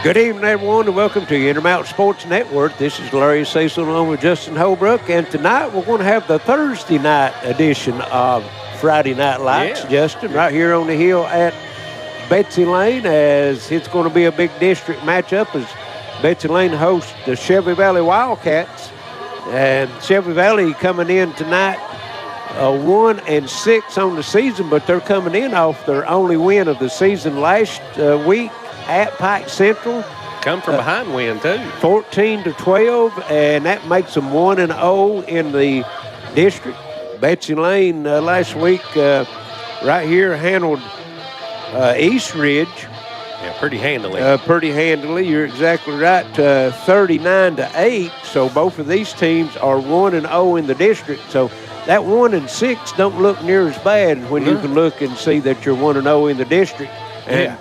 Good evening, everyone, and welcome to Intermountain Sports Network. This is Larry Cecil along with Justin Holbrook, and tonight we're going to have the Thursday night edition of Friday Night Lights, Justin, right here on the hill at Betsy Layne, as it's going to be a big district matchup as Betsy Layne hosts the Shelby Valley Wildcats. And Shelby Valley coming in tonight 1-6 on the season, but they're coming in off their only win of the season last week at Pike Central. Come from behind win, too. 14-12, and that makes them 1-0 in the district. Betsy Layne last week right here handled East Ridge. Yeah, pretty handily. Pretty handily. You're exactly right. 39-8. So both of these teams are 1-0 in the district. So that 1-6 don't look near as bad when you can look and see that you're 1-0 in the district. And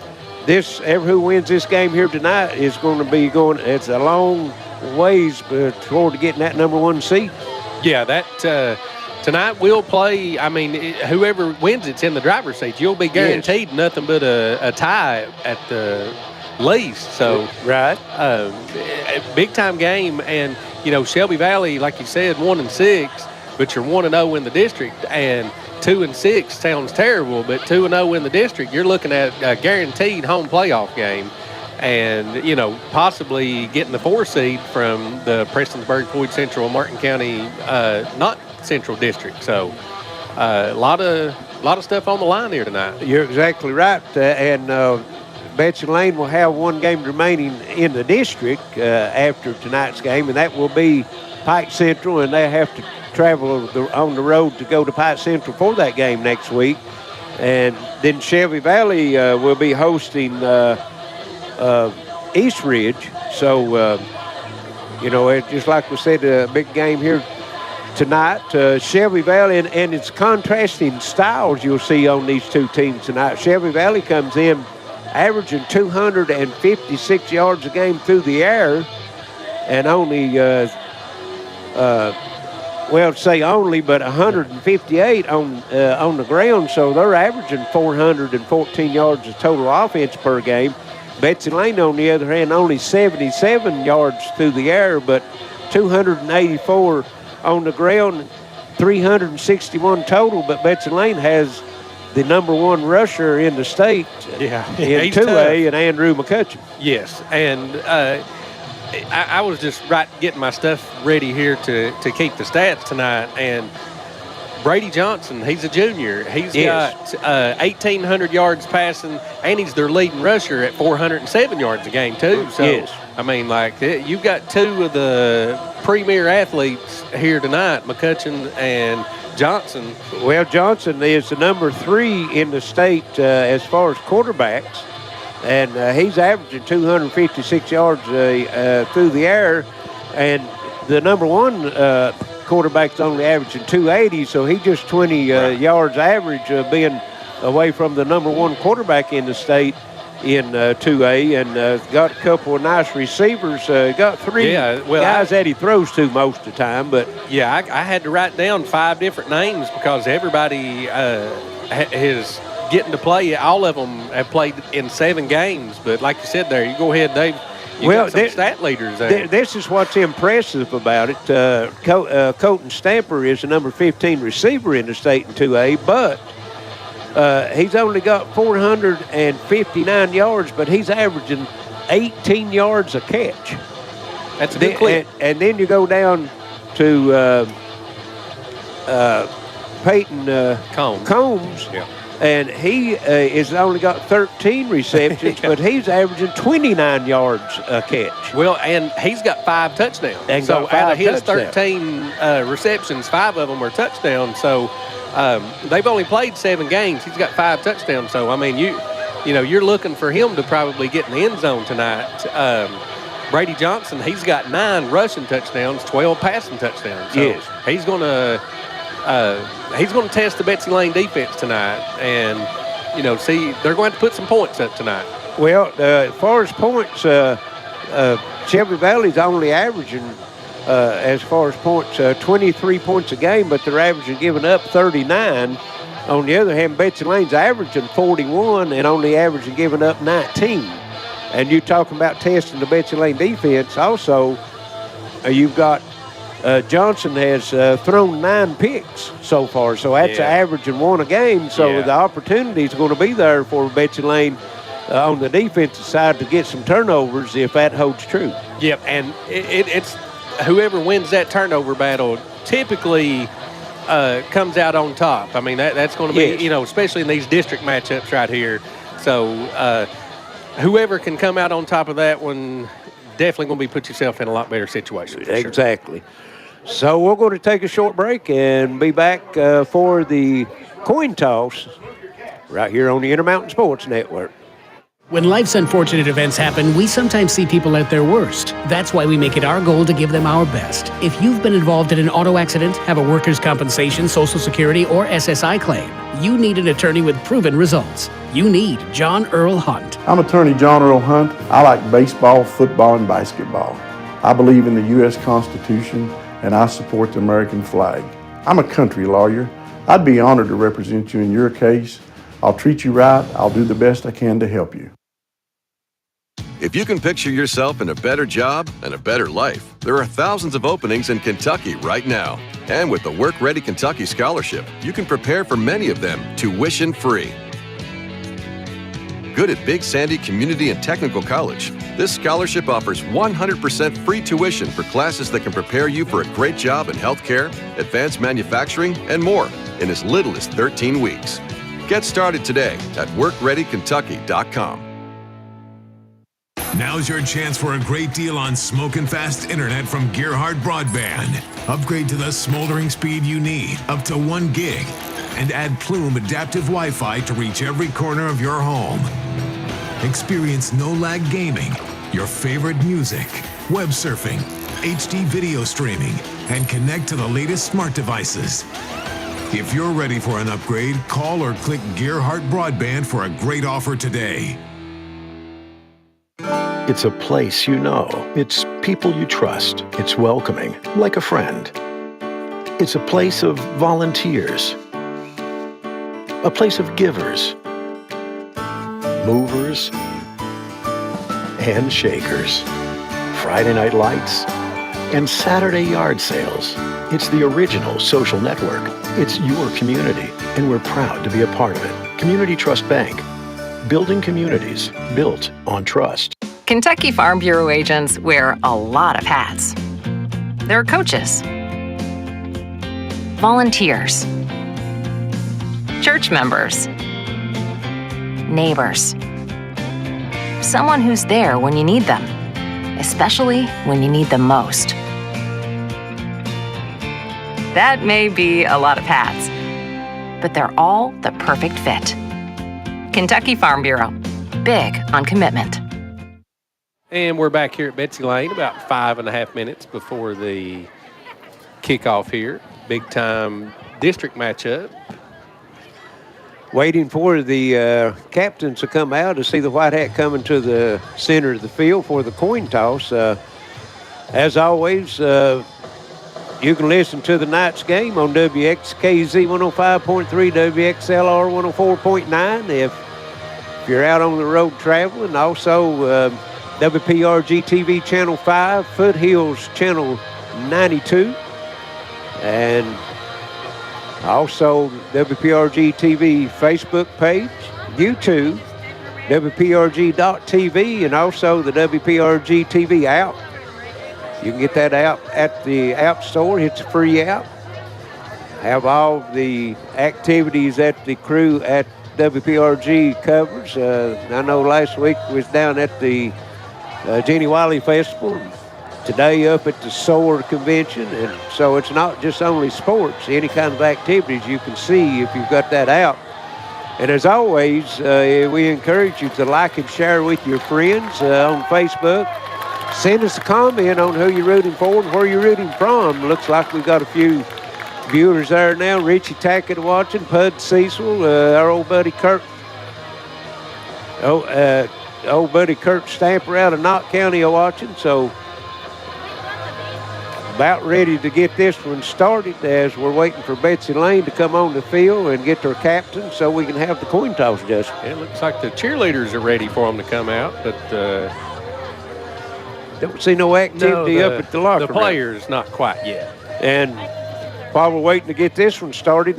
who wins this game here tonight is going to be going. It's a long ways toward getting that number one seed. Yeah, that tonight we'll play. I mean, whoever wins it's in the driver's seat. You'll be guaranteed nothing but a tie at the least. So right, big time game, and Shelby Valley, like you said, 1-6, but you're 1-0 in the district, and 2-6 sounds terrible, but 2-0 in the district, you're looking at a guaranteed home playoff game, and possibly getting the 4 seed from the Prestonsburg, Floyd Central, Martin County, not Central District. So a lot of stuff on the line here tonight. You're exactly right, and Betsy Layne will have one game remaining in the district after tonight's game, and that will be Pike Central, and they have to travel on the road to go to Pike Central for that game next week. And then Shelby Valley will be hosting East Ridge. So, just like we said, a big game here tonight. Shelby Valley, and it's contrasting styles you'll see on these two teams tonight. Shelby Valley comes in averaging 256 yards a game through the air, and only say only, but 158 on the ground, so they're averaging 414 yards of total offense per game. Betsy Layne, on the other hand, only 77 yards through the air, but 284 on the ground, 361 total, but Betsy Layne has the number one rusher in the state in 2A, and Andrew McCutcheon. Yes, and I was just getting my stuff ready here to keep the stats tonight, and Brady Johnson, he's a junior. He's got 1,800 yards passing, and he's their leading rusher at 407 yards a game, too. So, I mean, you've got two of the premier athletes here tonight, McCutcheon and Johnson. Well, Johnson is the number 3 in the state as far as quarterbacks. And he's averaging 256 yards through the air. And the number one quarterback's only averaging 280, so he just 20 yards average being away from the number one quarterback in the state in 2A. And got a couple of nice receivers. Got 3 guys that he throws to most of the time. But yeah, I had to write down 5 different names because everybody is getting to play. All of them have played in 7 games, but like you said there, you go ahead, Dave. You got some stat leaders there. This is what's impressive about it. Colton Stamper is the number 15 receiver in the state in 2A, but he's only got 459 yards, but he's averaging 18 yards a catch. That's a good clip. And then you go down to Peyton Combs. Yeah. And he has only got 13 receptions, but he's averaging 29 yards a catch. Well, and he's got 5 touchdowns. And so out of his 13 receptions, 5 of them are touchdowns. So they've only played 7 games. He's got 5 touchdowns. So, I mean, you're looking for him to probably get in the end zone tonight. Brady Johnson, he's got 9 rushing touchdowns, 12 passing touchdowns. So he's going to test the Betsy Layne defense tonight, and see, they're going to put some points up tonight. Well, as far as points, Shelby Valley's only averaging, as far as points, 23 points a game, but they're averaging giving up 39. On the other hand, Betsy Layne's averaging 41 and only averaging giving up 19. And you talking about testing the Betsy Layne defense. Also, you've got Johnson has thrown 9 picks so far, so that's averaging 1 a game. So the opportunities are going to be there for Betsy Layne on the defensive side to get some turnovers if that holds true. Yep, and it's whoever wins that turnover battle typically comes out on top. I mean, that's going to be, especially in these district matchups right here. So whoever can come out on top of that one, definitely going to put yourself in a lot better situation. Exactly. Sure. So we're going to take a short break and be back for the coin toss right here on the Intermountain Sports Network. When life's unfortunate events happen, we sometimes see people at their worst. That's why we make it our goal to give them our best. If you've been involved in an auto accident, have a workers' compensation, Social Security, or SSI claim, you need an attorney with proven results. You need John Earl Hunt. I'm attorney John Earl Hunt. I like baseball, football, and basketball. I believe in the U.S. Constitution, and I support the American flag. I'm a country lawyer. I'd be honored to represent you in your case. I'll treat you right. I'll do the best I can to help you. If you can picture yourself in a better job and a better life, there are thousands of openings in Kentucky right now. And with the Work Ready Kentucky Scholarship, you can prepare for many of them tuition-free. Good at Big Sandy Community and Technical College, this scholarship offers 100% free tuition for classes that can prepare you for a great job in healthcare, advanced manufacturing, and more in as little as 13 weeks. Get started today at WorkReadyKentucky.com. Now's your chance for a great deal on smoking fast internet from Gearheart Broadband. Upgrade to the smoldering speed you need, up to 1 gig, and add Plume adaptive Wi-Fi to reach every corner of your home. Experience no-lag gaming, your favorite music, web surfing, HD video streaming, and connect to the latest smart devices. If you're ready for an upgrade, call or click Gearheart Broadband for a great offer today. It's a place you know. It's people you trust. It's welcoming, like a friend. It's a place of volunteers. A place of givers, movers, and shakers. Friday night lights and Saturday yard sales. It's the original social network. It's your community, and we're proud to be a part of it. Community Trust Bank. Building communities built on trust. Kentucky Farm Bureau agents wear a lot of hats. They're coaches, volunteers, church members, neighbors, someone who's there when you need them, especially when you need them most. That may be a lot of hats, but they're all the perfect fit. Kentucky Farm Bureau, big on commitment. And we're back here at Betsy Layne about 5.5 minutes before the kickoff here. Big time district matchup. Waiting for the captains to come out to see the white hat coming to the center of the field for the coin toss. As always, you can listen to the night's game on WXKZ 105.3, WXLR 104.9 if you're out on the road traveling. Also, WPRGtv Channel 5, Foothills Channel 92, and also WPRGtv Facebook page, YouTube, WPRG.tv, and also the WPRGtv app. You can get that app at the App Store. It's a free app. Have all the activities that the crew at WPRG covers. I know last week was down at the Jenny Wiley Festival. Today up at the SOAR Convention. And so it's not just only sports, any kind of activities you can see if you've got that out. And as always, we encourage you to like and share with your friends on Facebook. Send us a comment on who you're rooting for and where you're rooting from. Looks like we've got a few viewers there now. Richie Tackett watching, Pud Cecil, our old buddy Kurt. Old buddy Kurt Stamper out of Knott County watching. So about ready to get this one started as we're waiting for Betsy Layne to come on the field and get their captain so we can have the coin toss, Justin. It looks like the cheerleaders are ready for them to come out, but don't see no activity up at the locker room. The players not quite yet. And while we're waiting to get this one started,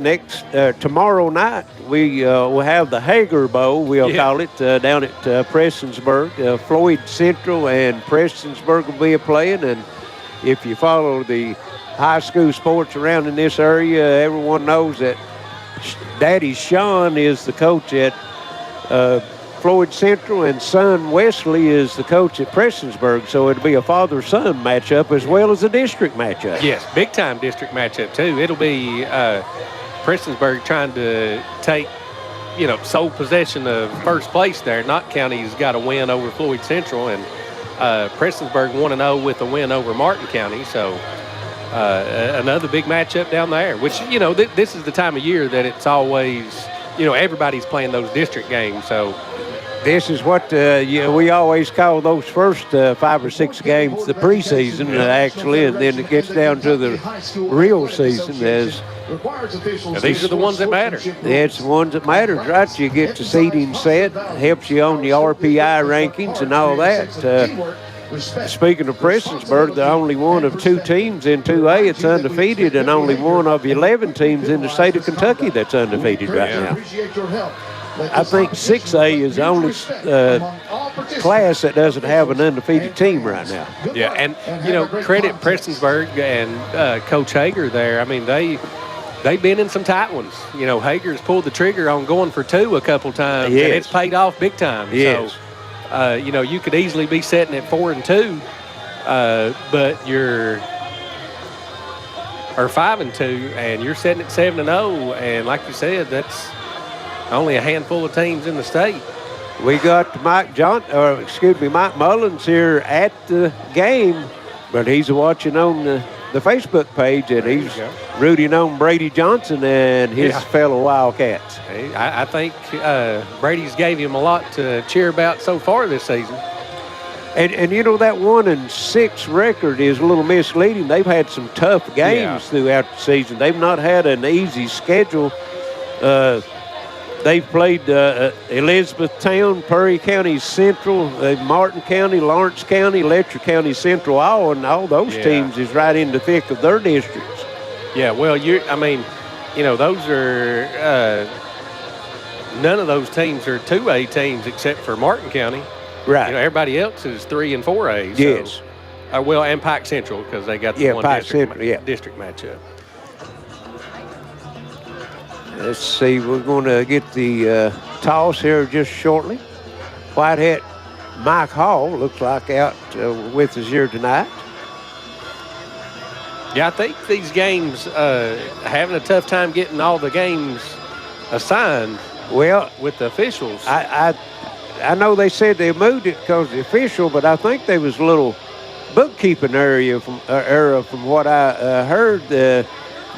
tomorrow night we will have the Hager Bowl, we'll call it, down at Prestonsburg. Floyd Central and Prestonsburg will be playing, and if you follow the high school sports around in this area, everyone knows that Daddy Sean is the coach at Floyd Central, and son Wesley is the coach at Prestonsburg. So it'll be a father-son matchup as well as a district matchup. Yes, big-time district matchup, too. It'll be Prestonsburg trying to take, sole possession of first place there. Knott County's got a win over Floyd Central, and Prestonsburg 1-0 with a win over Martin County. So another big matchup down there, which, this is the time of year that it's always, everybody's playing those district games. So this is what we always call those first 5 or 6 games the preseason, actually, and then it gets down to the real season as these are the ones that matter. It's the ones that matter, right? You get the seeding set, helps you on the RPI rankings and all that. Speaking of Prestonsburg, they're only one of 2 teams in 2A that's undefeated, and only one of 11 teams in the state of Kentucky that's undefeated right now. I think 6A is the only class that doesn't have an undefeated team right now. Yeah, and, credit Prestonsburg and Coach Hager there. I mean, they've been in some tight ones. Hager's pulled the trigger on going for 2 a couple times, yes, and it's paid off big time. Yes. So, you could easily be sitting at 4-2, but you're or 5-2, and you're sitting at 7-0, and like you said, that's only a handful of teams in the state. We got Mike Mullins here at the game, but he's watching on the Facebook page, and he's rooting on Brady Johnson and his fellow Wildcats. I think Brady's gave him a lot to cheer about so far this season. And that 1-6 record is a little misleading. They've had some tough games throughout the season. They've not had an easy schedule. They've played Elizabethtown, Perry County Central, Martin County, Lawrence County, Letcher County Central, and all those teams is right in the thick of their districts. Yeah, well, those are none of those teams are 2A teams except for Martin County. Right. Everybody else is 3 and 4A. Yes. So, and Pike Central, because they got the one district matchup. Let's see, we're going to get the toss here just shortly. White Hat Mike Hall looks like out with us here tonight. Yeah, I think these games having a tough time getting all the games assigned. Well, with the officials. I know they said they moved it because of the official, but I think there was a little bookkeeping error from what I heard.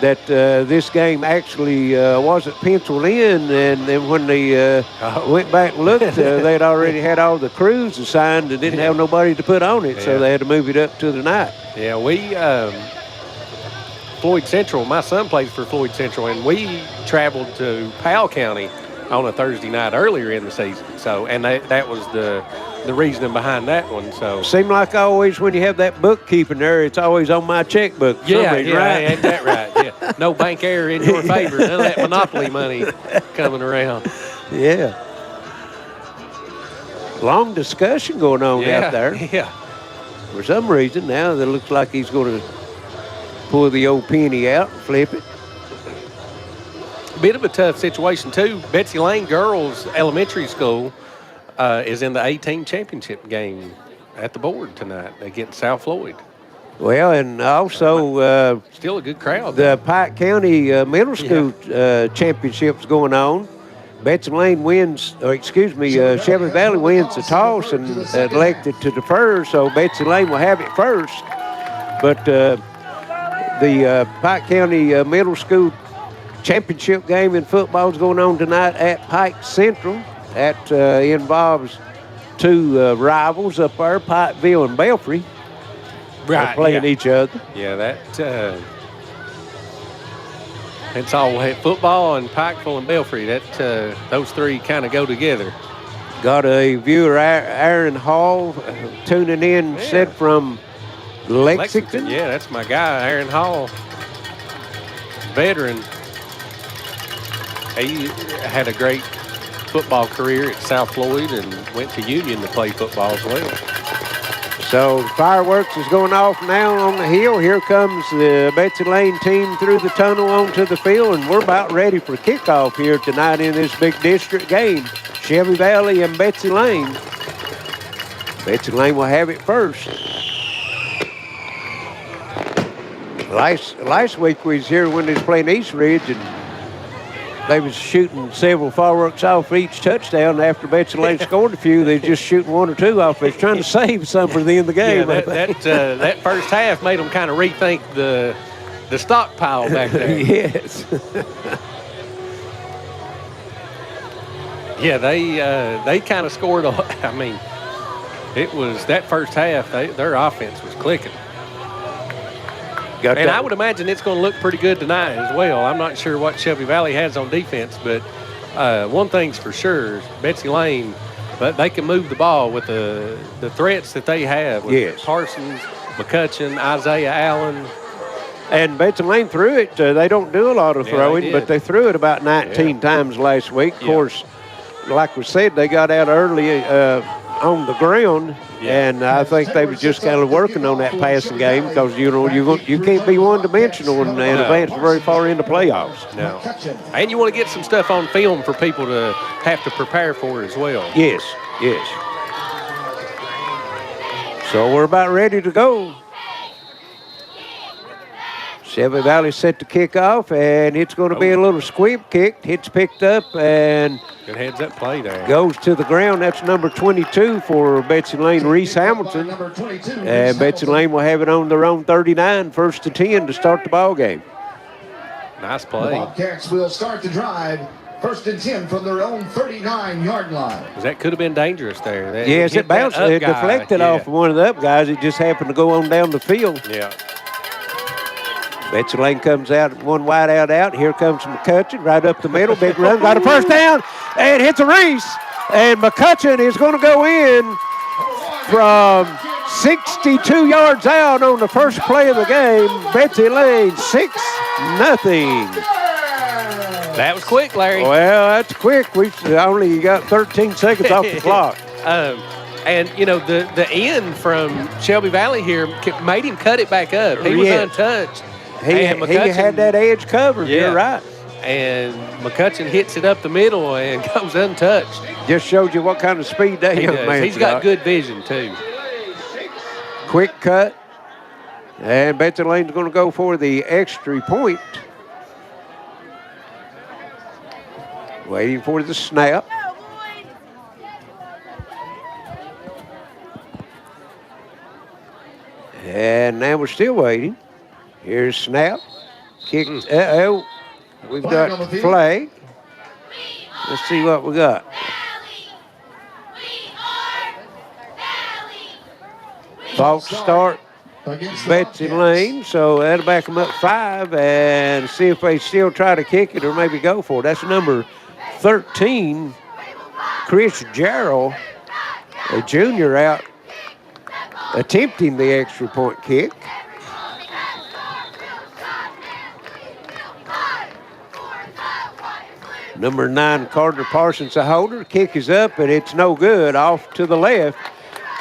That this game actually wasn't penciled in, and then when they went back and looked, they'd already had all the crews assigned and didn't have nobody to put on it, so they had to move it up to the night. Yeah, Floyd Central, my son plays for Floyd Central, and we traveled to Powell County on a Thursday night earlier in the season. So, and that was the reasoning behind that one. So, seemed like always when you have that bookkeeping there, it's always on my checkbook. Right? Ain't that right? Yeah, no bank error in your favor. None of that monopoly money coming around. Yeah. Long discussion going on out there. Yeah. For some reason now, it looks like he's going to pull the old penny out and flip it. Bit of a tough situation, too. Betsy Layne Girls Elementary School is in the 18 championship game at the board tonight against South Floyd. Well, and also still a good crowd. The Pike County Middle School championship's going on. Betsy Layne Shelby Valley wins the toss and elected to defer, so Betsy Layne will have it first. But the Pike County Middle School championship game in football is going on tonight at Pike Central. That involves 2 rivals up there, Pikeville and Belfry. They're playing each other. Yeah, it's all football and Pikeville and Belfry. Those three kind of go together. Got a viewer, Aaron Hall, tuning in, said from Lexington. Yeah, that's my guy, Aaron Hall, veteran. He had a great football career at South Floyd and went to Union to play football as well. So fireworks is going off now on the hill. Here comes the Betsy Layne team through the tunnel onto the field, and we're about ready for kickoff here tonight in this big district game. Shelby Valley and Betsy Layne. Betsy Layne will have it first. Last week we was here when they was playing East Ridge, and they was shooting several fireworks off each touchdown. After Betsy Layne scored a few, they was just shooting one or two off. They was trying to save some for the end of the game. Yeah, that first half made them kind of rethink the stockpile back there. Yes. Yeah, they kind of scored. I mean, it was that first half. Their offense was clicking. And I would imagine it's going to look pretty good tonight as well. I'm not sure what Shelby Valley has on defense, but one thing's for sure, Betsy Layne, but they can move the ball with the threats that they have with Parsons, McCutcheon, Isaiah Allen. And Betsy Layne threw it. They don't do a lot of throwing, but they threw it about 19 times last week. Of course, like we said, they got out early on the ground. And I think they were just kind of working on that passing game because, you can't be one-dimensional and advance very far into playoffs. No. And you want to get some stuff on film for people to have to prepare for as well. Yes. So we're about ready to go. Shelby Valley set to kick off, and it's going to be a little squib kick. It's picked up and good heads-up play there. Goes to the ground. That's number 22 for Betsy Layne, Reese Hamilton. And Betsy Layne will have it on their own 39, 1st and 10 to start the ball game. Nice play. The Bobcats will start the drive. 1st and 10 from their own 39-yard line. That could have been dangerous there. Yes, it bounced. It deflected off one of the up guys. It just happened to go on down the field. Yeah. Betsy Layne comes out, one wide out. Here comes McCutcheon right up the middle. Big run, got a first down, and hits a Reese. And McCutcheon is going to go in from 62 yards out on the first play of the game. Betsy Layne, 6-0. That was quick, Larry. Well, that's quick. We only got 13 seconds off the clock. And, the end from Shelby Valley here made him cut it back up. He was untouched. He had that edge covered. Yeah. You're right. And McCutcheon hits it up the middle and goes untouched. Just showed you what kind of speed that young man's He's got good vision, too. Quick cut. And Betsy Layne's going to go for the extra point. Waiting for the snap. And now we're still waiting. Here's snap. Kick. We've got flag. Let's see what we got. False start. Betsy Layne. So that'll back them up 5 and see if they still try to kick it or maybe go for it. That's number 13, Chris Jarrell, a junior out attempting the extra point kick. Number 9, Carter Parsons, a holder. Kick is up, and it's no good, off to the left.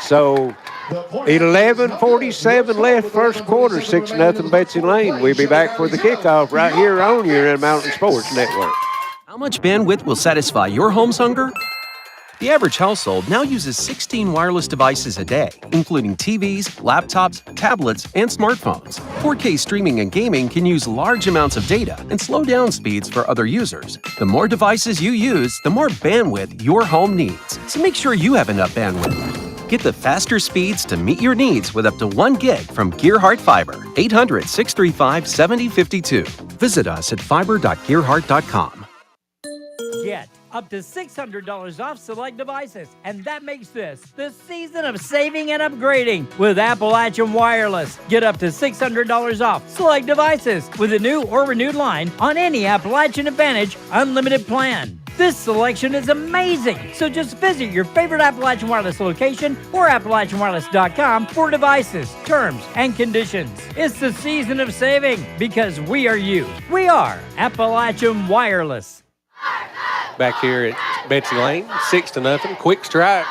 So 11:47 left first quarter, 6-0 Betsy Layne. We'll be back for the kickoff right here on your Mountain Sports Network. How much bandwidth will satisfy your home's hunger? The average household now uses 16 wireless devices a day, including TVs, laptops, tablets, and smartphones. 4K streaming and gaming can use large amounts of data and slow down speeds for other users. The more devices you use, the more bandwidth your home needs. So make sure you have enough bandwidth. Get the faster speeds to meet your needs with up to 1 gig from Gearheart Fiber. 800-635-7052. Visit us at fiber.gearheart.com. Get up to $600 off select devices. And that makes this the season of saving and upgrading with Appalachian Wireless. Get up to $600 off select devices with a new or renewed line on any Appalachian Advantage unlimited plan. This selection is amazing, so just visit your favorite Appalachian Wireless location or AppalachianWireless.com for devices, terms, and conditions. It's the season of saving because we are you. We are Appalachian Wireless. Back here at Betsy Layne, 6-0, quick strike.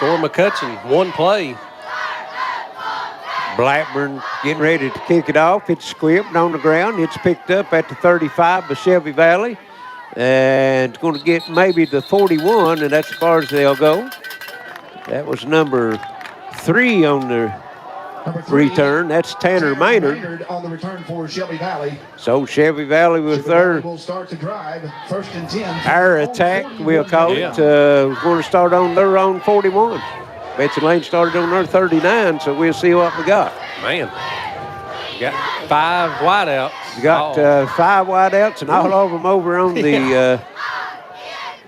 Thor McCutcheon, one play. Blackburn getting ready to kick it off. It's squibbed on the ground. It's picked up at the 35 by Shelby Valley. And it's going to get maybe the 41, and that's as far as they'll go. That was number 3 on the return. That's Tanner Maynard on the return for Shelby Valley. So Shelby Valley with their will start to drive. 1st and 10. air attack, we'll call it. We're going to start on their own 41. Betsy Layne started on their 39, so we'll see what we got. Man, got 5 wideouts. You got 5 wideouts, and all of them over on the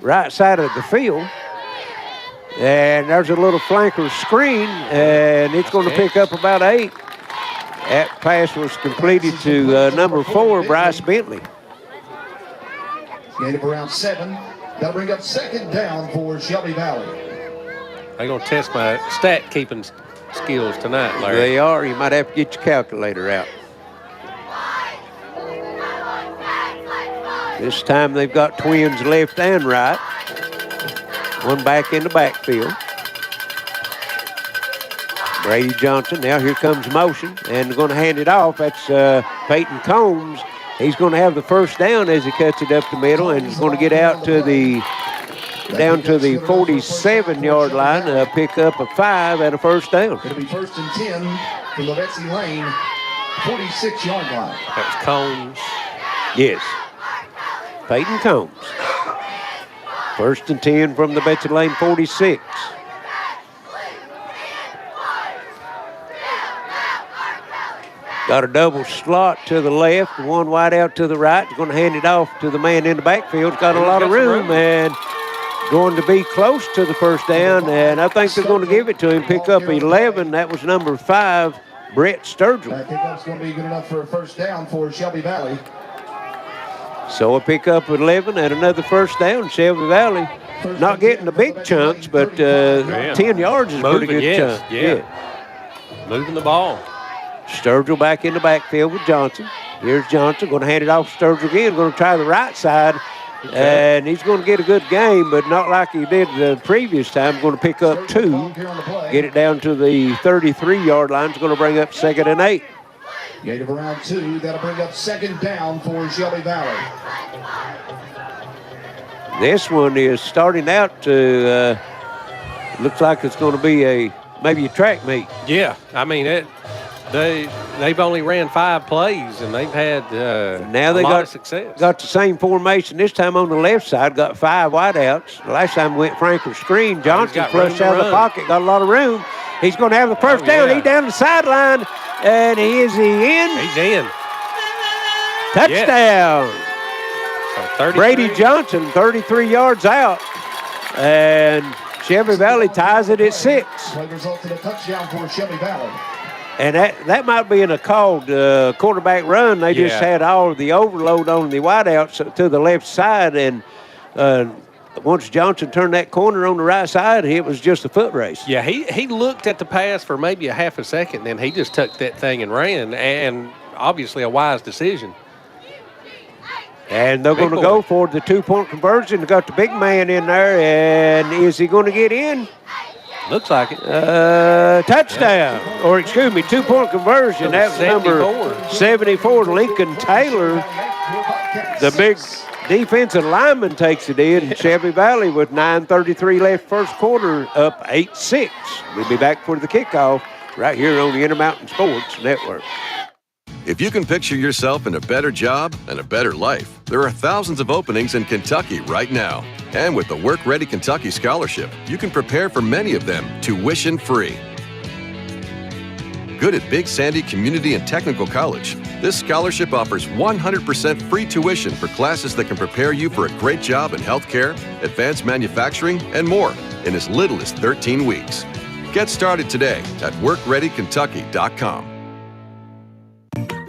right side of the field. And there's a little flanker screen, and it's going to pick up about 8. That pass was completed to number 4, Bryce Bentley. Gain of around 7. That'll bring up 2nd down for Shelby Valley. They're going to test my stat-keeping skills tonight, Larry. They are. You might have to get your calculator out. This time they've got twins left and right. One back in the backfield. Brady Johnson, now here comes motion, and they're going to hand it off. That's Peyton Combs. He's going to have the first down as he cuts it up the middle, and he's going to get out to the down to the 47-yard line, a pickup of 5 and a first down. It'll be 1st and 10 from the Betsy Layne 46-yard line. That was Combs. Yes. Peyton Combs. 1st and 10 from the Betsy Layne 46. Got a double slot to the left, one wide out to the right. He's going to hand it off to the man in the backfield. He's got a lot of room and going to be close to the first down, and I think they're going to give it to him. Pick up 11. That was number 5, Brett Sturgill. That pickup's going to be good enough for a first down for Shelby Valley. So a pickup of 11 and another first down. Shelby Valley not getting the big chunks, but 10 yards is a pretty good chunk. Yeah. Moving the ball. Sturgill back in the backfield with Johnson. Here's Johnson, going to hand it off to Sturgill again. Going to try the right side, and he's going to get a good game, but not like he did the previous time. Going to pick up 2, get it down to the 33-yard line. It's going to bring up 2nd and 8. Gain of around 2. That'll bring up 2nd down for Shelby Valley. This one is starting out to looks like it's going to be maybe a track meet. Yeah, I mean they've only ran 5 plays and they've had now they lot of success. Got the same formation this time on the left side. Got 5 wideouts. The last time we went Franklin screen. Johnson flushed out of the pocket. Got a lot of room. He's going to have the first down. He's down the sideline, and is he in? He's in. Touchdown. So Brady Johnson, 33 yards out, and Shelby Valley ties it at 6. Play resulted in a touchdown for Shelby Valley. And that might be in a called quarterback run. They just had all of the overload on the wideouts to the left side, and once Johnson turned that corner on the right side, it was just a foot race. Yeah, he looked at the pass for maybe a half a second, then he just tucked that thing and ran, and obviously a wise decision. And they're going to go for the 2-point conversion. They got the big man in there, and is he going to get in? Looks like it. Touchdown, or excuse me, 2-point conversion. That was number 74, Lincoln Taylor. The big defensive lineman takes it in. Shelby Valley with 9:33 left first quarter, up 8-6. We'll be back for the kickoff right here on the Intermountain Sports Network. If you can picture yourself in a better job and a better life, there are thousands of openings in Kentucky right now. And with the Work Ready Kentucky Scholarship, you can prepare for many of them tuition-free. Good at Big Sandy Community and Technical College, This scholarship offers 100% free tuition for classes that can prepare you for a great job in healthcare, advanced manufacturing, and more in as little as 13 weeks. Get started today at WorkReadyKentucky.com.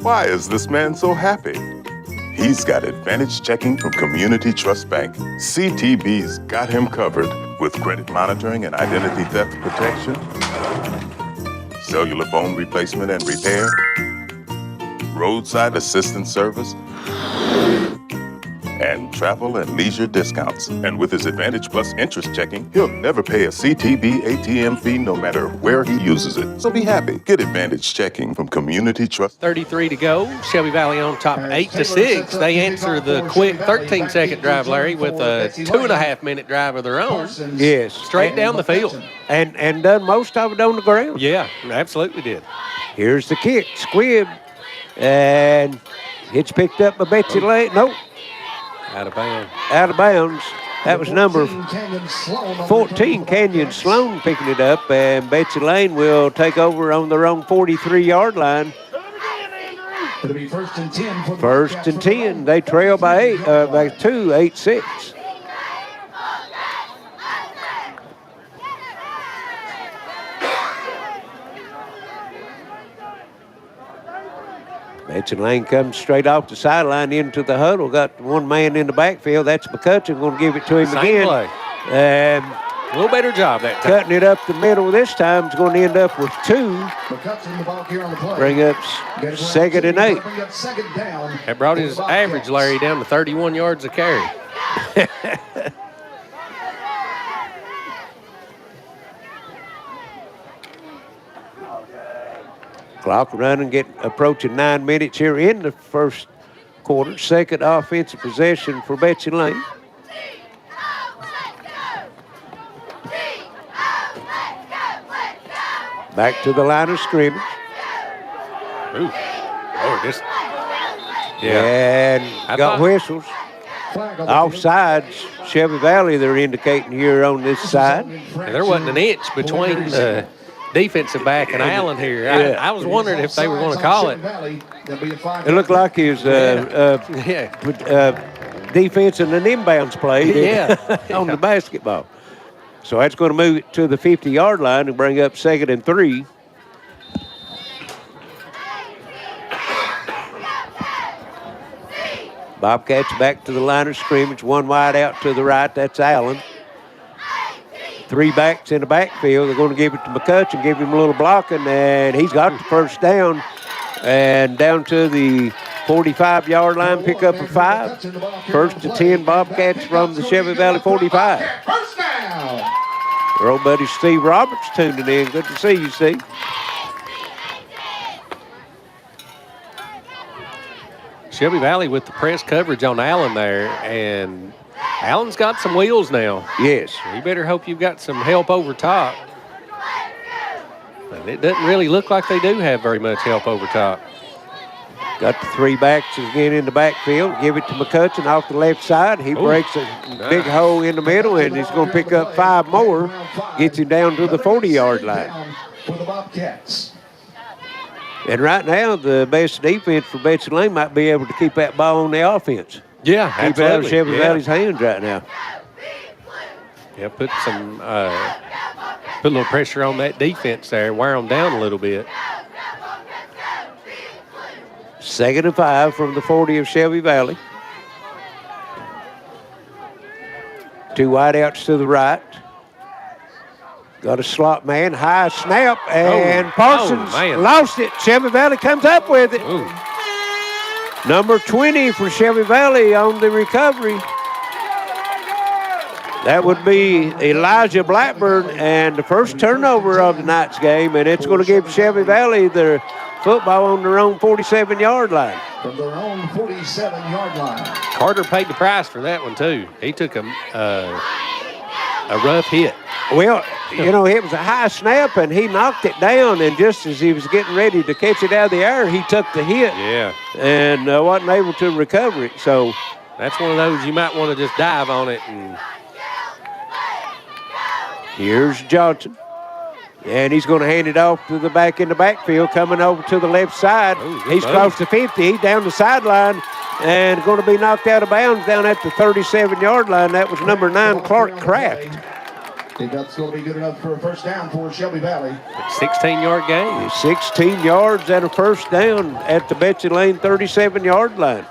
Why is this man so happy? He's got Advantage Checking from Community Trust Bank. CTB's got him covered with credit monitoring and identity theft protection, cellular phone replacement and repair, roadside assistance service, and travel and leisure discounts. And with his Advantage Plus interest checking, he'll never pay a CTB ATM fee no matter where he uses it. So be happy. Get Advantage Checking from Community Trust. 33 to go. Shelby Valley on top 8-6. They answer the quick 13-second drive, Larry, with a 2.5-minute drive of their own. Yes. Straight down the field. And done most of it on the ground. Yeah, absolutely did. Here's the kick. Squibb. And it's picked up by Betsy Layne. Nope. Out of bounds. Out of bounds. That was number 14, Canyon Sloan, picking it up, and Betsy Layne will take over on their own 43-yard line. It'll be first and 10. First and 10. They trail by 2, 8-6. Betsy Layne comes straight off the sideline into the huddle. Got one man in the backfield. That's McCutcheon. Going to give it to him Same again. Play. A little better job that time. Cutting it up the middle this time. Is going to end up with 2. Bring up second and 8. That brought his average, Larry, down to 31 yards a carry. Clock running, approaching 9 minutes here in the first quarter. Second offensive possession for Betsy Layne. Back to the line of scrimmage. Ooh. Oh, this. Yeah. And got whistles. Offsides, Shelby Valley, they're indicating here on this side. And there wasn't an inch between the defensive back and Allen here. Yeah. I was wondering if they were going to call it. It looked like his defense and an inbounds play on the basketball. So that's going to move it to the 50-yard line and bring up second and 3. Bobcats back to the line of scrimmage. One wide out to the right. That's Allen. 3 backs in the backfield. They're going to give it to McCutcheon, give him a little blocking, and he's got the first down. And down to the 45-yard line, pick up a 5. First to 10 Bobcats from the Shelby Valley 45. First down. Our old buddy Steve Roberts tuning in. Good to see you, Steve. Shelby Valley with the press coverage on Allen there, and Allen's got some wheels now. Yes. You better hope you've got some help over top. And it doesn't really look like they do have very much help over top. Got the 3 backs again in the backfield. Give it to McCutcheon off the left side. He breaks a big hole in the middle, and he's going to pick up 5 more. Gets him down to the 40-yard line. For the Bobcats. And right now, the best defense for Betsy Layne might be able to keep that ball on the offense. Yeah, keep it out of Shelby Valley's hands right now. Yeah, put a little pressure on that defense there, wear them down a little bit. Second and 5 from the 40 of Shelby Valley. 2 wideouts to the right. Got a slot man, high snap, and Parsons lost it. Shelby Valley comes up with it. Ooh. Number 20 for Shelby Valley on the recovery. That would be Elijah Blackburn, and the first turnover of the night's game, and it's going to give Shelby Valley the football on their own 47-yard line. From their own 47-yard line. Carter paid the price for that one, too. He took a rough hit. Well, you know, it was a high snap, and he knocked it down, and just as he was getting ready to catch it out of the air, he took the hit. Yeah. And wasn't able to recover it. So that's one of those you might want to just dive on it. And here's Johnson. And he's going to hand it off to the back in the backfield, coming over to the left side. He's crossed the 50. He's down the sideline and going to be knocked out of bounds down at the 37-yard line. That was number 9, Clark Kraft. I think that's going to be good enough for a first down for Shelby Valley. 16-yard gain. 16 yards and a first down at the Betsy Layne 37-yard line.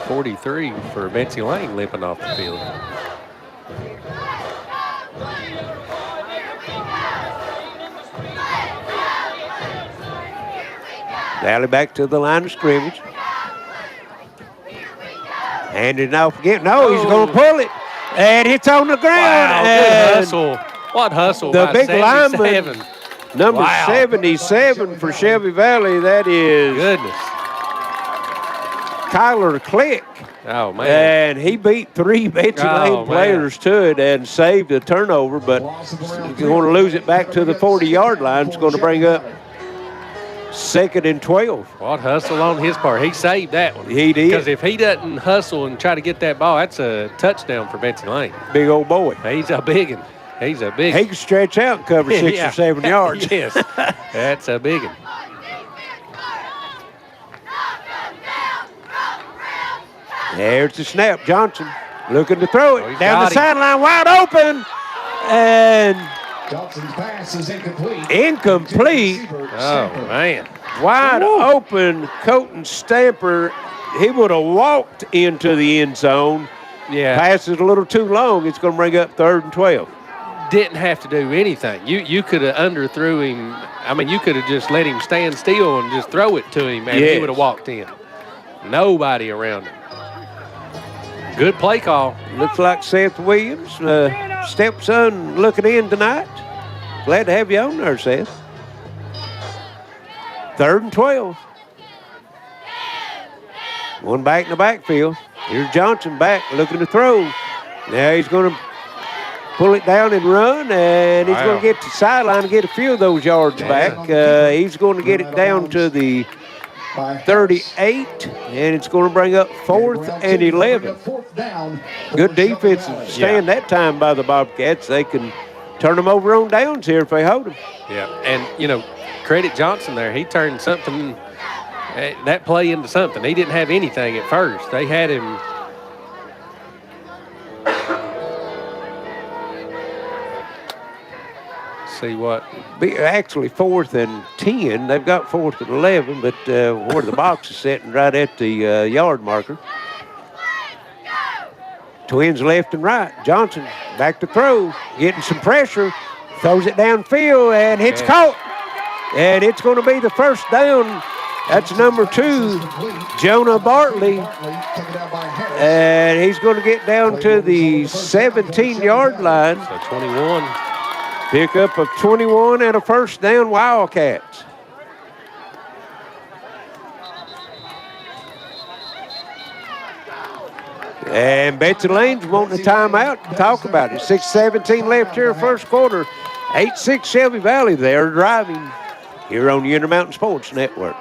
43 for Betsy Layne limping off the field. Valley back to the line of scrimmage. Handed it off again. No, he's going to pull it. And it's on the ground. Wow, good hustle. What hustle the by big 77. lineman, number 77 for Shelby Valley. That is goodness. Kyler Click. Oh, man. And he beat 3 Betsy Layne players to it and saved a turnover, but he's going to lose it back to the 40-yard line. It's going to bring up 2nd and 12. What hustle on his part. He saved that one. He did. Because if he doesn't hustle and try to get that ball, that's a touchdown for Betsy Layne. Big old boy. He's a big one. He's a big one. He can stretch out and cover 6 or 7 yards. Yes, that's a big one. There's the snap. Johnson looking to throw it. Down the sideline, wide open. And Johnson's pass is incomplete. Incomplete. Oh, man. Wide open, Colton Stamper. He would have walked into the end zone. Yeah. Pass is a little too long. It's going to bring up 3rd and 12. Didn't have to do anything. You could have underthrew him. I mean, you could have just let him stand still and just throw it to him, and he would have walked in. Nobody around him. Good play call. Looks like Seth Williams, stepson, looking in tonight. Glad to have you on there, Seth. 3rd and 12. One back in the backfield. Here's Johnson back, looking to throw. Now he's going to pull it down and run, and he's going to get to the sideline and get a few of those yards back. He's going to get it down to the 38, and it's going to bring up 4th and 11. Good defensive stand that time by the Bobcats. They can turn them over on downs here if they hold them. Yeah, and, credit Johnson there. He turned something, that play into something. He didn't have anything at first. They had him. See what? Actually, 4th and 10. They've got 4th and 11, but where the box is sitting right at the yard marker. Twins left and right. Johnson back to throw, getting some pressure, throws it downfield, and it's caught. And it's going to be the first down. That's number 2, Jonah Bartley. And he's going to get down to the 17-yard line. So 21. Pickup of 21 and a first down, Wildcats. And Betsy Layne's wanting a timeout to talk about it. 6:17 left here, first quarter. 8-6 Shelby Valley. They're driving here on the Intermountain Sports Network.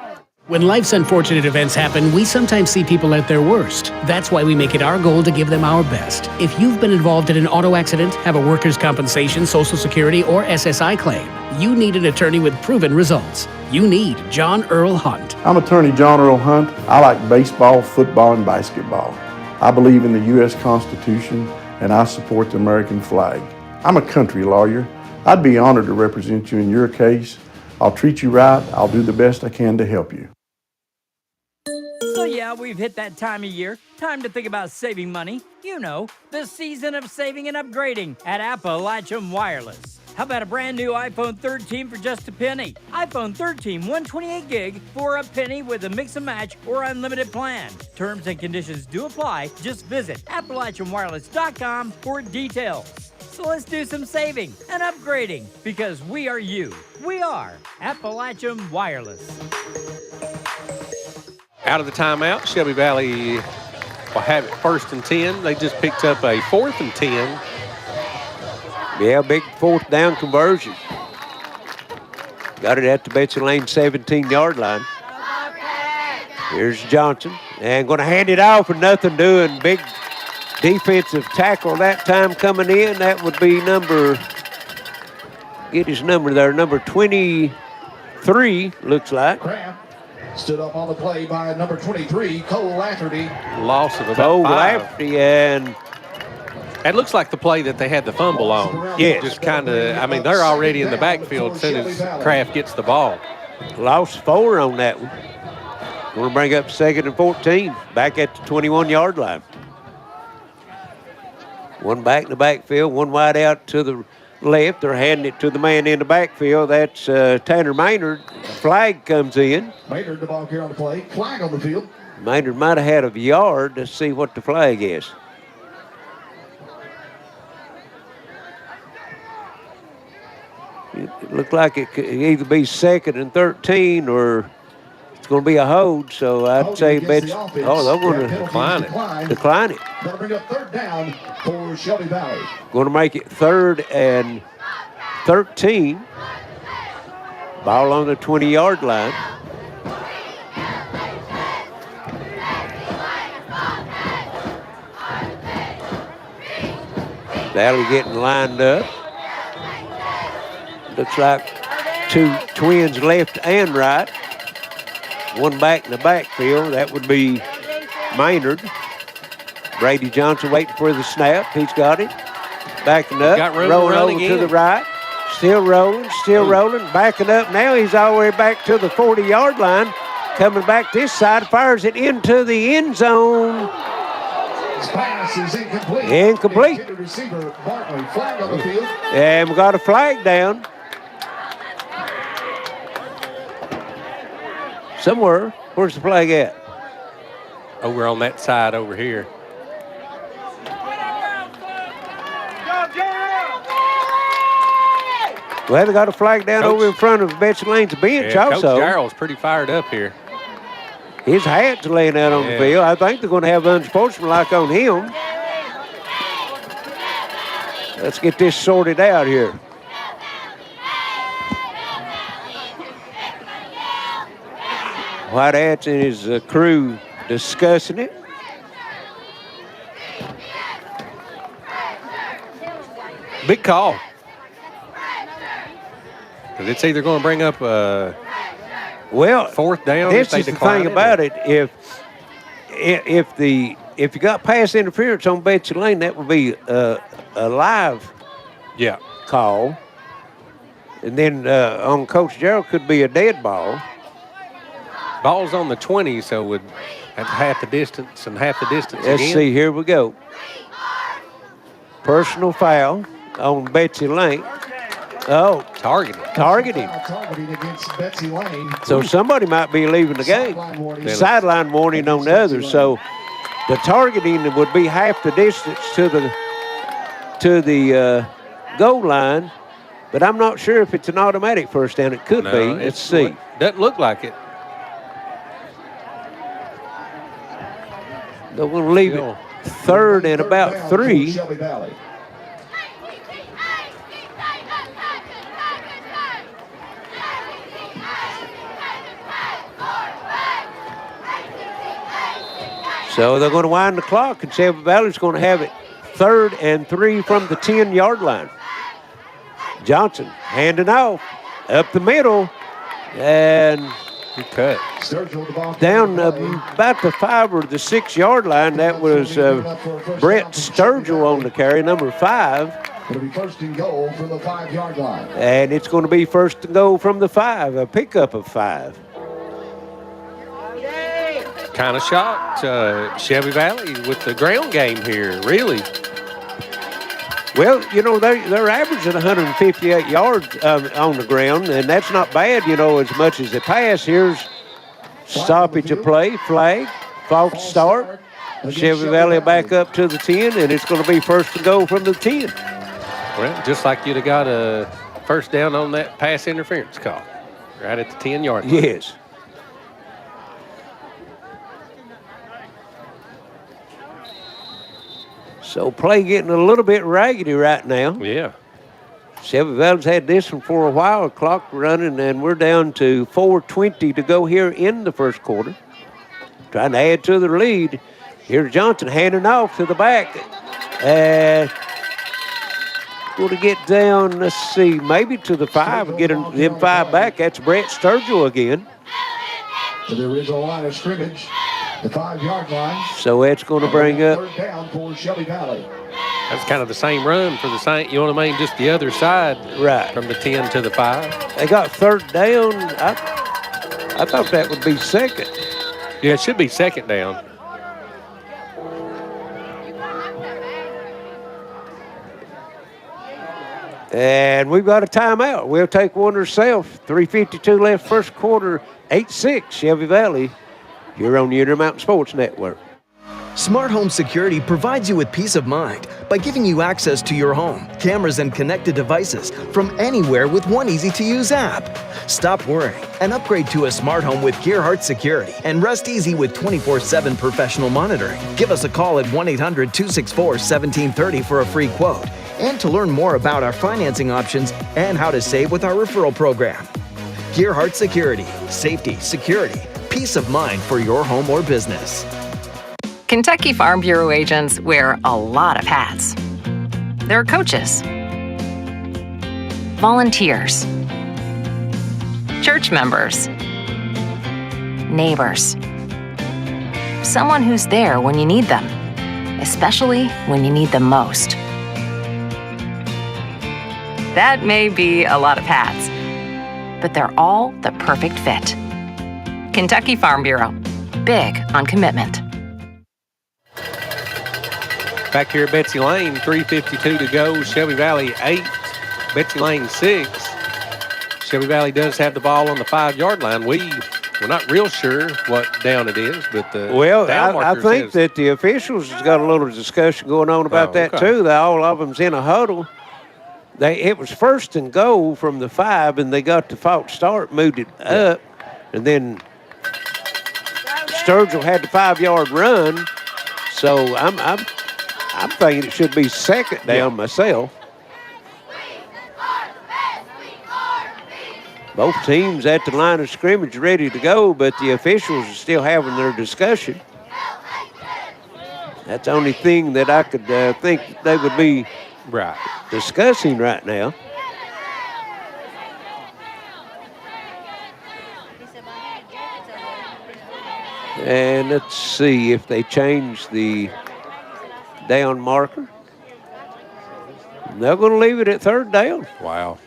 When life's unfortunate events happen, we sometimes see people at their worst. That's why we make it our goal to give them our best. If you've been involved in an auto accident, have a workers' compensation, Social Security, or SSI claim, you need an attorney with proven results. You need John Earl Hunt. I'm attorney John Earl Hunt. I like baseball, football, and basketball. I believe in the U.S. Constitution, and I support the American flag. I'm a country lawyer. I'd be honored to represent you in your case. I'll treat you right. I'll do the best I can to help you. So yeah, we've hit that time of year. Time to think about saving money. You know, the season of saving and upgrading at Appalachian Wireless. How about a brand new iPhone 13 for just a penny? iPhone 13 128 gig for a penny with a mix and match or unlimited plan. Terms and conditions do apply. Just visit AppalachianWireless.com for details. So let's do some saving and upgrading because we are you. We are Appalachian Wireless. Out of the timeout, Shelby Valley will have it 1st and 10. They just picked up a 4th and 10. Yeah, big 4th down conversion. Got it at the Betsy Layne 17-yard line. Here's Johnson. And going to hand it off and nothing doing. Big defensive tackle that time coming in. That would be get his number there, number 23, looks like. Cramp stood up on the play by number 23, Cole Lafferty. Loss of about Cole 5. Lafferty, and it looks like the play that they had the fumble on. Yes. Just kind of, I mean, they're already in the backfield as soon as Kraft gets the ball. lost 4 on that one. Going to bring up 2nd and 14, back at the 21-yard line. One back in the backfield, one wide out to the left. They're handing it to the man in the backfield. That's Tanner Maynard. Flag comes in. Maynard, the ball carrier on the play. Flag on the field. Maynard might have had a yard. Let's see what the flag is. It looked like it could either be 2nd and 13 or it's going to be a hold. So I'd say Betsy. Oh, they're going to decline it. Going to bring up 3rd down for Shelby Valley. Going to make it 3rd and 13. Ball on the 20-yard line. Valley getting lined up. Looks like 2 twins left and right. One back in the backfield. That would be Maynard. Brady Johnson waiting for the snap. He's got it. Backing up. Rolling over to the right. Still rolling. Backing up now. He's all the way back to the 40-yard line. Coming back this side. Fires it into the end zone. His pass is incomplete. Incomplete. Receiver Barkley. Flag on the field. And we got a flag down. Somewhere. Where's the flag at? Over on that side over here. Well, they got a flag down over in front of Betsy Layne's bench also. Coach Darrell's pretty fired up here. His hat's laying out on the field. I think they're going to have unsportsmanlike on him. Let's get this sorted out here. White Hats and his crew discussing it. Big call. Because it's either going to bring up well, 4th down. This is the thing about it. If you got pass interference on Betsy Layne, that would be a live call. And then on Coach Gerald could be a dead ball. Ball's on the 20, so would at half the distance and half the distance Let's again. see, here we go. Personal foul on Betsy Layne. Oh, targeting. Targeting against Betsy Layne. So somebody might be leaving the game. Sideline warning on the other. So the targeting would be half the distance to the goal line, but I'm not sure if it's an automatic first down. It could be. Let's see. Doesn't look like it. They're going to leave it 3rd and about 3. Shelby Valley. So they're going to wind the clock, and Shelby Valley's going to have it 3rd and 3 from the 10-yard line. Johnson handing off up the middle, and he cut down about the 5 or the 6-yard line. That was Brett Sturgill on the carry, number 5. It'll be 1st and goal from the 5-yard line. And it's going to be 1st and goal from the 5, a pickup of 5. Kind of shocked Shelby Valley with the ground game here, really. Well, you know, they're averaging 158 yards on the ground, and that's not bad, you know, as much as they pass. Here's stoppage of play, flag, false start. Shelby Valley back up to the 10, and it's going to be 1st and goal from the 10. Well, just like you'd have got a first down on that pass interference call, right at the 10-yard line. Yes. So play getting a little bit raggedy right now. Yeah. Shelby Valley's had this one for a while. Clock running, and we're down to 4:20 to go here in the 1st quarter. Trying to add to the lead. Here's Johnson handing off to the back. And going to get down, let's see, maybe to the 5, getting them 5 back. That's Brett Sturgill again. To the original line of scrimmage, the 5-yard line. So that's going to bring up. Third down for Shelby Valley. That's kind of the same run for the Saint, you know what I mean? Just the other side. Right. From the 10 to the 5. They got third down. I thought that would be second. Yeah, it should be second down. And we've got a timeout. We'll take one ourselves. 3:52 left first quarter, 8-6 Shelby Valley. You're on the Intermountain Sports Network. Smart Home Security provides you with peace of mind by giving you access to your home, cameras, and connected devices from anywhere with one easy-to-use app. Stop worrying and upgrade to a smart home with Gearheart Security and rest easy with 24/7 professional monitoring. Give us a call at 1-800-264-1730 for a free quote and to learn more about our financing options and how to save with our referral program. Gearheart Security. Safety, security, peace of mind for your home or business. Kentucky Farm Bureau agents wear a lot of hats. They're coaches, volunteers, church members, neighbors, someone who's there when you need them, especially when you need them most. That may be a lot of hats, but they're all the perfect fit. Kentucky Farm Bureau, big on commitment. Back here at Betsy Layne, 3:52 to go. Shelby Valley 8, Betsy Layne 6. Shelby Valley does have the ball on the 5-yard line. We're not real sure what down it is, but the down I marker think says, that the officials has got a little discussion going on about that too. All of them's in a huddle. It was first and goal from the 5, and they got the false start, moved it up, and then Sturgill had the 5-yard run. So I'm thinking it should be second down myself. Both teams at the line of scrimmage ready to go, but the officials are still having their discussion. That's the only thing that I could think they would be discussing right now. And let's see if they change the down marker. They're going to leave it at third down. Wow.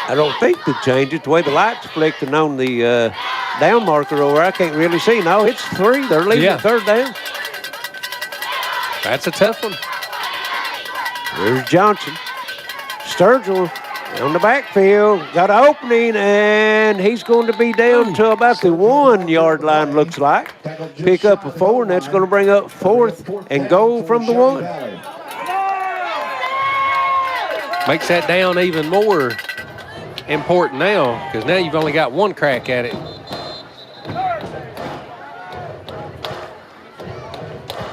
I don't think they changed it. The way the light's flicking on the down marker over, I can't really see. No, it's 3. They're leaving it third down. That's a tough one. There's Johnson. Sturgill on the backfield. Got an opening, and he's going to be down to about the 1-yard line, looks like. Pick up a 4, and that's going to bring up 4th and goal from the 1. Makes that down even more important now, because now you've only got one crack at it.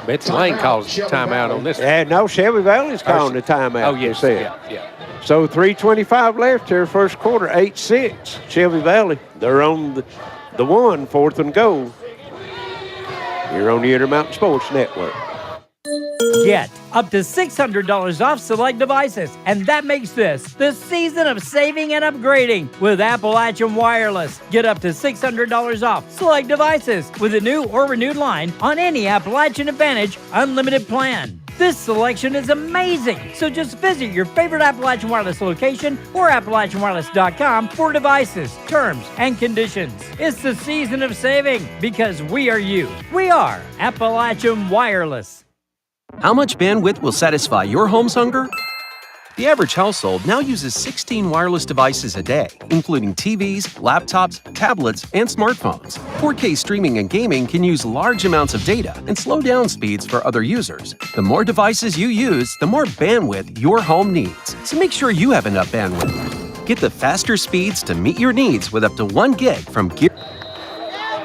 Betsy Layne calls timeout on this. No, Shelby Valley's calling the timeout. Oh, yes. Yeah. So 3:25 left here, first quarter, 8-6. Shelby Valley, they're on the 1, 4th and goal. You're on the Intermountain Sports Network. Get up to $600 off select devices, and that makes this the season of saving and upgrading with Appalachian Wireless. Get up to $600 off select devices with a new or renewed line on any Appalachian Advantage unlimited plan. This selection is amazing, so just visit your favorite Appalachian Wireless location or AppalachianWireless.com for devices, terms, and conditions. It's the season of saving because we are you. We are Appalachian Wireless. How much bandwidth will satisfy your home's hunger? The average household now uses 16 wireless devices a day, including TVs, laptops, tablets, and smartphones. 4K streaming and gaming can use large amounts of data and slow down speeds for other users. The more devices you use, the more bandwidth your home needs. So make sure you have enough bandwidth. Get the faster speeds to meet your needs with up to 1 gig from Gear.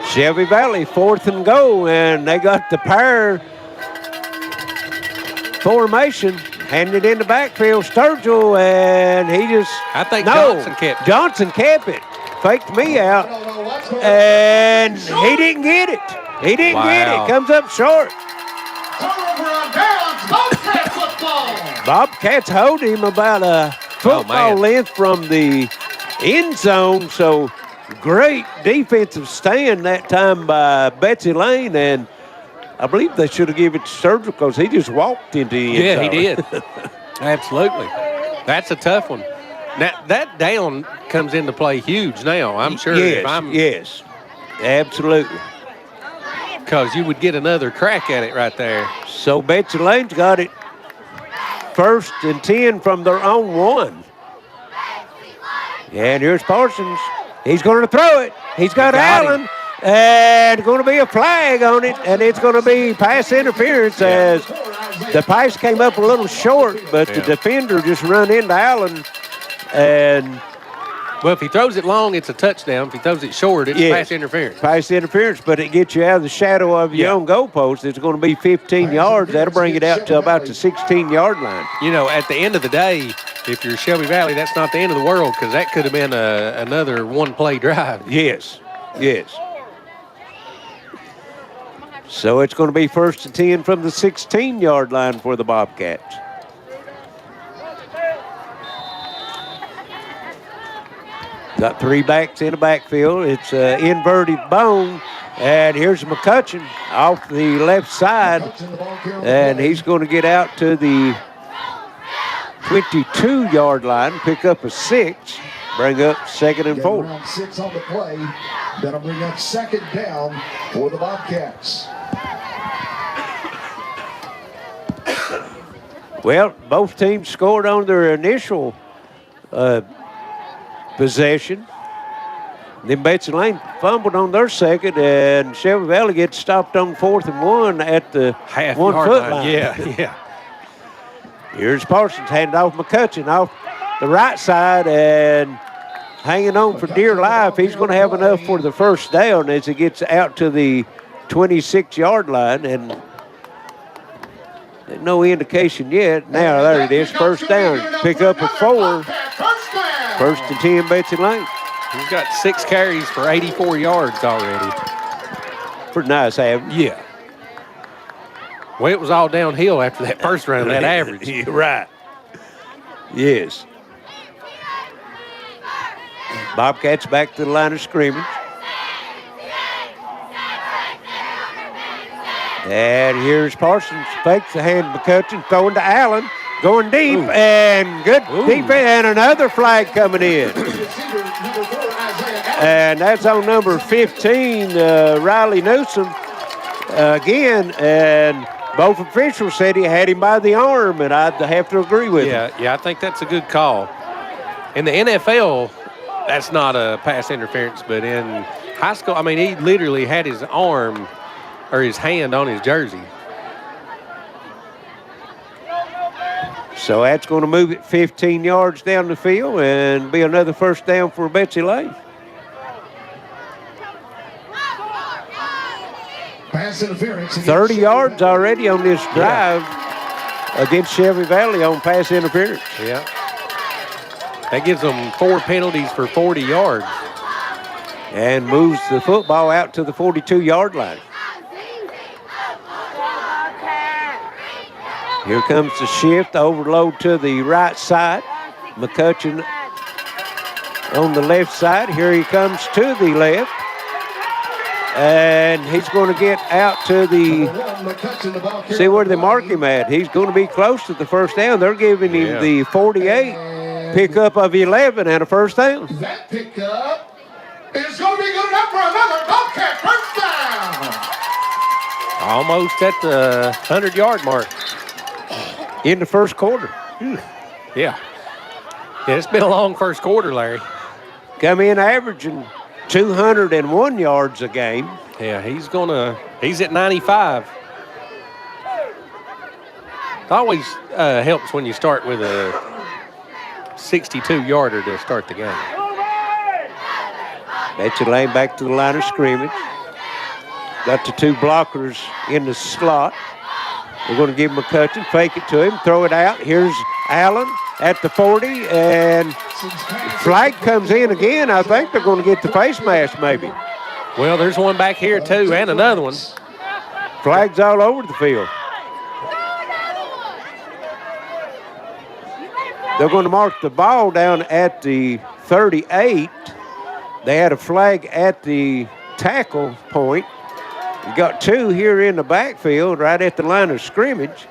Shelby Valley, 4th and goal, and they got the power formation. handed it in the backfield. Sturgill, and he just... I think Johnson kept it. Johnson kept it. Faked me out, and he didn't get it. He didn't get it. Comes up short. Turnover on downs. Bobcat football. Bobcats hold him about a football length from the end zone, so great defensive stand that time by Betsy Layne, and I believe they should have given it to Sturgill because he just walked into the end zone. Yeah, he did. Absolutely. That's a tough one. Now, that down comes into play huge now, I'm sure. Yes, absolutely. Because you would get another crack at it right there. So Betsy Layne's got it 1st and 10 from their own 1. And here's Parsons. He's going to throw it. He's got Allen. And going to be a flag on it, and it's going to be pass interference as the pass came up a little short, but the defender just run into Allen. And well, if he throws it long, it's a touchdown. If he throws it short, it's pass interference. Pass interference, but it gets you out of the shadow of your own goalpost. It's going to be 15 yards. That'll bring it out to about the 16-yard line. You know, at the end of the day, if you're Shelby Valley, that's not the end of the world because that could have been another one-play drive. Yes. So it's going to be 1st and 10 from the 16-yard line for the Bobcats. Got 3 backs in the backfield. It's an inverted bone. And here's McCutcheon off the left side. And he's going to get out to the 22-yard line, pick up a 6, bring up 2nd and 4. Around 6 on the play. That'll bring up 2nd down for the Bobcats. Well, both teams scored on their initial possession. Then Betsy Layne fumbled on their 2nd, and Shelby Valley gets stopped on 4th and 1 at the 1-foot line. Yeah. Here's Parsons handing off McCutcheon off the right side and hanging on for dear life. He's going to have enough for the 1st down as he gets out to the 26-yard line, and no indication yet. Now there it is, 1st down. Pick up a 4. 1st and 10, Betsy Layne. He's got 6 carries for 84 yards already. Pretty nice average. Yeah. Well, it was all downhill after that first round, that average. You're right. Yes. Bobcats back to the line of scrimmage. And here's Parsons, fakes the hand to McCutcheon, throwing to Allen, going deep, and good defense, and another flag coming in. And that's on number 15, Riley Newsom, again, and both officials said he had him by the arm, and I'd have to agree with him. Yeah, I think that's a good call. In the NFL, that's not a pass interference, but in high school, I mean, he literally had his arm or his hand on his jersey. So that's going to move it 15 yards down the field and be another 1st down for Betsy Layne. Pass interference. 30 yards already on this drive against Shelby Valley on pass interference. Yeah. That gives them 4 penalties for 40 yards. And moves the football out to the 42-yard line. Here comes the shift, overload to the right side. McCutcheon on the left side. Here he comes to the left. And he's going to get out to the, see where they mark him at. He's going to be close to the 1st down. They're giving him the 48, pickup of 11 and a 1st down. That pickup is going to be good enough for another Bobcat 1st down. Almost at the 100-yard mark. In the 1st quarter. Yeah, it's been a long 1st quarter, Larry. Come in averaging 201 yards a game. Yeah, he's at 95. It always helps when you start with a 62-yarder to start the game. Betsy Layne back to the line of scrimmage. Got the 2 blockers in the slot. They're going to give McCutcheon, fake it to him, throw it out. Here's Allen at the 40, and flag comes in again. I think they're going to get the face mask maybe. Well, there's one back here too, and another one. Flags all over the field. They're going to mark the ball down at the 38. They had a flag at the tackle point. You got two here in the backfield right at the line of scrimmage.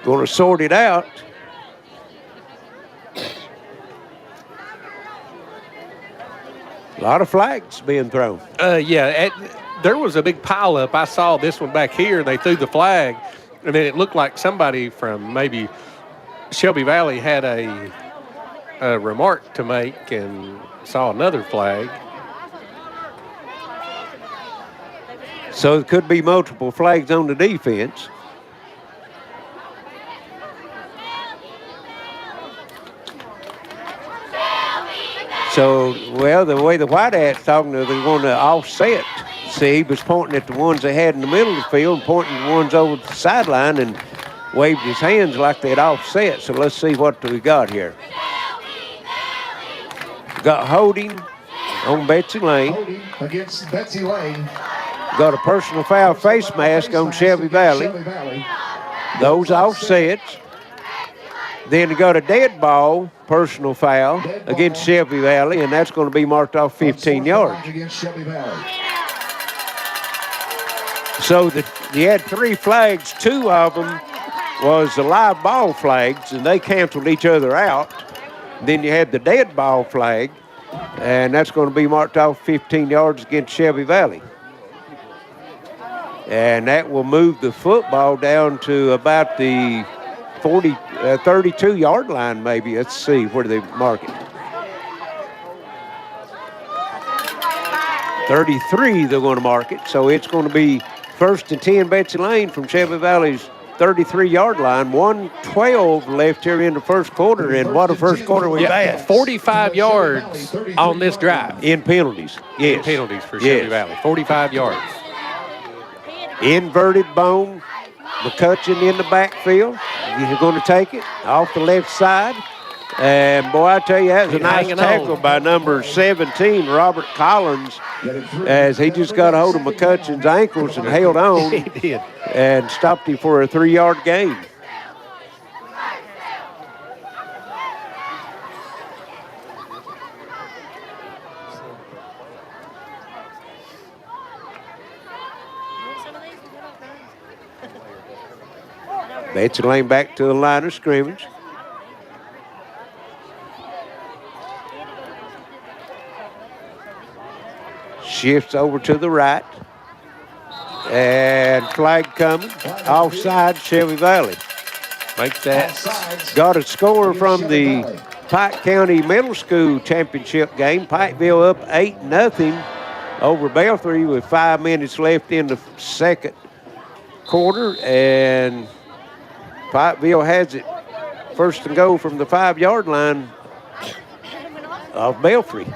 Going to sort it out. A lot of flags being thrown. There was a big pileup. I saw this one back here, and they threw the flag, and then it looked like somebody from maybe Shelby Valley had a remark to make and saw another flag. So it could be multiple flags on the defense. So, well, the way the White Hat's talking, they're going to offset. See, he was pointing at the ones they had in the middle of the field and pointing at the ones over the sideline and waved his hands like they'd offset. So let's see what we got here. Got holding on Betsy Layne. Holding against Betsy Layne. Got a personal foul face mask on Shelby Valley. Those offsets. Then you got a dead ball personal foul against Shelby Valley, and that's going to be marked off 15 yards. Against Shelby Valley. So you had three flags. Two of them was the live ball flags, and they canceled each other out. Then you had the dead ball flag, and that's going to be marked off 15 yards against Shelby Valley. And that will move the football down to about the 32-yard line maybe. Let's see, where do they mark it? 33 they're going to mark it. So it's going to be 1st and 10 Betsy Layne from Shelby Valley's 33-yard line. 1:12 left here in the first quarter, and what a first quarter we've had. 45 yards on this drive. In penalties, yes. In penalties for Shelby Valley, 45 yards. Inverted bone, McCutcheon in the backfield. He's going to take it off the left side. And, boy, I tell you, that was a nice tackle by number 17, Robert Collins, as he just got a hold of McCutcheon's ankles and held on. He did. And stopped him for a 3-yard gain. Betsy Layne back to the line of scrimmage. Shifts over to the right. And flag coming. Offside, Shelby Valley. Make that. Got a score from the Pike County Middle School Championship game. Pikeville up 8-0 over Belfry with 5 minutes left in the second quarter. And Pikeville has it 1st and goal from the 5-yard line of Belfry.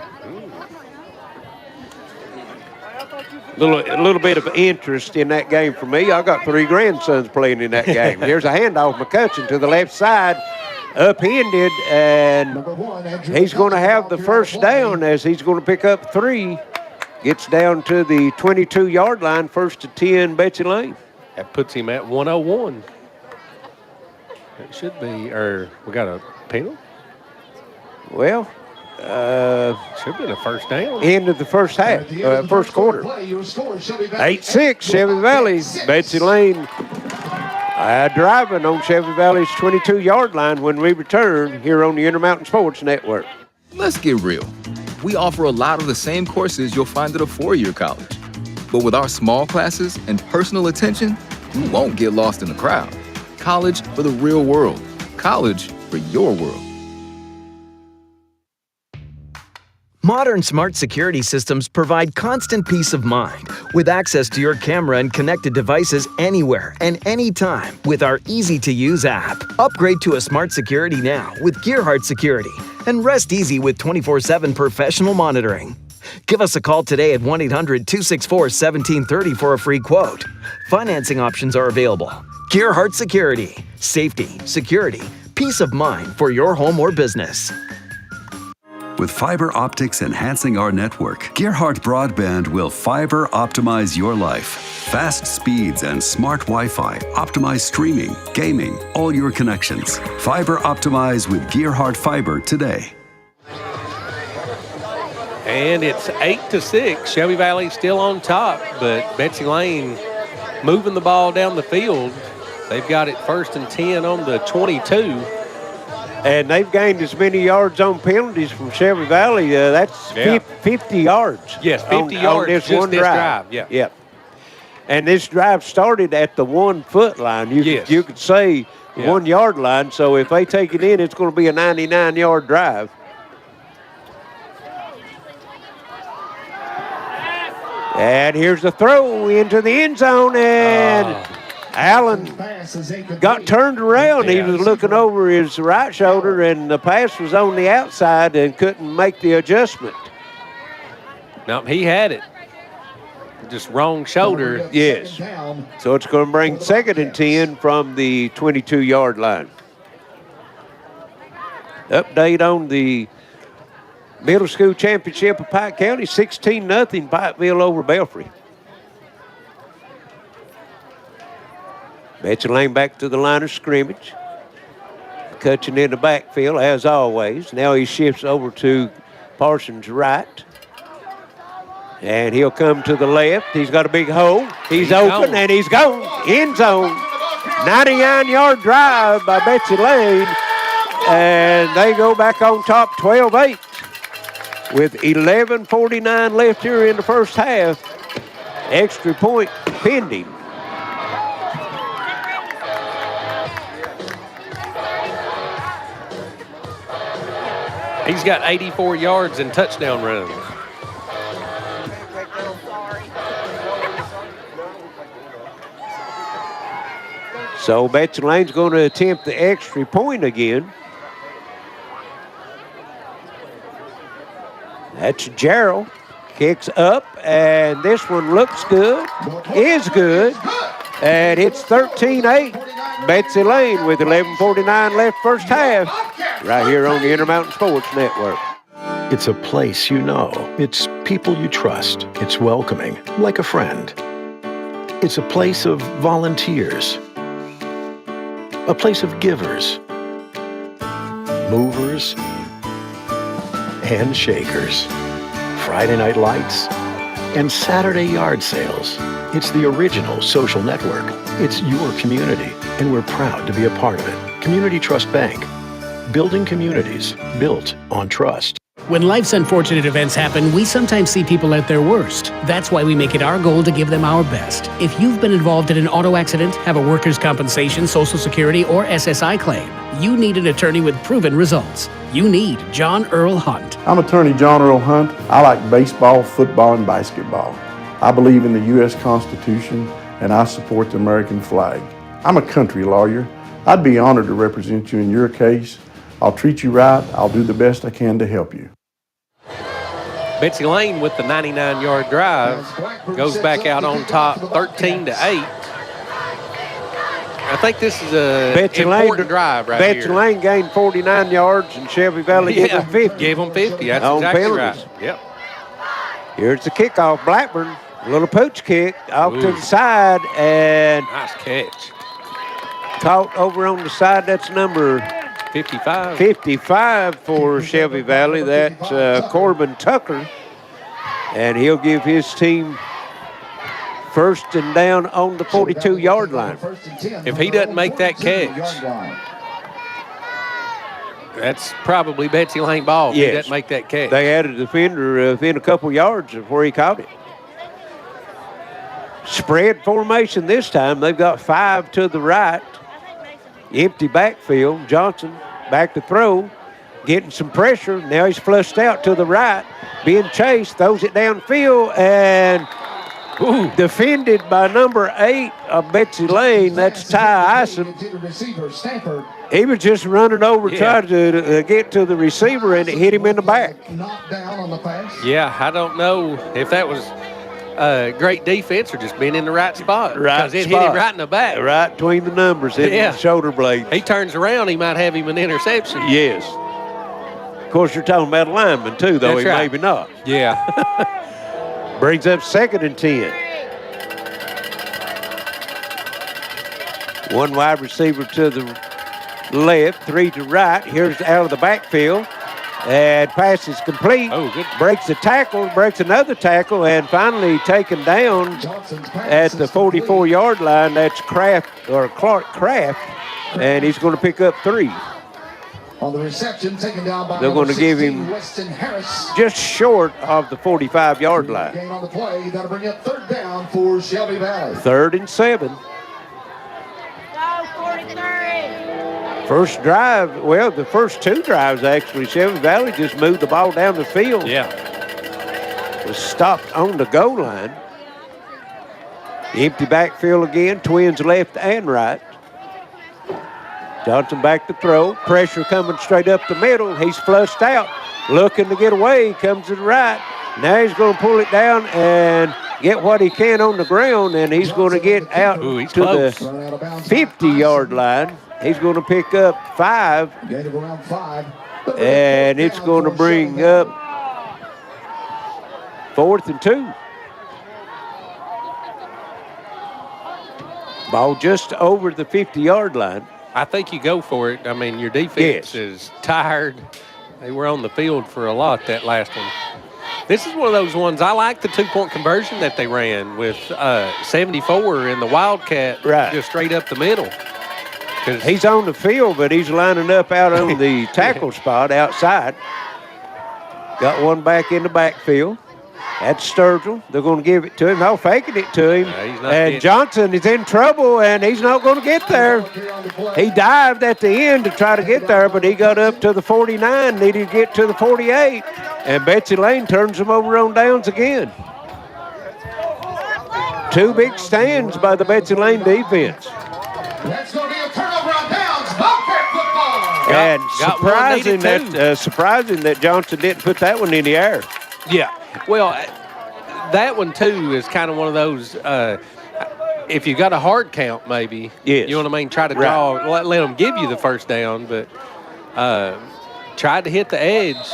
A little bit of interest in that game for me. I got 3 grandsons playing in that game. Here's a handoff, McCutcheon to the left side, upended, and he's going to have the first down as he's going to pick up 3. Gets down to the 22-yard line, 1st and 10, Betsy Layne. That puts him at 101. It should be, or we got a penalty? Well, should be the first down. End of the first half, first quarter. 8-6, Shelby Valley. Betsy Layne driving on Shelby Valley's 22-yard line when we return here on the Intermountain Sports Network. Let's get real. We offer a lot of the same courses you'll find at a 4-year college. But with our small classes and personal attention, you won't get lost in the crowd. College for the real world. College for your world. Modern smart security systems provide constant peace of mind with access to your camera and connected devices anywhere and anytime with our easy-to-use app. Upgrade to a smart security now with Gearheart Security and rest easy with 24/7 professional monitoring. Give us a call today at 1-800-264-1730 for a free quote. Financing options are available. Gearheart Security. Safety, security, peace of mind for your home or business. With fiber optics enhancing our network, Gearheart Broadband will fiber optimize your life. Fast speeds and smart Wi-Fi optimize streaming, gaming, all your connections. Fiber optimize with Gearheart Fiber today. And it's 8-6. Shelby Valley still on top, but Betsy Layne moving the ball down the field. They've got it 1st and 10 on the 22. And they've gained as many yards on penalties from Shelby Valley. That's 50 yards. Yes, 50 yards on this just one this drive. Yeah. Yep. And this drive started at the 1 foot line. You could say 1 yard line. So if they take it in, it's going to be a 99-yard drive. And here's the throw into the end zone, and Allen got turned around. He was looking over his right shoulder, and the pass was on the outside and couldn't make the adjustment. No, he had it. Just wrong shoulder. Yes. So it's going to bring 2nd and 10 from the 22-yard line. Update on the middle school championship of Pike County, 16-0 Pikeville over Belfry. Betsy Layne back to the line of scrimmage. Cutting in the backfield, as always. Now he shifts over to Parsons' right. And he'll come to the left. He's got a big hole. He's open, and he's gone. End zone. 99-yard drive by Betsy Layne. And they go back on top 12-8 with 11:49 left here in the first half. Extra point pending. He's got 84 yards and touchdown runs. So Betsy Layne's going to attempt the extra point again. That's Gerald. Kicks up, and this one looks good, is good, and it's 13-8. Betsy Layne with 11:49 left first half, right here on the Intermountain Sports Network. It's a place you know. It's people you trust. It's welcoming, like a friend. It's a place of volunteers. A place of givers, movers, and shakers. Friday night lights and Saturday yard sales. It's the original social network. It's your community, and we're proud to be a part of it. Community Trust Bank. Building communities built on trust. When life's unfortunate events happen, we sometimes see people at their worst. That's why we make it our goal to give them our best. If you've been involved in an auto accident, have a workers' compensation, Social Security, or SSI claim, you need an attorney with proven results. You need John Earl Hunt. I'm attorney John Earl Hunt. I like baseball, football, and basketball. I believe in the U.S. Constitution, and I support the American flag. I'm a country lawyer. I'd be honored to represent you in your case. I'll treat you right. I'll do the best I can to help you. Betsy Layne with the 99-yard drive goes back out on top 13-8. I think this is a important drive right here. Betsy Layne gained 49 yards, and Shelby Valley gave them 50. Gave them 50. That's on exactly penalties. right. Yep. Here's the kickoff. Blackburn, a little pooch kick off to the side, and nice catch. Caught over on the side. That's number 55. 55 for Shelby Valley. That's Corbin Tucker. And he'll give his team first and down on the 42-yard line. If he doesn't make that catch, that's probably Betsy Layne ball if he doesn't make that catch. They had a defender within a couple yards of where he caught it. Spread formation this time. They've got 5 to the right. Empty backfield. Johnson back to throw. Getting some pressure. Now he's flushed out to the right. Being chased. Throws it downfield. And Defended by number 8 of Betsy Layne. That's Ty Isom. He was just running over trying to get to the receiver, and it hit him in the back. Yeah, I don't know if that was great defense or just being in the right spot. Right Because it spot. hit him right in the back. Right between the numbers and the shoulder blades. He turns around, he might have him an interception. Yes. Of course, you're talking about a lineman, too, though. That's He right. maybe not. Yeah. Brings up 2nd and 10. One wide receiver to the left, 3 to right. Here's out of the backfield. And pass is complete. Oh, good. Breaks a tackle, breaks another tackle, and finally taken down at the 44-yard line. That's Clark Kraft, and he's going to pick up 3. On the reception, taken down by They're going to give him Weston Harris. just short of the 45-yard line. Gain on the play. That'll bring up 3rd down for Shelby Valley. 3rd and 7. First drive, well, the first 2 drives, actually, Shelby Valley just moved the ball down the field. Yeah. Was stopped on the goal line. Empty backfield again, Twins left and right. Johnson back to throw. Pressure coming straight up the middle. He's flushed out. Looking to get away. Comes to the right. Now he's going to pull it down and get what he can on the ground, and he's going to get out to the 50-yard line. He's going to pick up 5. Gain of around 5. And it's going to bring up 4th and 2. Ball just over the 50-yard line. I think you go for it. I mean, your defense is tired. They were on the field for a lot that last one. This is one of those ones, I like the 2-point conversion that they ran with 74 and the Wildcat just straight up the middle. He's on the field, but he's lining up out on the tackle spot outside. Got one back in the backfield. That's Sturgill. They're going to give it to him. No, faking it to him. And Johnson is in trouble, and he's not going to get there. He dived at the end to try to get there, but he got up to the 49, needed to get to the 48. And Betsy Layne turns him over on downs again. 2 big stands by the Betsy Layne defense. That's going to be a turnover on downs. Bobcat football. And surprising that Johnson didn't put that one in the air. Yeah. Well, that one, too, is kind of one of those, if you got a hard count, maybe, you know what I mean, try to draw, let them give you the first down, but tried to hit the edge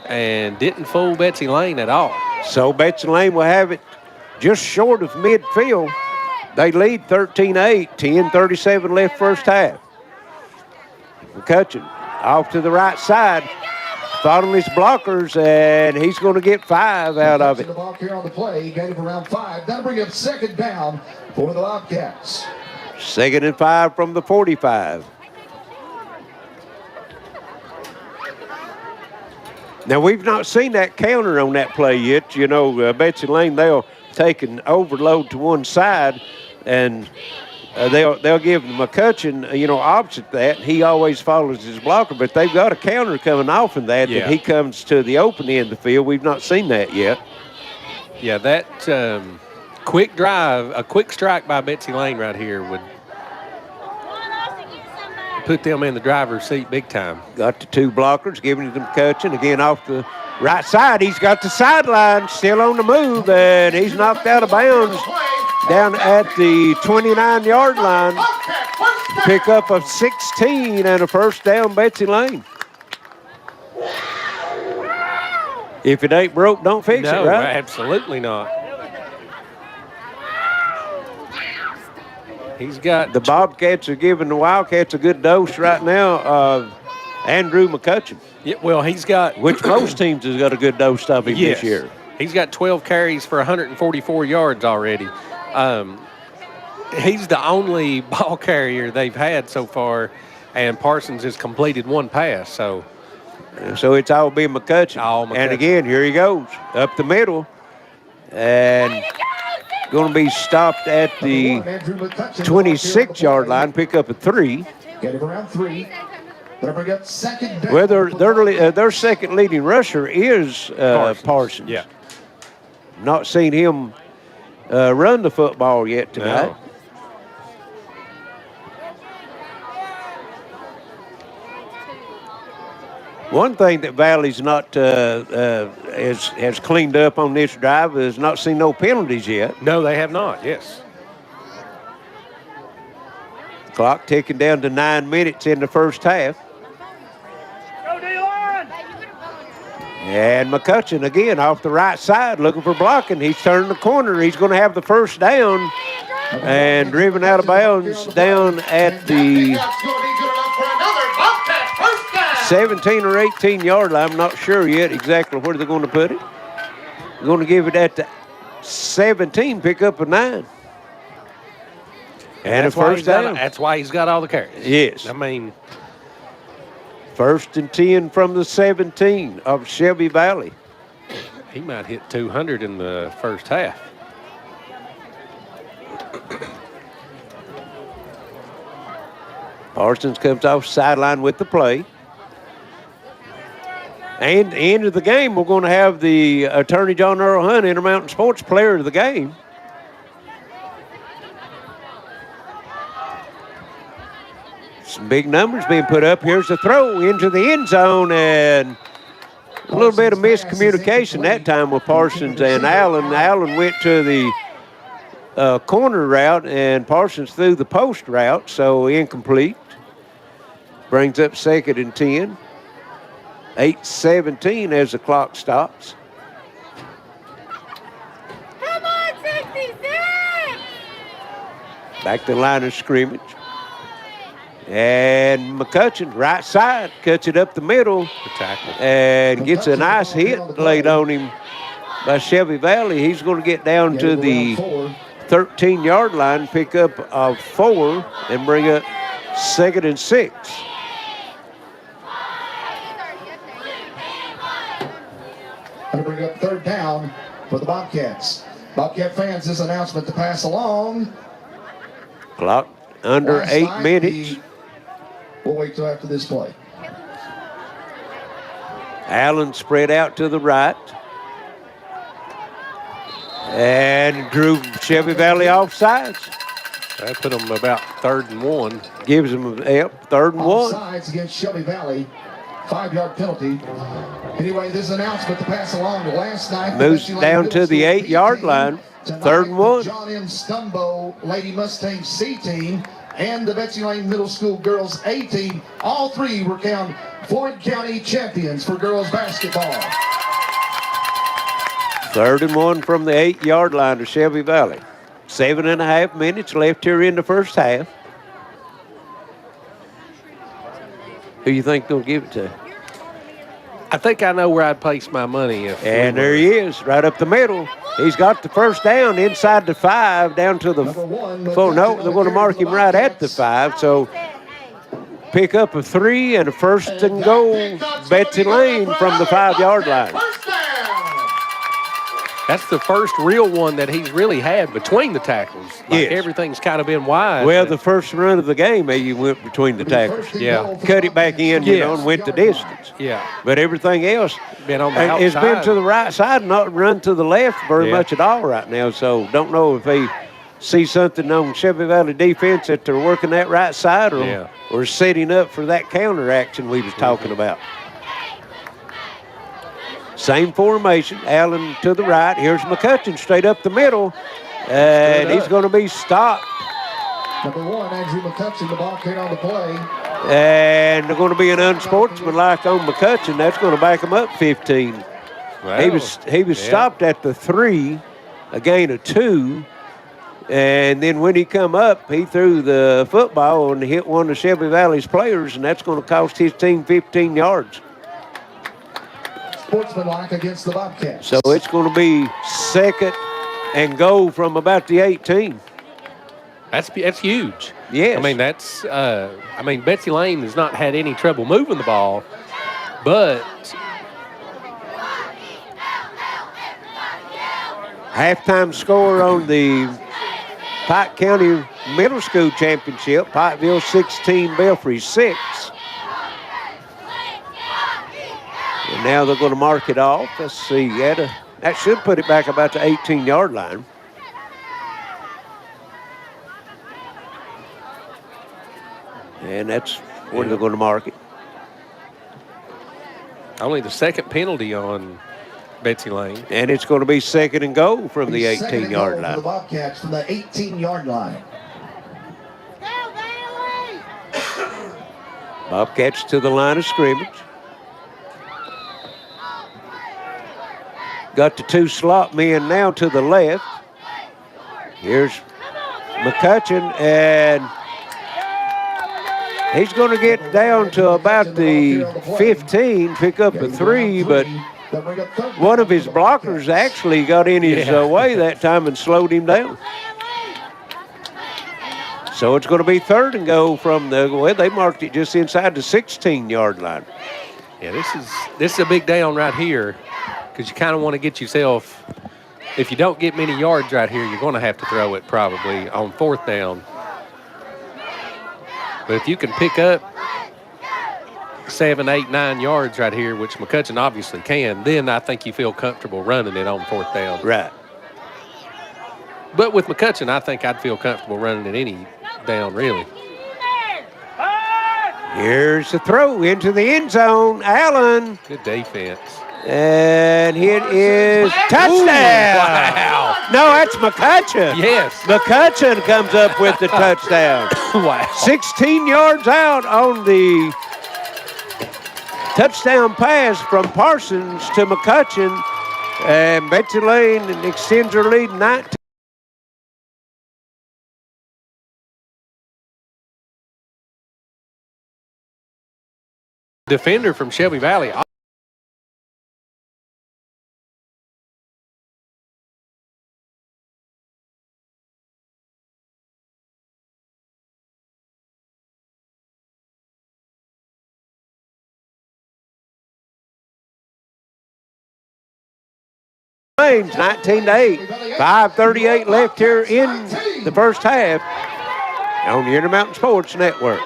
and didn't fool Betsy Layne at all. So Betsy Layne will have it just short of midfield. They lead 13-8, 10:37 left first half. McCutcheon off to the right side, following his blockers, and he's going to get 5 out of it. The ball here on the play, gain of around 5. That'll bring up 2nd down for the Bobcats. 2nd and 5 from the 45. Now, we've not seen that counter on that play yet. You know, Betsy Layne, they'll take an overload to one side, and they'll give McCutcheon, opposite that. He always follows his blocker, but they've got a counter coming off in that, that he comes to the open end of the field. We've not seen that yet. Yeah, that quick drive, a quick strike by Betsy Layne right here would put them in the driver's seat big time. Got the 2 blockers, giving it to McCutcheon. Again, off the right side. He's got the sideline, still on the move, and he's knocked out of bounds down at the 29-yard line. Pick up of 16 and a first down, Betsy Layne. If it ain't broke, don't fix it, right? No, absolutely not. He's got the Bobcats are giving the Wildcats a good dose right now of Andrew McCutcheon. Yeah, well, he's got which most teams has got a good dose of him this year. He's got 12 carries for 144 yards already. He's the only ball carrier they've had so far, and Parsons has completed 1 pass. So it's all been McCutcheon. And again, here he goes up the middle, and going to be stopped at the 26-yard line. Pick up a 3. Get him around 3. They'll bring up 2nd down. Well, their second leading rusher is Parsons. Yeah. Not seen him run the football yet tonight. No. One thing that Valley's not has cleaned up on this drive is not seen no penalties yet. No, they have not. Yes. Clock ticking down to 9 minutes in the first half. And McCutcheon again off the right side looking for blocking. He's turning the corner. He's going to have the first down and driven out of bounds down at the 17 or 18 yard line. I'm not sure yet exactly where they're going to put it. They're going to give it at the 17, pick up a 9. And a first down. That's why he's got all the carries. Yes. I mean, 1st and 10 from the 17 of Shelby Valley. he might hit 200 in the first half. Parsons comes off sideline with the play. And at the end of the game, we're going to have the Attorney John Earl Hunt Intermountain Sports Player of the Game. Some big numbers being put up. Here's the throw into the end zone, and a little bit of miscommunication that time with Parsons and Allen. Allen went to the corner route, and Parsons threw the post route, so incomplete. Brings up 2nd and 10. 8:17 as the clock stops. Come on, 66! Back to the line of scrimmage. And McCutcheon, right side, cuts it up the middle. The tackle. And gets a nice hit laid on him by Shelby Valley. He's going to get down to the 13-yard line, pick up of 4, and bring up 2nd and 6. Going to bring up 3rd down for the Bobcats. Bobcat fans, this announcement to pass along. Clock under 8 minutes. We'll wait till after this play. Allen spread out to the right. And drew Shelby Valley offsides. That put them about 3rd and 1. Gives them, 3rd and 1. Offsides against Shelby Valley. 5-yard penalty. Anyway, this announcement to pass along to last night. Moves down to the 8-yard line. 3rd and 1. John M. Stumbo Lady Mustang C team and the Betsy Layne Middle School girls A team. All 3 were crowned Floyd County champions for girls basketball. 3rd and 1 from the 8-yard line to Shelby Valley. 7.5 minutes left here in the first half. Who you think they'll give it to? I think I know where I'd place my money. And there he is, right up the middle. He's got the first down inside the 5, down to the 4. No, they're going to mark him right at the 5. So pick up a 3 and a 1st and goal. Betsy Layne from the 5-yard line. That's the first real one that he's really had between the tackles. Like everything's kind of been wide. Well, the first run of the game, he went between the tackles. Yeah. Cut it back in, and went the distance. Yeah. But everything else been on the outside. It's been to the right side, not run to the left very much at all right now. So don't know if he sees something on Shelby Valley defense that they're working that right side or setting up for that counter action we was talking about. Same formation, Allen to the right. Here's McCutcheon straight up the middle, and he's going to be stopped. Number 1, Andrew McCutcheon, the Bobcat on the play. And they're going to be an unsportsmanlike on McCutcheon. That's going to back him up 15. Wow. He was stopped at the 3, a gain of 2. And then when he come up, he threw the football and hit one of Shelby Valley's players, and that's going to cost his team 15 yards. Sportsmanlike against the Bobcats. So it's going to be 2nd and goal from about the 18. That's huge. Yes. I mean, Betsy Layne has not had any trouble moving the ball, but halftime score on the Pike County Middle School Championship, Pikeville 16, Belfry 6. And now they're going to mark it off. Let's see. That should put it back about the 18-yard line. And that's where they're going to mark it. Only the second penalty on Betsy Layne. And it's going to be second and goal from the 18-yard line. For the Bobcats from the 18-yard line. Bobcats to the line of scrimmage. Got the two slot men now to the left. Here's McCutcheon, and he's going to get down to about the 15, pick up a 3, but one of his blockers actually got in his way that time and slowed him down. So it's going to be third and goal from they marked it just inside the 16-yard line. Yeah, this is a big down right here, because you kind of want to get yourself, if you don't get many yards right here, you're going to have to throw it probably on fourth down. But if you can pick up 7, 8, 9 yards right here, which McCutcheon obviously can, then I think you feel comfortable running it on fourth down. Right. But with McCutcheon, I think I'd feel comfortable running it any down, really. Here's the throw into the end zone. Allen. Good defense. And it is touchdown. Ooh, wow. No, that's McCutcheon. Yes. McCutcheon comes up with the touchdown. Wow. 16 yards out on the touchdown pass from Parsons to McCutcheon. And Betsy Layne extends her lead 19. Defender from Shelby Valley. Lane's 19-8. 5:38 left here in the first half on the Intermountain Sports Network.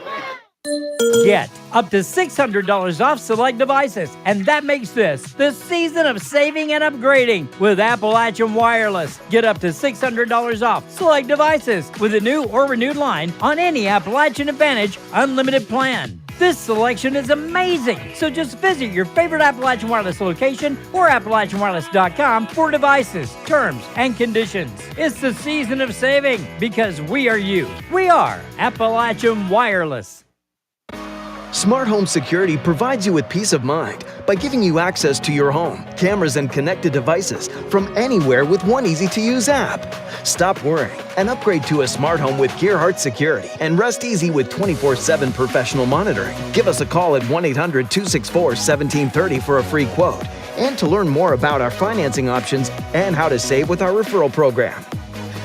Get up to $600 off select devices, and that makes this the season of saving and upgrading with Appalachian Wireless. Get up to $600 off select devices with a new or renewed line on any Appalachian Advantage unlimited plan. This selection is amazing, so just visit your favorite Appalachian Wireless location or AppalachianWireless.com for devices, terms, and conditions. It's the season of saving because we are you. We are Appalachian Wireless. Smart Home Security provides you with peace of mind by giving you access to your home, cameras, and connected devices from anywhere with one easy-to-use app. Stop worrying and upgrade to a smart home with Gearheart Security and rest easy with 24/7 professional monitoring. Give us a call at 1-800-264-1730 for a free quote and to learn more about our financing options and how to save with our referral program.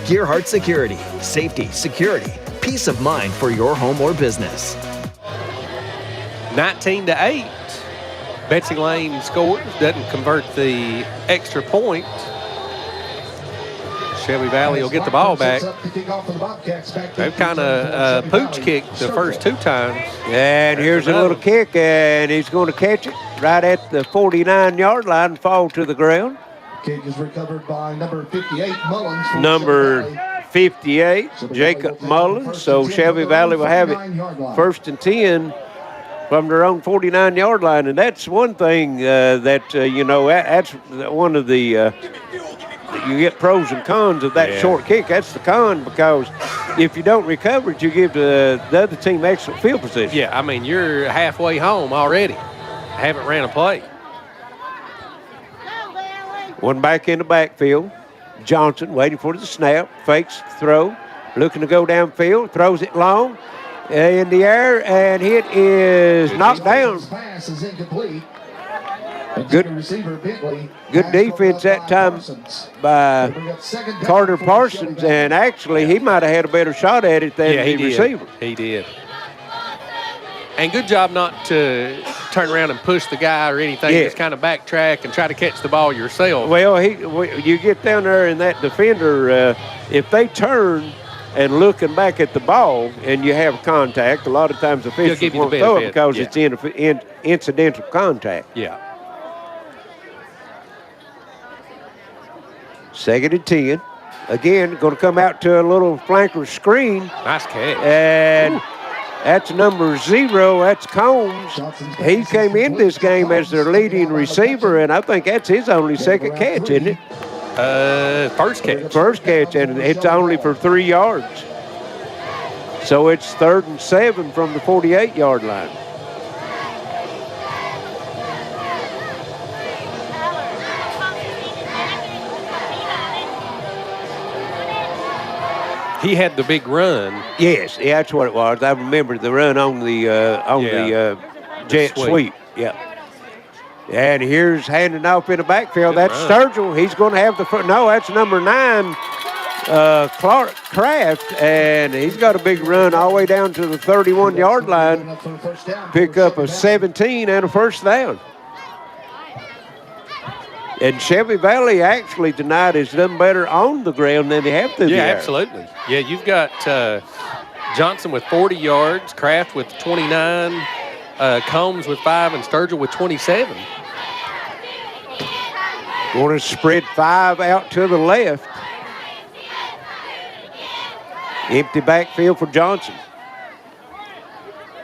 Gearheart Security. Safety, security, peace of mind for your home or business. 19-8. Betsy Layne scores, doesn't convert the extra point. Shelby Valley will get the ball back. They've kind of pooch kicked the first two times. And here's a little kick, and he's going to catch it right at the 49-yard line and fall to the ground. Kick is recovered by number 58, Mullins. Number 58, Jacob Mullins. So Shelby Valley will have it first and 10 from their own 49-yard line. And that's one thing that's one of the you get pros and cons of that short kick. That's the con, because if you don't recover it, you give the other team excellent field position. Yeah, I mean, you're halfway home already. Haven't ran a play. One back in the backfield. Johnson waiting for the snap, fakes throw, looking to go downfield, throws it long in the air, and it is knocked down. Pass is incomplete. Good defense that time by Carter Parsons, and actually he might have had a better shot at it than the receiver. He did. And good job not to turn around and push the guy or anything. Just kind of backtrack and try to catch the ball yourself. Well, you get down there and that defender, if they turn and looking back at the ball and you have contact, a lot of times the officials won't throw it because it's incidental contact. Yeah. Second and 10. Again, going to come out to a little flanker screen. Nice catch. And That's number 0. That's Combs. He came in this game as their leading receiver, and I think that's his only second catch, isn't it? First catch. First catch, and it's only for 3 yards. So it's 3rd and 7 from the 48-yard line. He had the big run. Yes, yeah, that's what it was. I remember the run on the jet sweep. Yeah. And here's handing off in the backfield. Good That's run. Sturgill. He's going to have the first. No, that's number 9, Clark Kraft, and he's got a big run all the way down to the 31-yard line. Pick up a 17 and a first down. And Shelby Valley actually tonight has done better on the ground than they have through the air. Absolutely. Yeah, you've got Johnson with 40 yards, Kraft with 29, Combs with 5, and Sturgill with 27. Going to spread 5 out to the left. Empty backfield for Johnson.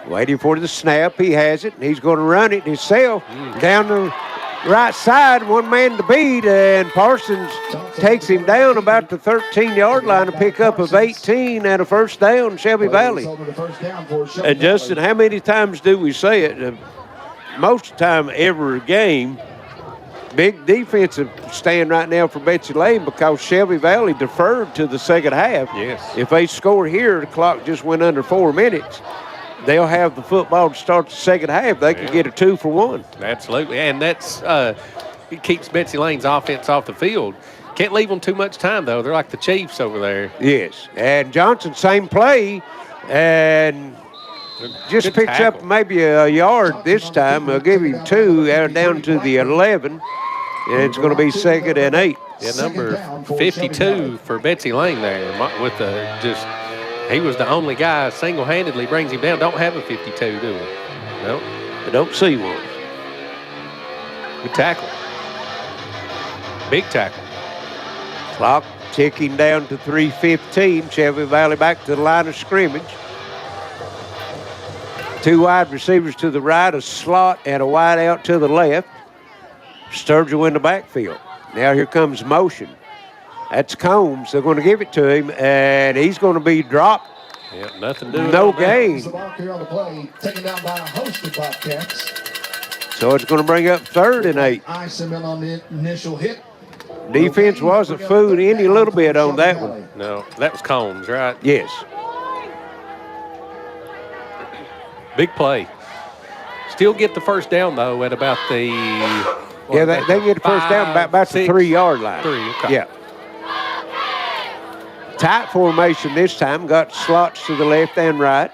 Waiting for the snap. He has it, and he's going to run it himself down the right side, one man to beat, and Parsons takes him down about the 13-yard line, a pickup of 18 and a first down, Shelby Valley. And Justin, how many times do we say it? Most of the time, every game, big defensive stand right now for Betsy Layne because Shelby Valley deferred to the second half. Yes. If they score here, the clock just went under 4 minutes. They'll have the football to start the second half. They can get a 2-for-1. Absolutely, and that's it keeps Betsy Layne's offense off the field. Can't leave them too much time, though. They're like the Chiefs over there. Yes, and Johnson, same play, and just Good picks tackle. up maybe a yard this time. I'll give him 2 down to the 11, and it's going to be 2nd and 8. Yeah, number 52 for Betsy Layne there with the just. He was the only guy single-handedly brings him down. Don't have a 52, do we? No. I don't see one. Good tackle. Big tackle. Clock ticking down to 3:15. Shelby Valley back to the line of scrimmage. 2 wide receivers to the right, a slot and a wide out to the left. Sturgill in the backfield. Now here comes motion. That's Combs. They're going to give it to him, and he's going to be dropped. Yeah, nothing doing. No gain. The ball carrier on the play, taken down by a host of Bobcats. So it's going to bring up 3rd and 8. Ice him in on the initial hit. Defense wasn't fooled any little bit on that one. No, that was Combs, right? Yes. Big play. Still get the first down, though, at about the... Yeah, they get the first down about the 3-yard line. 3, okay. Yeah. Tight formation this time. Got slots to the left and right.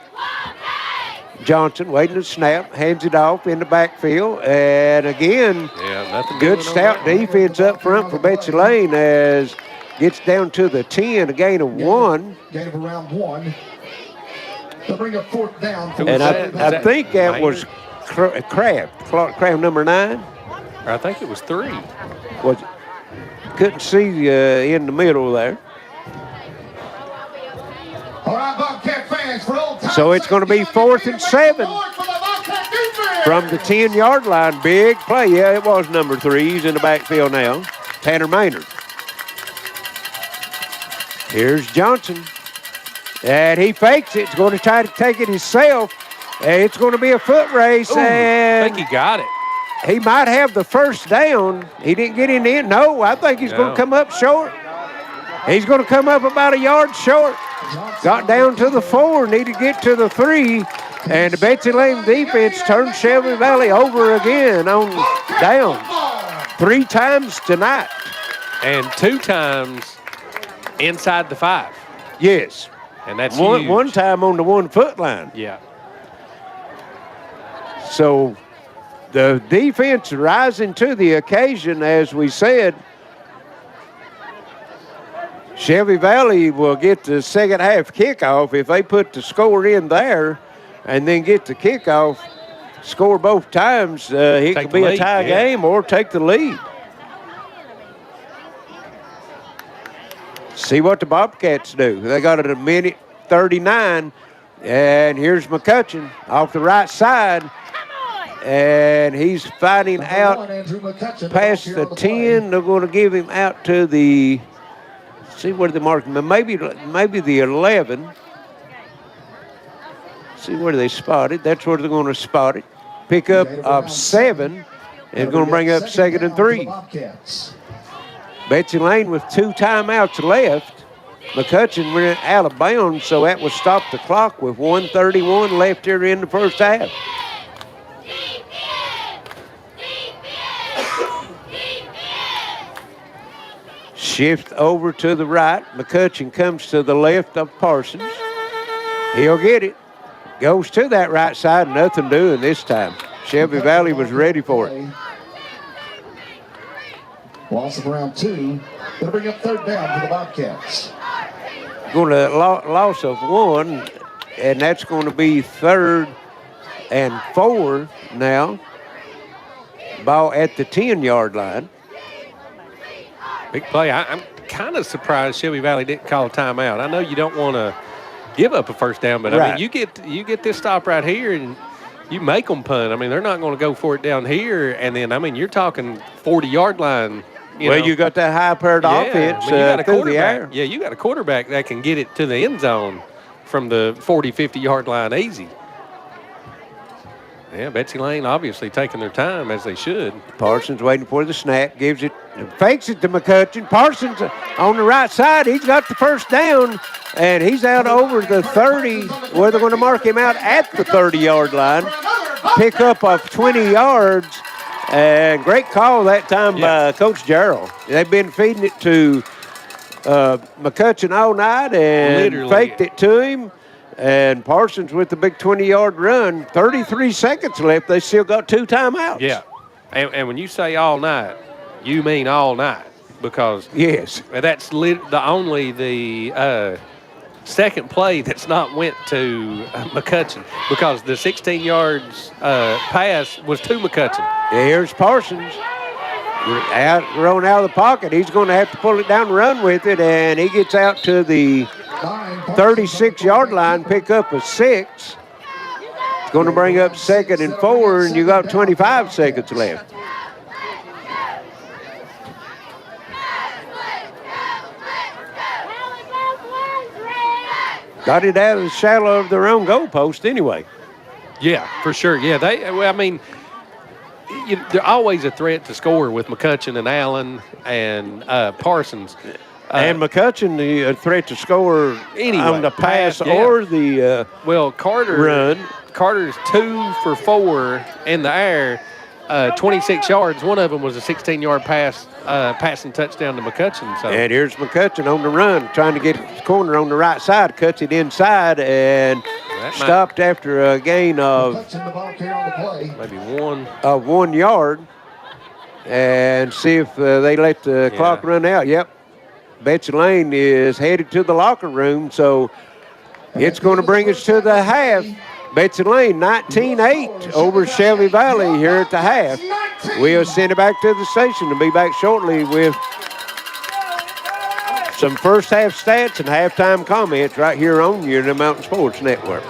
Johnson waiting to snap. Hands it off in the backfield. And again, nothing good stout defense up front for Betsy Layne as gets down to the 10, a gain of 1. Gain of around 1. They'll bring up 4th down. And I think that was Kraft. Clark Kraft, number 9. I think it was 3. Was it? Couldn't see in the middle there. All right, Bobcat fans, for old time's So it's going to be 4th and 7 from the 10-yard line. Big play. Yeah, it was number 3. He's in the backfield now. Tanner Maynard. Here's Johnson. And he fakes it. He's going to try to take it himself. And it's going to be a foot race. Ooh, and I think he got it. he might have the first down. He didn't get in the end. No, I think he's going to come up short. He's going to come up about a yard short. Got down to the 4, needed to get to the 3, and the Betsy Layne defense turned Shelby Valley over again on downs. 3 times tonight. And 2 times inside the 5. Yes. And that's one, huge. one time on the 1-foot line. Yeah. So the defense rising to the occasion, as we said. Shelby Valley will get the second half kickoff if they put the score in there and then get the kickoff, score both times. It could be a tie game or take the lead. See what the Bobcats do. They got it a minute 39 And here's McCutcheon off the right side. And he's fighting out past the 10. They're going to give him out to the, see where they mark him, maybe the 11. See where they spotted. That's where they're going to spot it. Pickup of 7 and going to bring up 2nd and 3. Betsy Layne with 2 timeouts left. McCutcheon went out of bounds, so that would stop the clock with 1:31 left here in the first half. Shift over to the right. McCutcheon comes to the left of Parsons. He'll get it. Goes to that right side, nothing doing this time. Shelby Valley was ready for it. Loss of around 2. They'll bring up 3rd down for the Bobcats. Going to loss of 1, and that's going to be 3rd and 4 now. Ball at the 10-yard line. Big play. I'm kind of surprised Shelby Valley didn't call a timeout. I know you don't want to give up a first down, but I mean, you get this stop right here and you make them punt. I mean, they're not going to go for it down here, and then I mean, you're talking 40-yard line. You got that high-powered offense you got a through the quarterback. air. Yeah, you got a quarterback that can get it to the end zone from the 40, 50-yard line easy. Yeah, Betsy Layne obviously taking their time as they should. Parsons waiting for the snap, gives it, fakes it to McCutcheon. Parsons on the right side, he's got the first down, and he's out over the 30, where they're going to mark him out at the 30-yard line. Pickup of 20 yards, and great call that time by Coach Gerald. They've been feeding it to McCutcheon all night and faked it to him. And Parsons with the big 20-yard run, 33 seconds left. They still got 2 timeouts. Yeah, and when you say all night, you mean all night because that's the second play that's not went to McCutcheon because the 16 yards pass was to McCutcheon. Here's Parsons. Running out of the pocket. He's going to have to pull it down and run with it, and he gets out to the 36-yard line, pick up a 6. It's going to bring up 2nd and 4, and you got 25 seconds left. Got it out of the shallow of their own goalpost anyway. Yeah, for sure. Yeah, they're always a threat to score with McCutcheon and Allen and Parsons. And McCutcheon, a threat to score on the pass or the run. Carter's 2 for 4 in the air, 26 yards. One of them was a 16-yard pass, passing touchdown to McCutcheon. So. And here's McCutcheon on the run, trying to get his corner on the right side, cuts it inside, and stopped after a gain of maybe 1 yard. And see if they let the clock run out. Yep. Betsy Layne is headed to the locker room, so it's going to bring us to the half. Betsy Layne 19-8 over Shelby Valley here at the half. We'll send it back to the station and be back shortly with some first half stats and halftime comments right here on the Mountain Sports Network.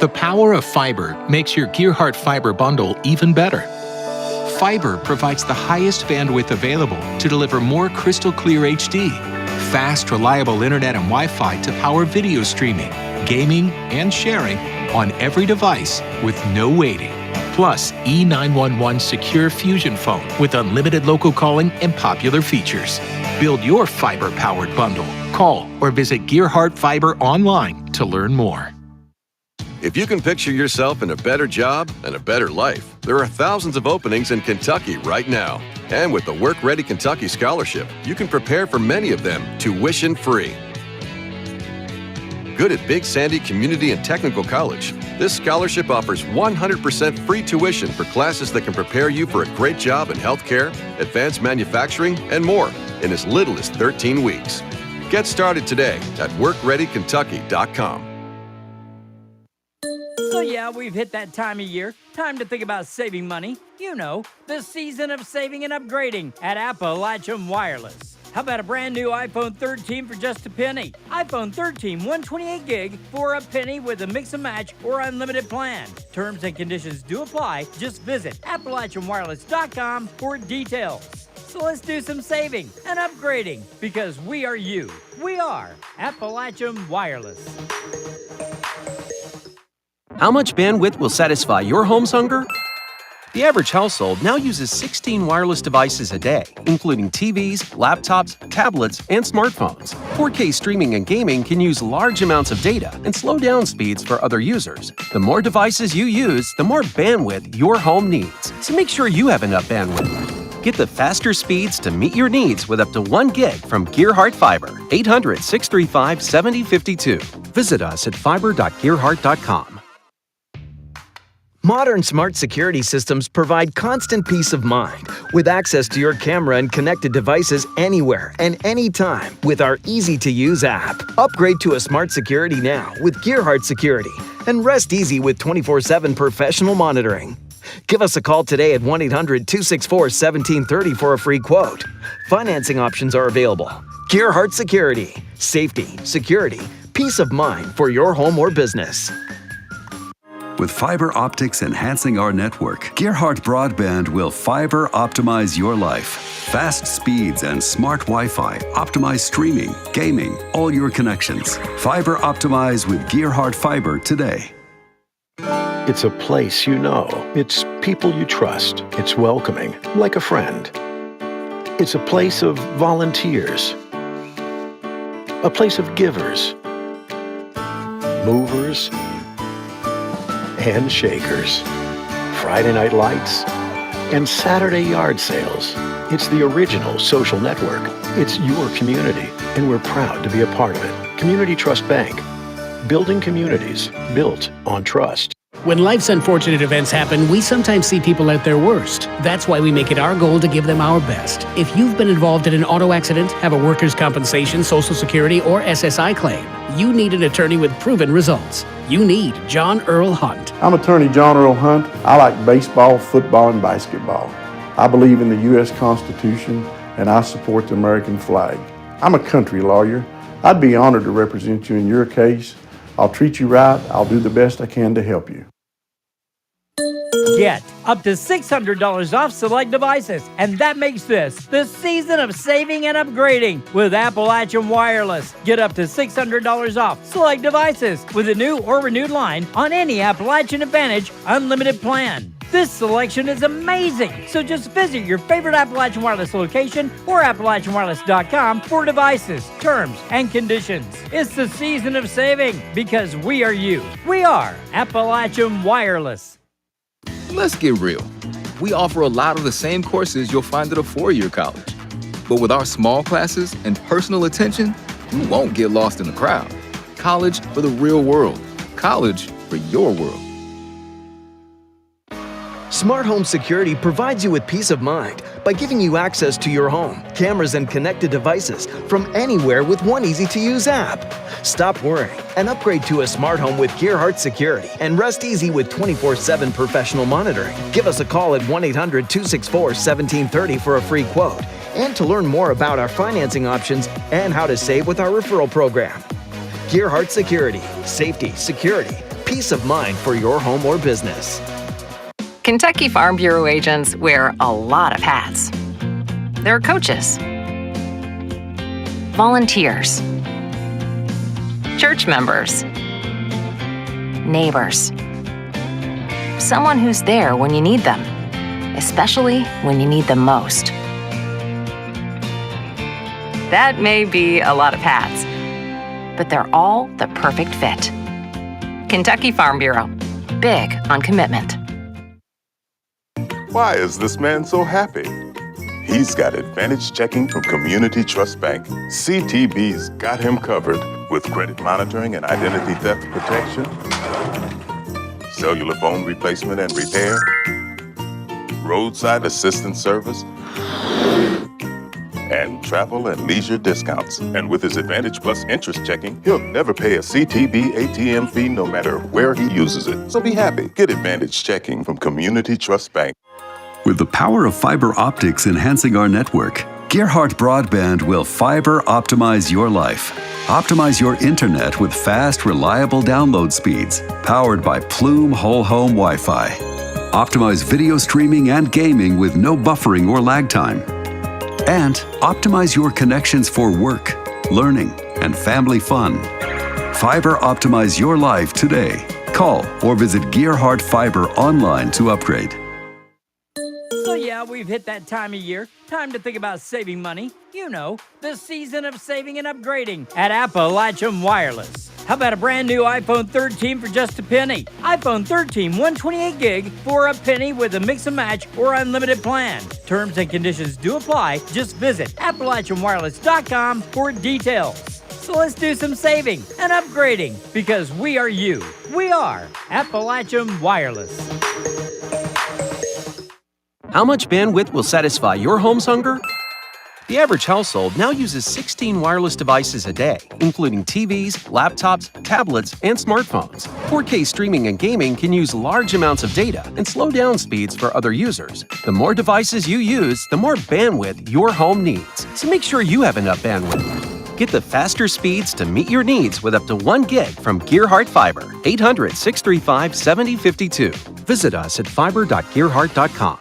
The power of fiber makes your Gearheart fiber bundle even better. Fiber provides the highest bandwidth available to deliver more crystal clear HD, fast, reliable internet and Wi-Fi to power video streaming, gaming, and sharing on every device with no waiting. Plus, E911 Secure Fusion Phone with unlimited local calling and popular features. Build your fiber-powered bundle. Call or visit Gearheart Fiber online to learn more. If you can picture yourself in a better job and a better life, there are thousands of openings in Kentucky right now. And with the Work Ready Kentucky Scholarship, you can prepare for many of them tuition-free. Good at Big Sandy Community and Technical College, this scholarship offers 100% free tuition for classes that can prepare you for a great job in healthcare, advanced manufacturing, and more in as little as 13 weeks. Get started today at WorkReadyKentucky.com. So yeah, we've hit that time of year. Time to think about saving money. You know, the season of saving and upgrading at Appalachian Wireless. How about a brand new iPhone 13 for just a penny? iPhone 13, 128 gig for a penny with a mix and match or unlimited plan. Terms and conditions do apply. Just visit AppalachianWireless.com for details. So let's do some saving and upgrading because we are you. We are Appalachian Wireless. How much bandwidth will satisfy your home's hunger? The average household now uses 16 wireless devices a day, including TVs, laptops, tablets, and smartphones. 4K streaming and gaming can use large amounts of data and slow down speeds for other users. The more devices you use, the more bandwidth your home needs. So make sure you have enough bandwidth. Get the faster speeds to meet your needs with up to 1 gig from Gearheart Fiber. 800-635-7052. Visit us at fiber.gearheart.com. Modern smart security systems provide constant peace of mind with access to your camera and connected devices anywhere and anytime with our easy-to-use app. Upgrade to a smart security now with Gearheart Security and rest easy with 24/7 professional monitoring. Give us a call today at 1-800-264-1730 for a free quote. Financing options are available. Gearheart Security. Safety, security, peace of mind for your home or business. With fiber optics enhancing our network, Gearheart Broadband will fiber optimize your life. Fast speeds and smart Wi-Fi optimize streaming, gaming, all your connections. Fiber optimize with Gearheart Fiber today. It's a place you know. It's people you trust. It's welcoming, like a friend. It's a place of volunteers. A place of givers, movers, and shakers. Friday night lights and Saturday yard sales. It's the original social network. It's your community, and we're proud to be a part of it. Community Trust Bank. Building communities built on trust. When life's unfortunate events happen, we sometimes see people at their worst. That's why we make it our goal to give them our best. If you've been involved in an auto accident, have a workers' compensation, Social Security, or SSI claim, you need an attorney with proven results. You need John Earl Hunt. I'm attorney John Earl Hunt. I like baseball, football, and basketball. I believe in the U.S. Constitution, and I support the American flag. I'm a country lawyer. I'd be honored to represent you in your case. I'll treat you right. I'll do the best I can to help you. Get up to $600 off select devices, and that makes this the season of saving and upgrading with Appalachian Wireless. Get up to $600 off select devices with a new or renewed line on any Appalachian Advantage unlimited plan. This selection is amazing, so just visit your favorite Appalachian Wireless location or AppalachianWireless.com for devices, terms, and conditions. It's the season of saving because we are you. We are Appalachian Wireless. Let's get real. We offer a lot of the same courses you'll find at a four-year college. But with our small classes and personal attention, you won't get lost in the crowd. College for the real world. College for your world. Smart Home Security provides you with peace of mind by giving you access to your home, cameras, and connected devices from anywhere with one easy-to-use app. Stop worrying and upgrade to a smart home with Gearheart Security and rest easy with 24/7 professional monitoring. Give us a call at 1-800-264-1730 for a free quote and to learn more about our financing options and how to save with our referral program. Gearheart Security. Safety, security, peace of mind for your home or business. Kentucky Farm Bureau agents wear a lot of hats. They're coaches, volunteers, church members, neighbors, someone who's there when you need them, especially when you need them most. That may be a lot of hats, but they're all the perfect fit. Kentucky Farm Bureau, big on commitment. Why is this man so happy? He's got Advantage checking from Community Trust Bank. CTB's got him covered with credit monitoring and identity theft protection, cellular phone replacement and repair, roadside assistance service, and travel and leisure discounts. And with his Advantage Plus interest checking, he'll never pay a CTB ATM fee no matter where he uses it. So be happy. Get Advantage checking from Community Trust Bank. With the power of fiber optics enhancing our network, Gearheart Broadband will fiber optimize your life. Optimize your internet with fast, reliable download speeds, powered by Plume Whole Home Wi-Fi. Optimize video streaming and gaming with no buffering or lag time. And optimize your connections for work, learning, and family fun. Fiber optimize your life today. Call or visit Gearheart Fiber online to upgrade. So yeah, we've hit that time of year. Time to think about saving money. You know, the season of saving and upgrading at Appalachian Wireless. How about a brand new iPhone 13 for just a penny? iPhone 13 128 gig for a penny with a mix and match or unlimited plan. Terms and conditions do apply. Just visit AppalachianWireless.com for details. So let's do some saving and upgrading because we are you. We are Appalachian Wireless. How much bandwidth will satisfy your home's hunger? The average household now uses 16 wireless devices a day, including TVs, laptops, tablets, and smartphones. 4K streaming and gaming can use large amounts of data and slow down speeds for other users. The more devices you use, the more bandwidth your home needs. So make sure you have enough bandwidth. Get the faster speeds to meet your needs with up to 1 gig from Gearheart Fiber. 800-635-7052. Visit us at fiber.gearheart.com.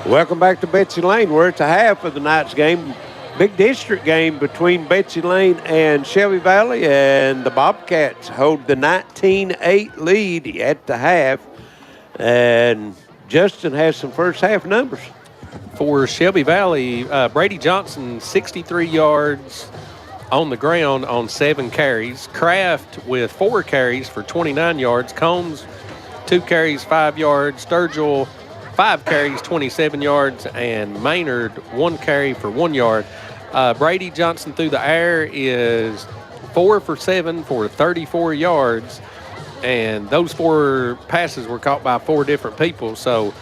Welcome back to Betsy Layne. We're at the half of the night's game. Big district game between Betsy Layne and Shelby Valley, and the Bobcats hold the 19-8 lead at the half. And Justin has some first half numbers. For Shelby Valley, Brady Johnson, 63 yards on the ground on 7 carries. Kraft with 4 carries for 29 yards. Combs, 2 carries, 5 yards. Sturgill, 5 carries, 27 yards, and Maynard 1 carry for 1 yard. Brady Johnson through the air is 4 for 7 for 34 yards, and those 4 passes were caught by 4 different people. So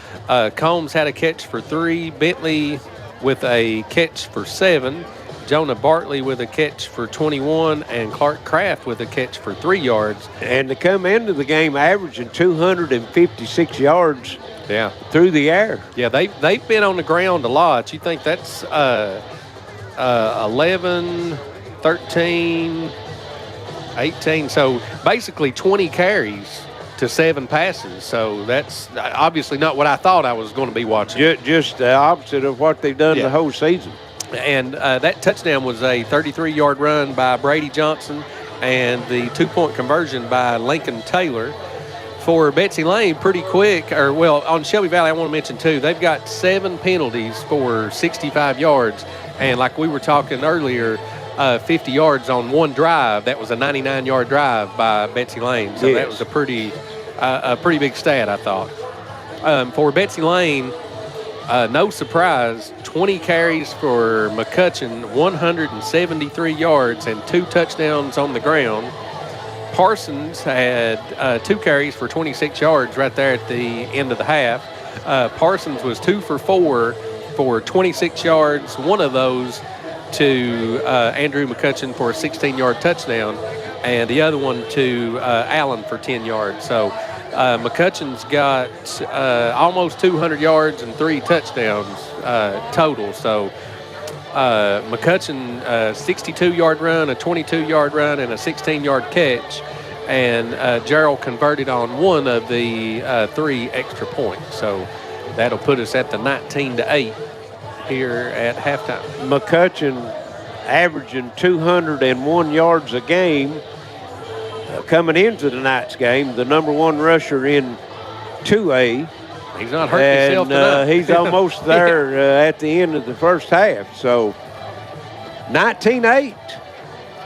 Combs had a catch for 3, Bentley with a catch for 7, Jonah Bartley with a catch for 21, and Clark Kraft with a catch for 3 yards. And to come into the game averaging 256 yards through the air. Yeah, they've been on the ground a lot. You think that's 11, 13, 18. So basically 20 carries to 7 passes. So that's obviously not what I thought I was going to be watching. Just the opposite of what they've done the whole season. And that touchdown was a 33-yard run by Brady Johnson and the 2-point conversion by Lincoln Taylor. For Betsy Layne, pretty quick, on Shelby Valley, I want to mention too, they've got 7 penalties for 65 yards. And like we were talking earlier, 50 yards on 1 drive. That was a 99-yard drive by Betsy Layne. So that was a pretty big stat, I thought. For Betsy Layne, no surprise, 20 carries for McCutcheon, 173 yards and 2 touchdowns on the ground. Parsons had 2 carries for 26 yards right there at the end of the half. Parsons was 2 for 4 for 26 yards, one of those to Andrew McCutcheon for a 16-yard touchdown, and the other one to Allen for 10 yards. So McCutcheon's got almost 200 yards and 3 touchdowns total. So McCutcheon, 62-yard run, a 22-yard run, and a 16-yard catch. And Gerald converted on 1 of the 3 extra points. So that'll put us at the 19-8 here at halftime. McCutcheon averaging 201 yards a game coming into tonight's game. The number 1 rusher in 2A. He's not hurting himself tonight. He's almost there at the end of the first half. So 19-8,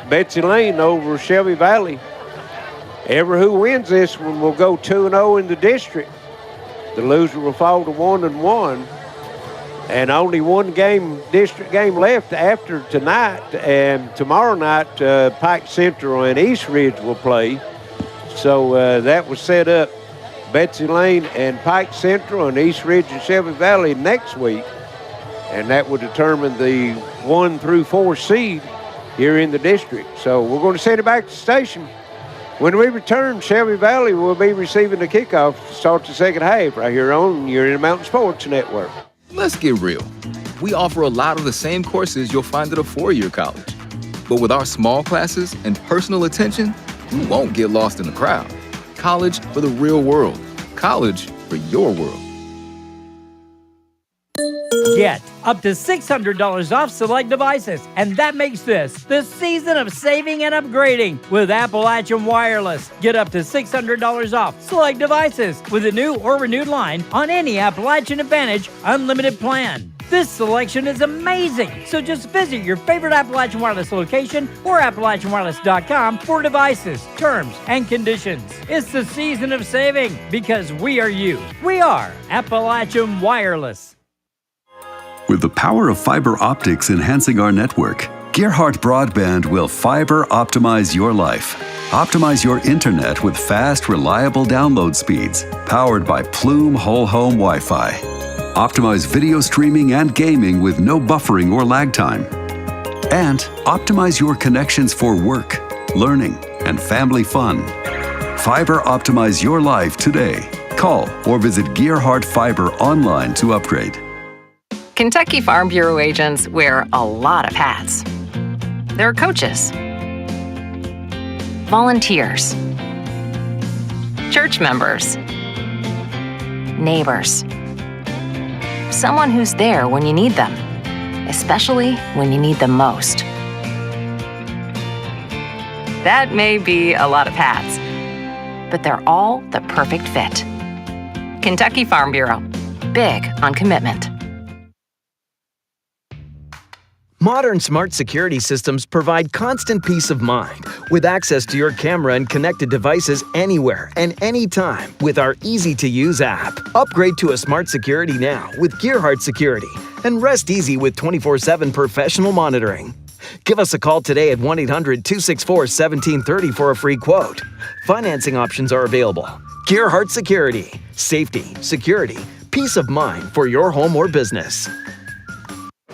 Betsy Layne over Shelby Valley. Ever who wins this one will go 2-0 in the district. The loser will fall to 1-1. And only 1 district game left after tonight. And tomorrow night, Pike Central and East Ridge will play. So that was set up. Betsy Layne and Pike Central and East Ridge and Shelby Valley next week. And that will determine the 1 through 4 seed here in the district. So we're going to send it back to the station. When we return, Shelby Valley will be receiving the kickoff to start the second half right here on Your Mountain Sports Network. Let's get real. We offer a lot of the same courses you'll find at a four-year college. But with our small classes and personal attention, you won't get lost in the crowd. College for the real world. College for your world. Get up to $600 off select devices, and that makes this the season of saving and upgrading with Appalachian Wireless. Get up to $600 off select devices with a new or renewed line on any Appalachian Advantage unlimited plan. This selection is amazing, so just visit your favorite Appalachian Wireless location or AppalachianWireless.com for devices, terms, and conditions. It's the season of saving because we are you. We are Appalachian Wireless. With the power of fiber optics enhancing our network, Gearheart Broadband will fiber optimize your life. Optimize your internet with fast, reliable download speeds, powered by Plume Whole Home Wi-Fi. Optimize video streaming and gaming with no buffering or lag time. And optimize your connections for work, learning, and family fun. Fiber optimize your life today. Call or visit Gearheart Fiber online to upgrade. Kentucky Farm Bureau agents wear a lot of hats. They're coaches, volunteers, church members, neighbors, someone who's there when you need them, especially when you need them most. That may be a lot of hats, but they're all the perfect fit. Kentucky Farm Bureau, big on commitment. Modern smart security systems provide constant peace of mind with access to your camera and connected devices anywhere and anytime with our easy-to-use app. Upgrade to a smart security now with Gearheart Security and rest easy with 24/7 professional monitoring. Give us a call today at 1-800-264-1730 for a free quote. Financing options are available. Gearheart Security. Safety, security, peace of mind for your home or business.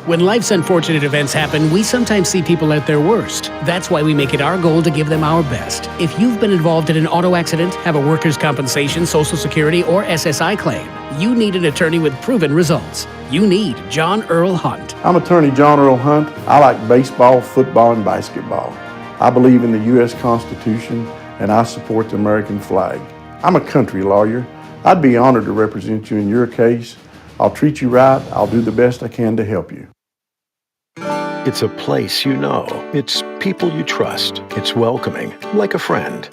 When life's unfortunate events happen, we sometimes see people at their worst. That's why we make it our goal to give them our best. If you've been involved in an auto accident, have a workers' compensation, Social Security, or SSI claim, you need an attorney with proven results. You need John Earl Hunt. I'm attorney John Earl Hunt. I like baseball, football, and basketball. I believe in the U.S. Constitution, and I support the American flag. I'm a country lawyer. I'd be honored to represent you in your case. I'll treat you right. I'll do the best I can to help you. It's a place you know. It's people you trust. It's welcoming, like a friend.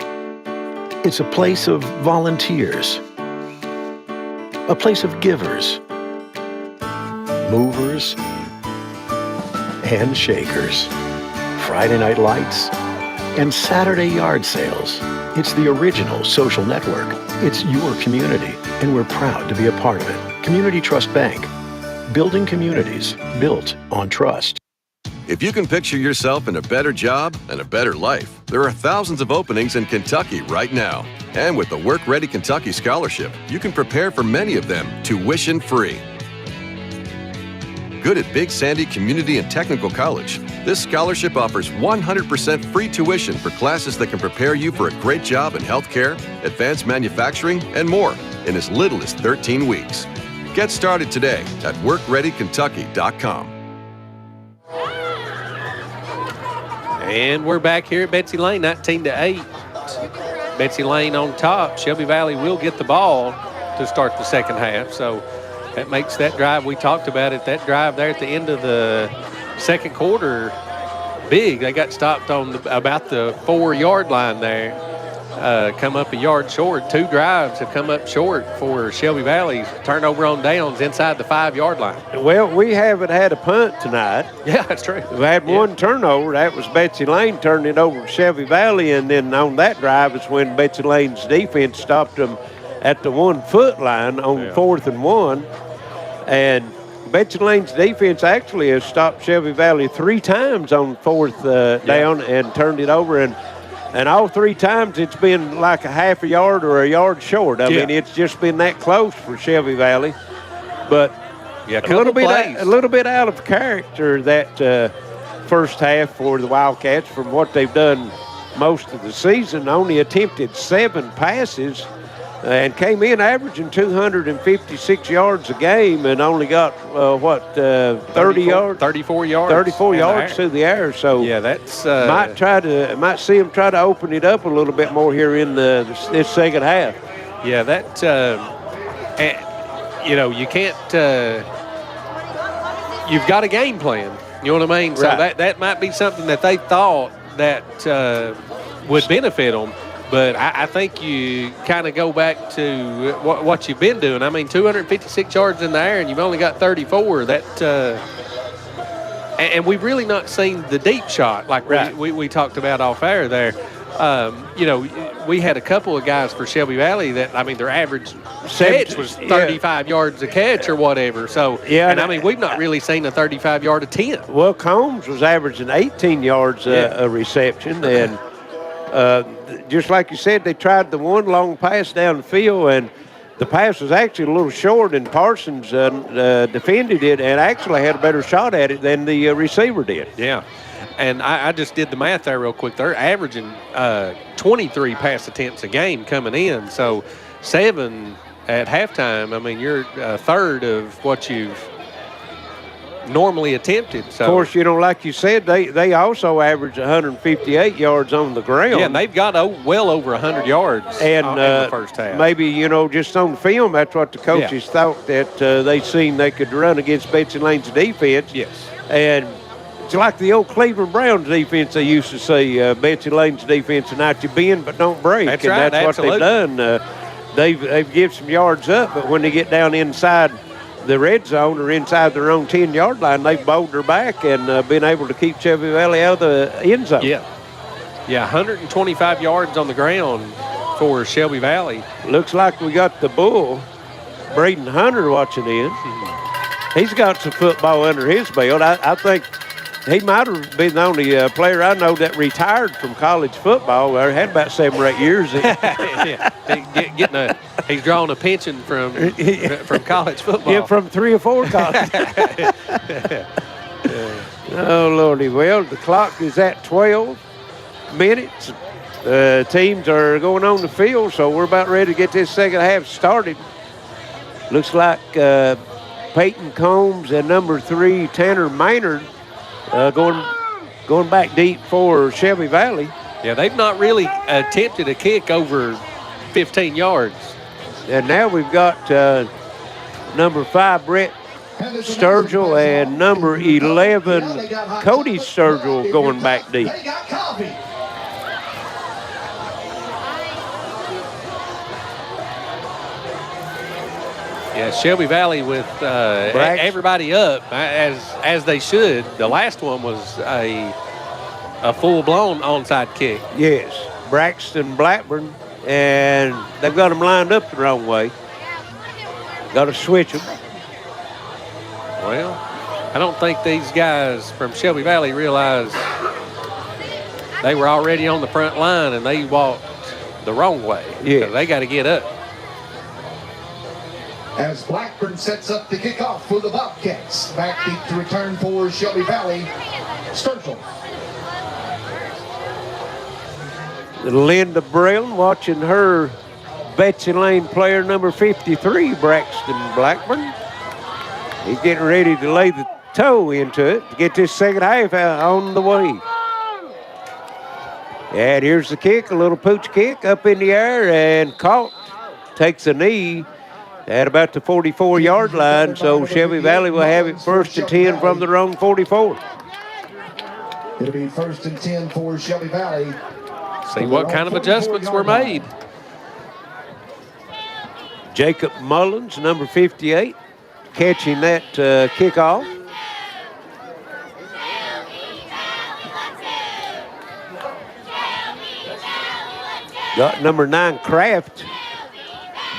It's a place of volunteers. A place of givers, movers, and shakers. Friday night lights and Saturday yard sales. It's the original social network. It's your community, and we're proud to be a part of it. Community Trust Bank. Building communities built on trust. If you can picture yourself in a better job and a better life, there are thousands of openings in Kentucky right now. And with the Work Ready Kentucky Scholarship, you can prepare for many of them tuition-free. Good at Big Sandy Community and Technical College, this scholarship offers 100% free tuition for classes that can prepare you for a great job in healthcare, advanced manufacturing, and more in as little as 13 weeks. Get started today at WorkReadyKentucky.com. And we're back here at Betsy Layne, 19-8. Betsy Layne on top. Shelby Valley will get the ball to start the second half. So that makes that drive we talked about it. That drive there at the end of the second quarter big. They got stopped on about the 4-yard line there. Come up a yard short. 2 drives have come up short for Shelby Valley. Turnover on downs inside the 5-yard line. Well, we haven't had a punt tonight. Yeah, that's true. We've had one turnover. That was Betsy Layne turning it over to Shelby Valley, and then on that drive is when Betsy Layne's defense stopped them at the 1-foot line on 4th and 1. And Betsy Layne's defense actually has stopped Shelby Valley 3 times on 4th down and turned it over. And all 3 times it's been like a half a yard or a yard short. I mean, it's just been that close for Shelby Valley. But a little bit out of character that first half for the Wildcats from what they've done most of the season. Only attempted 7 passes and came in averaging 256 yards a game and only got 30 yards, 34 yards, 34 yards through the air. So yeah, that's might see him try to open it up a little bit more here in this second half. Yeah, that you can't. You've got a game plan. You know what I mean? So Right. that might be something that they thought that would benefit them. But I think you kind of go back to what you've been doing. I mean, 256 yards in the air, and you've only got 34. And we've really not seen the deep shot like we talked about off air there. We had a couple of guys for Shelby Valley that, I mean, their average catch was 35 yards a catch or whatever. So, and I mean, we've not really seen a 35-yard attempt. Well, Combs was averaging 18 yards a reception, and just like you said, they tried the one long pass down the field, and the pass was actually a little short, and Parsons defended it and actually had a better shot at it than the receiver did. Yeah. And I just did the math there real quick. They're averaging 23 pass attempts a game coming in. So 7 at halftime. I mean, you're a third of what you've normally attempted. So, of course, like you said, they also average 158 yards on the ground. Yeah, and they've got well over 100 yards and, in the first half. Maybe, just on the film, that's what the coaches thought that they seen they could run against Betsy Layne's defense. Yes. And it's like the old Cleveland Browns defense they used to say, Betsy Layne's defense, tonight you bend but don't break. That's and right, that's absolutely. what they've done. They've given some yards up, but when they get down inside the red zone or inside their own 10-yard line, they've bowled their back and been able to keep Shelby Valley out of the end zone. Yeah, 125 yards on the ground for Shelby Valley. Looks like we got the bull, Braden Hunter, watching in. He's got some football under his belt. I think he might have been the only player I know that retired from college football. I had about 7 or 8 years. He's drawing a pension from college football. Yeah, from 3 or 4 colleges. Oh, Lordy. Well, the clock is at 12 minutes. Teams are going on the field, so we're about ready to get this second half started. Looks like Peyton Combs and number 3, Tanner Maynard, going back deep for Shelby Valley. Yeah, they've not really attempted a kick over 15 yards. And now we've got number 5, Brett Sturgill, and number 11, Cody Sturgill, going back deep. Yeah, Shelby Valley with everybody up as they should. The last one was a full-blown onside kick. Yes, Braxton Blackburn, and they've got them lined up the wrong way. Got to switch them. Well, I don't think these guys from Shelby Valley realize they were already on the front line and they walked the wrong way. Yeah. So they got to get up. As Blackburn sets up the kickoff for the Bobcats. Back deep to return for Shelby Valley, Sturgill. Linda Brown watching her Betsy Layne player number 53, Braxton Blackburn. He's getting ready to lay the toe into it to get this second half on the way. And here's the kick, a little pooch kick up in the air and caught. Takes a knee at about the 44-yard line, so Shelby Valley will have it 1st and 10 from their own 44. It'll be 1st and 10 for Shelby Valley. See what kind of adjustments were made. Jacob Mullins, number 58, catching that kickoff. Got number 9, Kraft,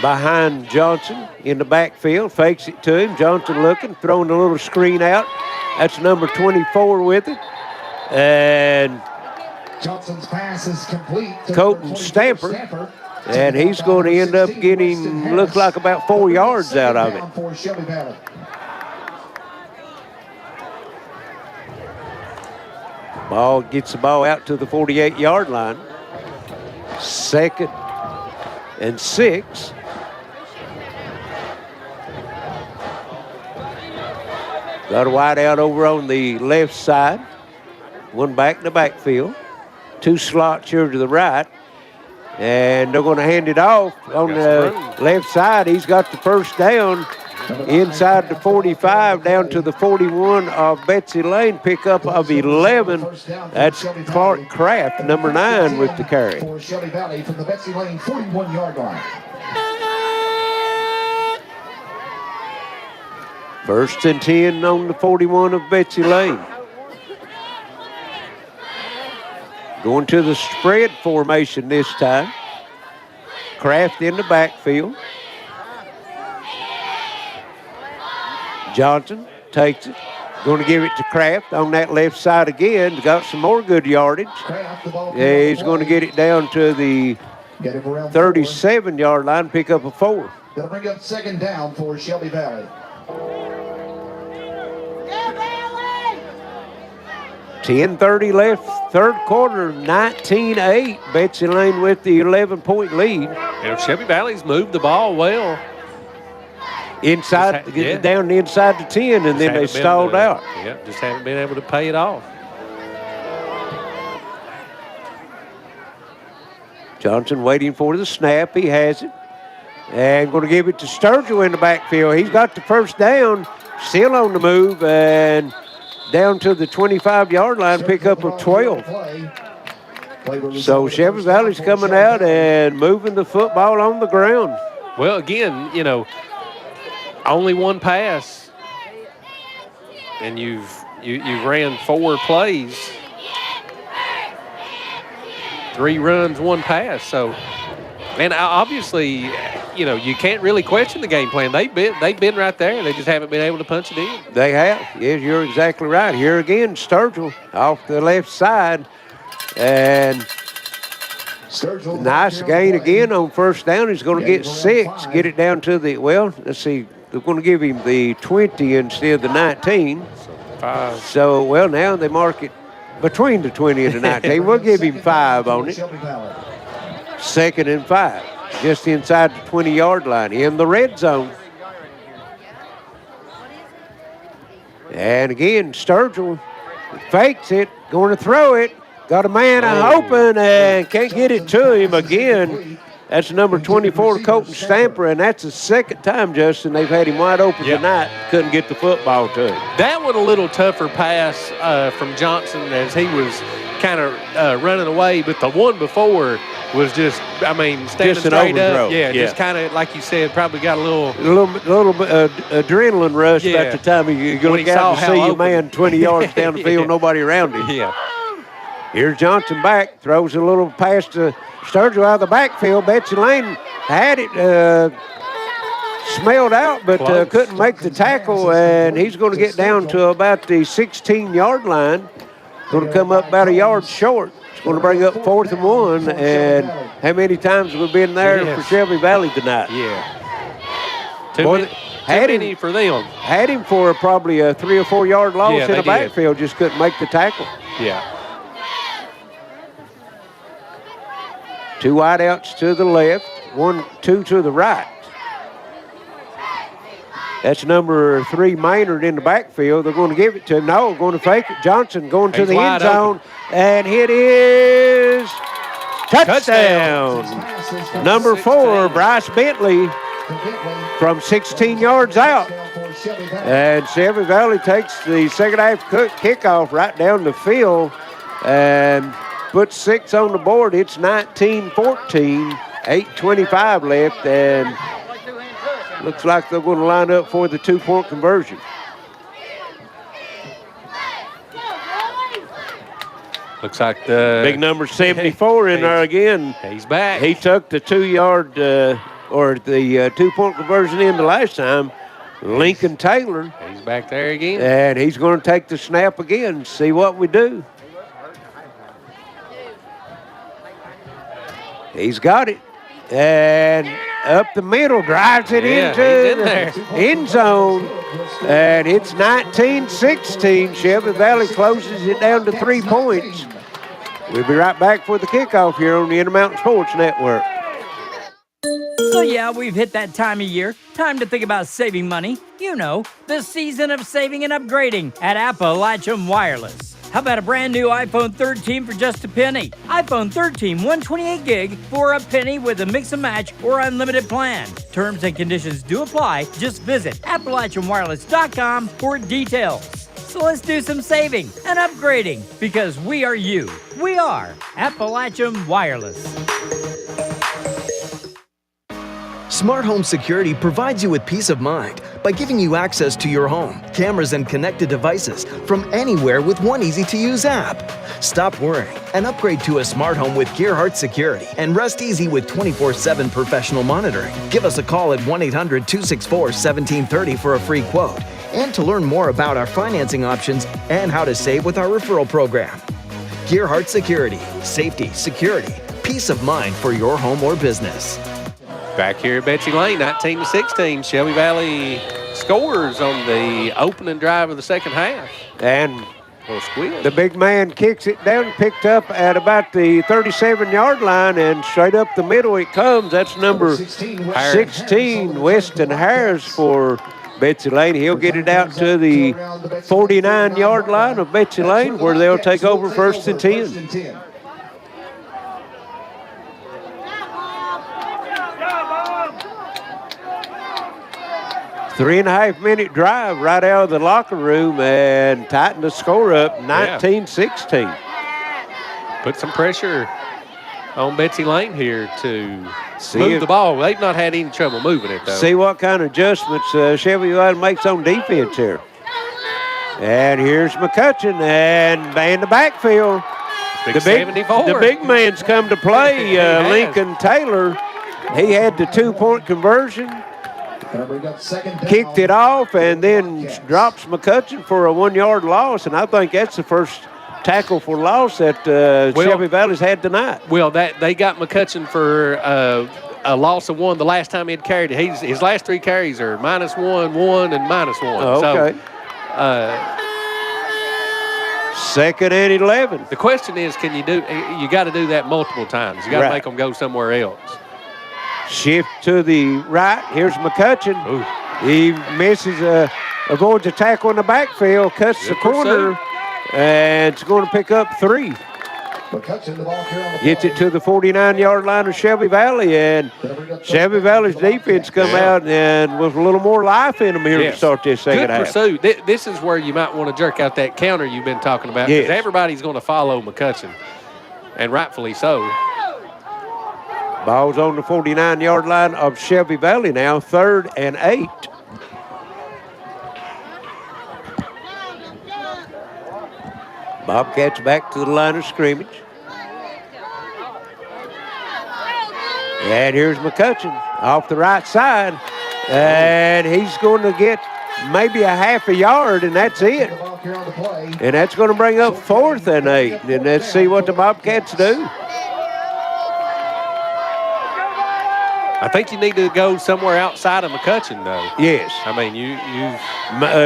behind Johnson in the backfield. Fakes it to him. Johnson looking, throwing a little screen out. That's number 24 with it. And Johnson's pass is complete. Colton Stamper. And he's going to end up getting, looks like about 4 yards out of it. For Shelby Valley. Gets the ball out to the 48-yard line. 2nd and 6. Got a wide out over on the left side. One back in the backfield. 2 slots here to the right. And they're going to hand it off on the left side. He's got the first down inside the 45 down to the 41 of Betsy Layne. Pickup of 11. That's Clark Kraft, number 9, with the carry. For Shelby Valley from the Betsy Layne 41-yard line. First and 10 on the 41 of Betsy Layne. Going to the spread formation this time. Kraft in the backfield. Johnson takes it. Going to give it to Kraft on that left side again. Got some more good yardage. He's going to get it down to the 37-yard line, pick up a 4. They'll bring up second down for Shelby Valley. 10:30 left, third quarter, 19-8. Betsy Layne with the 11-point lead. Shelby Valley's moved the ball well. Inside, down inside the 10, and then they stalled out. Yeah, just haven't been able to pay it off. Johnson waiting for the snap. He has it. And going to give it to Sturgill in the backfield. He's got the first down, still on the move, and down to the 25-yard line, pick up of 12. So Shelby Valley's coming out and moving the football on the ground. Well, again, only one pass, and you've ran 4 plays, 3 runs, 1 pass. So, and obviously, you can't really question the game plan. They've been right there. They just haven't been able to punch it in. They have. Yes, you're exactly right. Here again, Sturgill off the left side. And nice gain again on first down. He's going to get 6, get it down to the, let's see, they're going to give him the 20 instead of the 19. 5. So, now they mark it between the 20 and the 19. We'll give him 5 on it. 2nd and 5. Just inside the 20-yard line in the red zone. And again, Sturgill fakes it, going to throw it. Got a man open and can't get it to him again. That's number 24, Colton Stamper, and that's the second time, Justin, they've had him wide open tonight. Couldn't get the football to him. That one a little tougher pass from Johnson as he was kind of running away, but the one before was just, standing just straight up. Throw. Yeah, just kind of, like you said, probably got a little bit adrenaline rush about the time you look out and see your man 20 yards down the field, nobody around him. Yeah. Here's Johnson back, throws a little pass to Sturgill out of the backfield. Betsy Layne had it smelled out, but couldn't make the tackle, and he's going to get down to about the 16-yard line. Going to come up about a yard short. It's going to bring up 4th and 1, and how many times have we been there for Shelby Valley tonight? Yeah. Too many for them. Had him for probably a 3 or 4 yard loss in the backfield, just couldn't make the tackle. Yeah. 2 wideouts to the left, 2 to the right. That's number 3, Maynard, in the backfield. They're going to give it to him. No, going to fake it. Johnson going to the end zone. And it is touchdown. Number 4, Bryce Bentley from 16 yards out. And Shelby Valley takes the second half kickoff right down the field and puts 6 on the board. It's 19-14, 8:25 left, and looks like they're going to line up for the 2-point conversion. Looks like the big number 74 in there again. He's back. He took the 2-yard or the 2-point conversion in the last time. Lincoln Taylor. He's back there again. And he's going to take the snap again, see what we do. He's got it. And up the middle, drives it into the end zone. And it's 19-16. Shelby Valley closes it down to 3 points. We'll be right back for the kickoff here on the Intermountain Sports Network. So yeah, we've hit that time of year. Time to think about saving money. You know, the season of saving and upgrading at Appalachian Wireless. How about a brand new iPhone 13 for just a penny? iPhone 13 128 gig for a penny with a mix and match or unlimited plan. Terms and conditions do apply. Just visit AppalachianWireless.com for details. So let's do some saving and upgrading because we are you. We are Appalachian Wireless. Smart Home Security provides you with peace of mind by giving you access to your home, cameras, and connected devices from anywhere with one easy-to-use app. Stop worrying and upgrade to a smart home with Gearheart Security and rest easy with 24/7 professional monitoring. Give us a call at 1-800-264-1730 for a free quote and to learn more about our financing options and how to save with our referral program. Gearheart Security. Safety, security, peace of mind for your home or business. Back here at Betsy Layne, 19-16. Shelby Valley scores on the opening drive of the second half. And the big man kicks it down, picked up at about the 37-yard line, and straight up the middle it comes. That's number 16, Weston Harris for Betsy Layne. He'll get it out to the 49-yard line of Betsy Layne, where they'll take over 1st and 10. Three-and-a-half-minute drive right out of the locker room and tighten the score up, 19-16. Put some pressure on Betsy Layne here to move the ball. They've not had any trouble moving it, though. See what kind of adjustments Shelby Valley makes on defense here. And here's McCutcheon and in the backfield. Big 74. The big man's come to play, Lincoln Taylor. He had the 2-point conversion. Kicked it off and then drops McCutcheon for a 1-yard loss, and I think that's the first tackle for loss that Shelby Valley's had tonight. Well, they got McCutcheon for a loss of 1 the last time he'd carried it. His last 3 carries are -1, 1, and -1. Okay. So, 2nd and 11. The question is, you got to do that multiple times. You got to make them go somewhere else. Shift to the right. Here's McCutcheon. Ooh. He misses, avoids a tackle in the backfield, cuts the corner, and it's going to pick up 3. Gets it to the 49-yard line of Shelby Valley, and Shelby Valley's defense come out and with a little more life in them here to start this second half. Good pursuit. This is where you might want to jerk out that counter you've been talking about, because everybody's going to follow McCutcheon, and rightfully so. Ball's on the 49-yard line of Shelby Valley now, 3rd and 8. Bobcats back to the line of scrimmage. And here's McCutcheon off the right side. And he's going to get maybe a half a yard, and that's it. And that's going to bring up 4th and 8. And let's see what the Bobcats do. I think you need to go somewhere outside of McCutcheon, though. Yes. I mean, you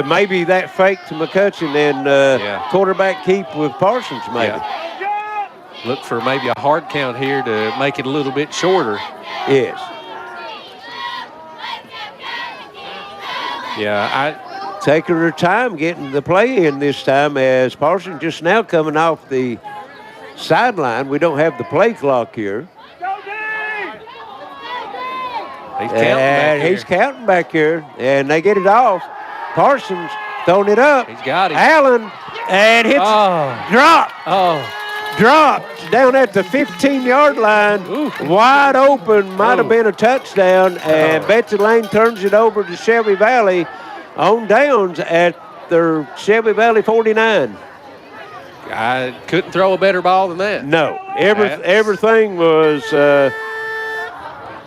maybe that fake to McCutcheon and quarterback keep with Parsons, maybe. Yeah. Look for maybe a hard count here to make it a little bit shorter. Yes. Yeah, taking her time getting the play in this time, as Parsons just now coming off the sideline. We don't have the play clock here. He's counting back here, and they get it off. Parsons throwing it up. He's got it. Allen, and hits, drop. Dropped down at the 15-yard line. Ooh. Wide open, might have been a touchdown, and Betsy Layne turns it over to Shelby Valley on downs at their Shelby Valley 49. I couldn't throw a better ball than that. No, everything was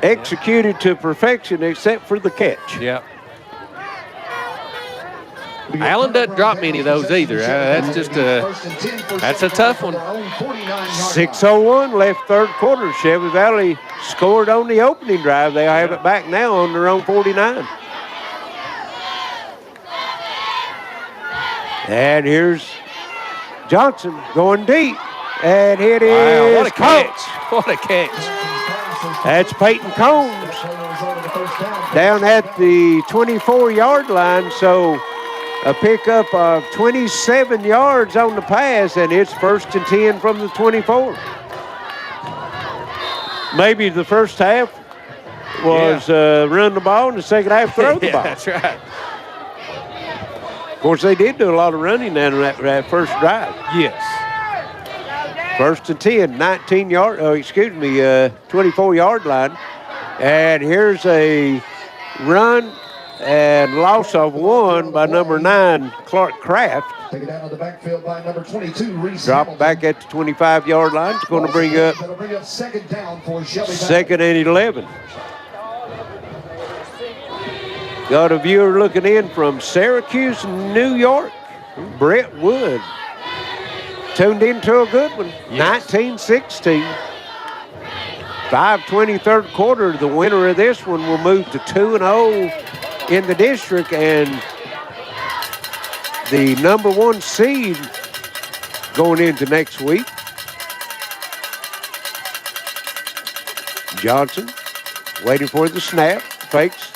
executed to perfection except for the catch. Yeah. Allen doesn't drop many of those either. That's just that's a tough one. 6:01 left third quarter. Shelby Valley scored on the opening drive. They'll have it back now on their own 49. And here's Johnson going deep. And it is what a catch. What a catch. That's Peyton Combs. down at the 24-yard line. So a pickup of 27 yards on the pass, and it's 1st and 10 from the 24. Maybe the first half was run the ball, and the second half throw the ball. That's right. Of course, they did do a lot of running down that first drive. Yes. 1st and 10, 24-yard line. And here's a run and loss of 1 by number 9, Clark Kraft. Take it down to the backfield by number 22, Reese Drop Hamilton. back at the 25-yard line. It's going to bring up second down for Shelby. 2nd and 11. Got a viewer looking in from Syracuse, New York. Brett Wood tuned into a good one. 19-16. 5:20 third quarter. The winner of this one will move to 2-0 in the district, and the number 1 seed going into next week. Johnson waiting for the snap, fakes,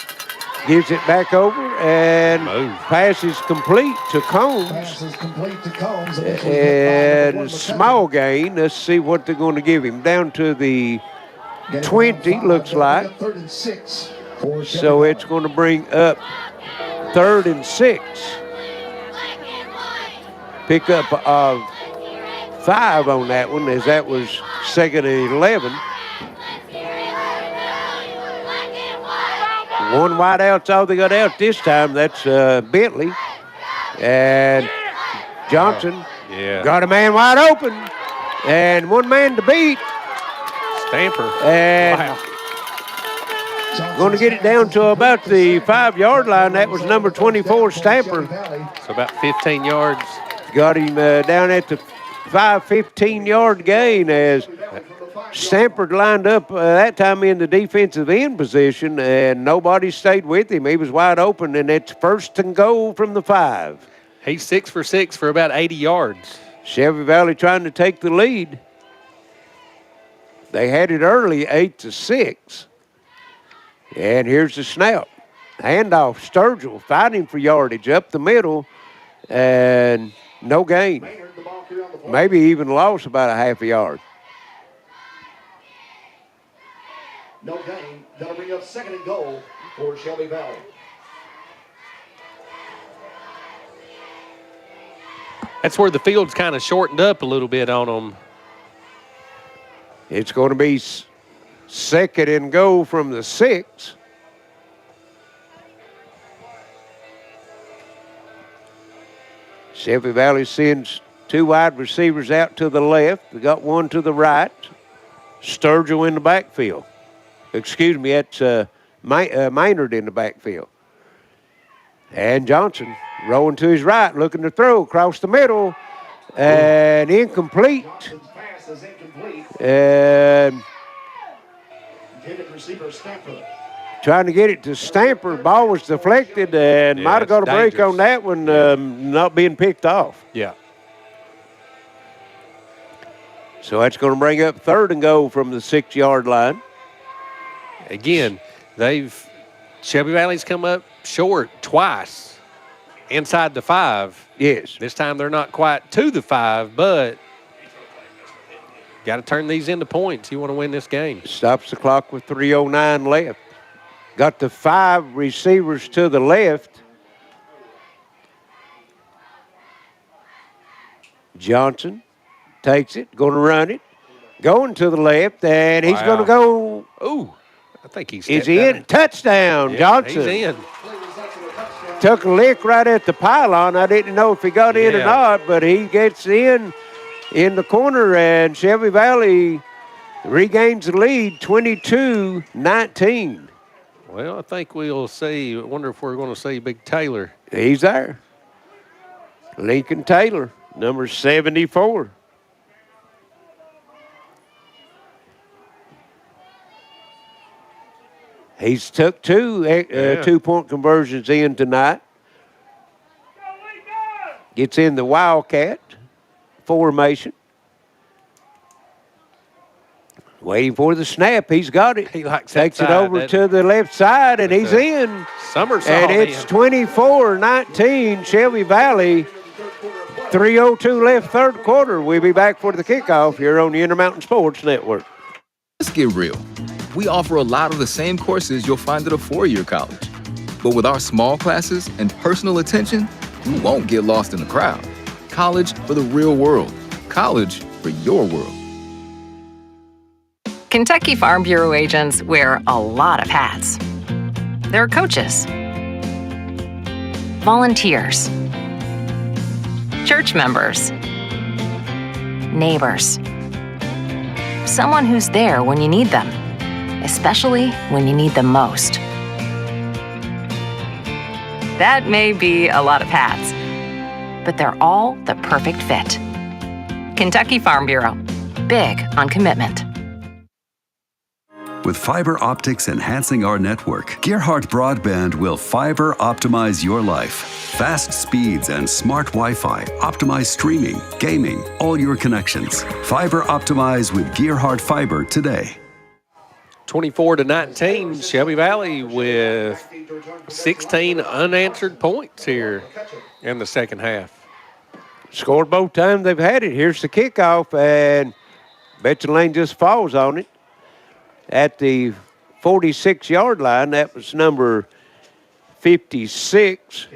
gives it back over, and pass is complete to Combs. Pass is complete to Combs. And small gain. Let's see what they're going to give him. Down to the 20, looks like. 3rd and 6. So it's going to bring up 3rd and 6. Pickup of 5 on that one, as that was 2nd and 11. 1 wide out's all they got out this time. That's Bentley. And Johnson got a man wide open. And 1 man to beat. Stamper. And going to get it down to about the 5-yard line. That was number 24, Stamper. So about 15 yards. Got him down at the 15-yard gain as Stamper lined up that time in the defensive end position, and nobody stayed with him. He was wide open, and it's 1st and goal from the 5. He's 6 for 6 for about 80 yards. Shelby Valley trying to take the lead. They had it early, 8-6. And here's the snap. Handoff, Sturgill fighting for yardage up the middle, and no gain. Maybe even lost about a half a yard. No gain. That'll bring up 2nd and goal for Shelby Valley. That's where the field's kind of shortened up a little bit on them. It's going to be 2nd and goal from the 6. Shelby Valley sends 2 wide receivers out to the left. They got 1 to the right. Sturgill in the backfield. Excuse me, that's Maynard in the backfield. And Johnson rolling to his right, looking to throw across the middle. And incomplete. Johnson's pass is incomplete. And Intended receiver Stamper. trying to get it to Stamper. Ball was deflected and might have got a break on that one, not being picked off. Yeah. So that's going to bring up 3rd and goal from the 6-yard line. Again, Shelby Valley's come up short twice inside the 5. Yes. This time they're not quite to the 5, but got to turn these into points. You want to win this game. Stops the clock with 3:09 left. Got the 5 receivers to the left. Johnson takes it, going to run it, going to the left, and he's going to go. Ooh, I think he's in. Touchdown, yeah, Johnson. He's in. Took a lick right at the pylon. I didn't know if he got in or not, but he gets in the corner, and Shelby Valley regains the lead, 22-19. Well, I think we'll see. I wonder if we're going to see Big Taylor. He's there. Lincoln Taylor, number 74. He's took 2 2-point conversions in tonight. Gets in the Wildcat formation. Waiting for the snap. He's got it. He likes Takes that it side, over doesn't to the left side, and he's in. Somersault. And it's 24-19, Shelby Valley. 3:02 left third quarter. We'll be back for the kickoff here on the Intermountain Sports Network. Let's get real. We offer a lot of the same courses you'll find at a four-year college. But with our small classes and personal attention, you won't get lost in the crowd. College for the real world. College for your world. Kentucky Farm Bureau agents wear a lot of hats. They're coaches, volunteers, church members, neighbors, someone who's there when you need them, especially when you need them most. That may be a lot of hats, but they're all the perfect fit. Kentucky Farm Bureau, big on commitment. With fiber optics enhancing our network, Gearheart Broadband will fiber optimize your life. Fast speeds and smart Wi-Fi optimize streaming, gaming, all your connections. Fiber optimize with Gearheart Fiber today. 24-19, Shelby Valley with 16 unanswered points here in the second half. Scored both times they've had it. Here's the kickoff, and Betsy Layne just falls on it at the 46-yard line. That was number 56,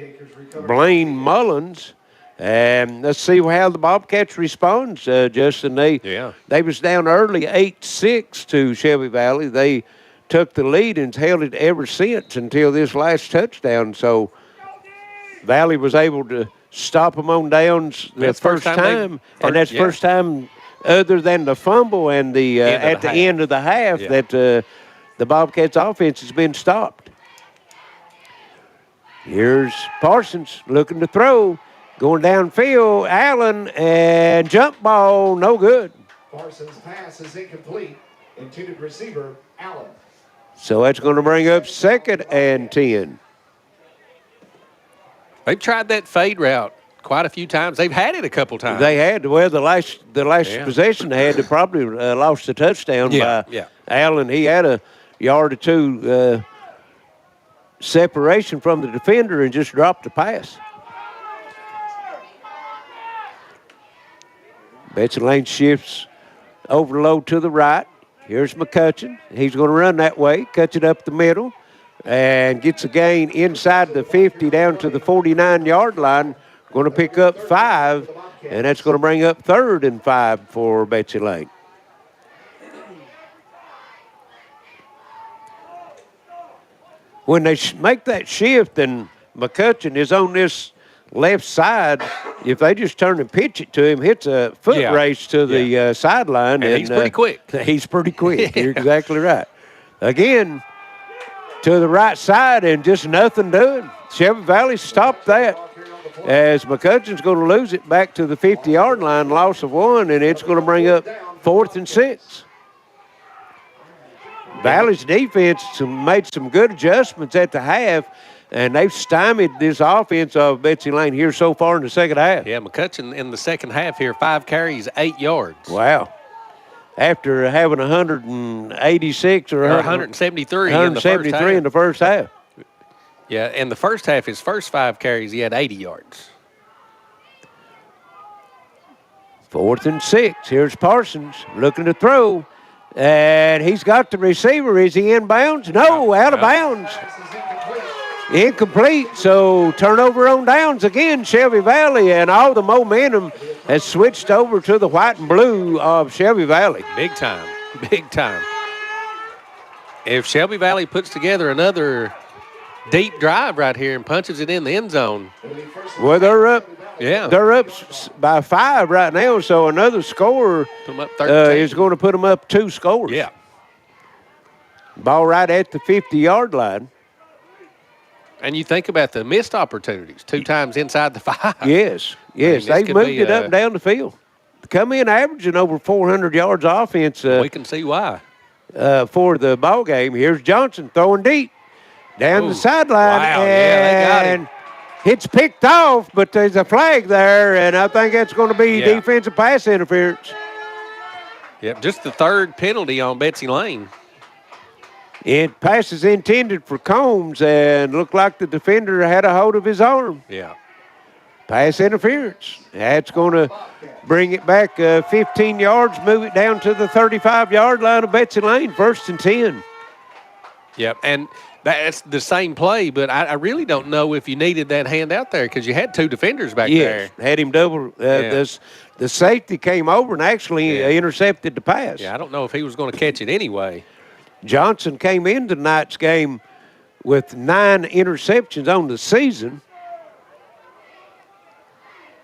Blaine Mullins. And let's see how the Bobcats responds, Justin. They was down early 8-6 to Shelby Valley. They took the lead and held it ever since until this last touchdown. So Valley was able to stop them on downs the first time. And that's first time other than the fumble and the at the end of the half that the Bobcats offense has been stopped. Here's Parsons looking to throw. Going downfield, Allen, and jump ball, no good. Parsons' pass is incomplete. Intended receiver, Allen. So that's going to bring up 2nd and 10. They've tried that fade route quite a few times. They've had it a couple times. They had. Well, the last possession they had, they probably lost the touchdown by Allen. He had a yard or two separation from the defender and just dropped the pass. Betsy Layne shifts overload to the right. Here's McCutcheon. He's going to run that way, cuts it up the middle, and gets a gain inside the 50 down to the 49-yard line. Going to pick up 5, and that's going to bring up 3rd and 5 for Betsy Layne. When they make that shift and McCutcheon is on this left side, if they just turn and pitch it to him, hits a foot race to the sideline. And he's pretty quick. He's pretty quick. You're exactly right. Again, to the right side and just nothing doing. Shelby Valley stopped that as McCutcheon's going to lose it back to the 50-yard line, loss of 1, and it's going to bring up 4th and 6. Valley's defense made some good adjustments at the half, and they've stymied this offense of Betsy Layne here so far in the second half. Yeah, McCutcheon in the second half here, 5 carries, 8 yards. Wow. After having 186 or 173 in the first half. Yeah, in the first half, his first 5 carries, he had 80 yards. 4th and 6. Here's Parsons looking to throw, and he's got the receiver. Is he in bounds? No, out of bounds. Incomplete, so turnover on downs again, Shelby Valley, and all the momentum has switched over to the white and blue of Shelby Valley. Big time, big time. If Shelby Valley puts together another deep drive right here and punches it in the end zone. Well, they're up. Yeah. They're up by 5 right now, so another score is going to put them up 2 scores. Yeah. Ball right at the 50-yard line. And you think about the missed opportunities, 2 times inside the 5. Yes, yes. They've moved it up and down the field. Come in averaging over 400 yards offense. We can see why. For the ball game. Here's Johnson throwing deep down the sideline. Wow, and it's picked off, but there's a flag there, and I think that's going to be defensive pass interference. Yep, just the third penalty on Betsy Layne. It passes intended for Combs and looked like the defender had a hold of his arm. Yeah. Pass interference. That's going to bring it back 15 yards, move it down to the 35-yard line of Betsy Layne, 1st and 10. Yep, and that's the same play, but I really don't know if you needed that hand out there because you had 2 defenders back there. Had him double. The safety came over and actually intercepted the pass. Yeah, I don't know if he was going to catch it anyway. Johnson came into tonight's game with 9 interceptions on the season.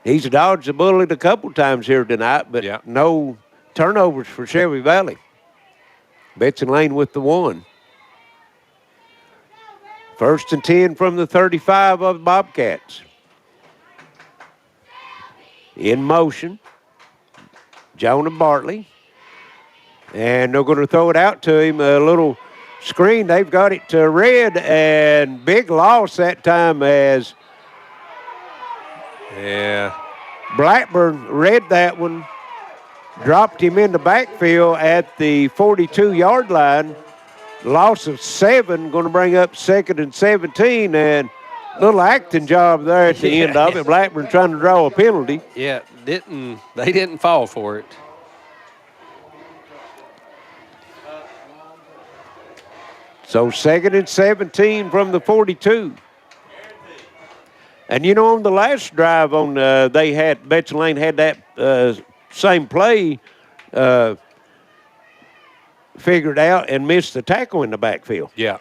He's dodged the bullet a couple times here tonight, but no turnovers for Shelby Valley. Betsy Layne with the 1. 1st and 10 from the 35 of the Bobcats. In motion, Jonah Bartley. And they're going to throw it out to him, a little screen. They've got it to Red, and big loss that time as Blackburn read that one, dropped him in the backfield at the 42-yard line. Loss of 7, going to bring up 2nd and 17, and a little acting job there at the end of it. Blackburn trying to draw a penalty. Yeah, they didn't fall for it. So 2nd and 17 from the 42. And, on the last drive Betsy Layne had that same play figured out and missed the tackle in the backfield. Yeah.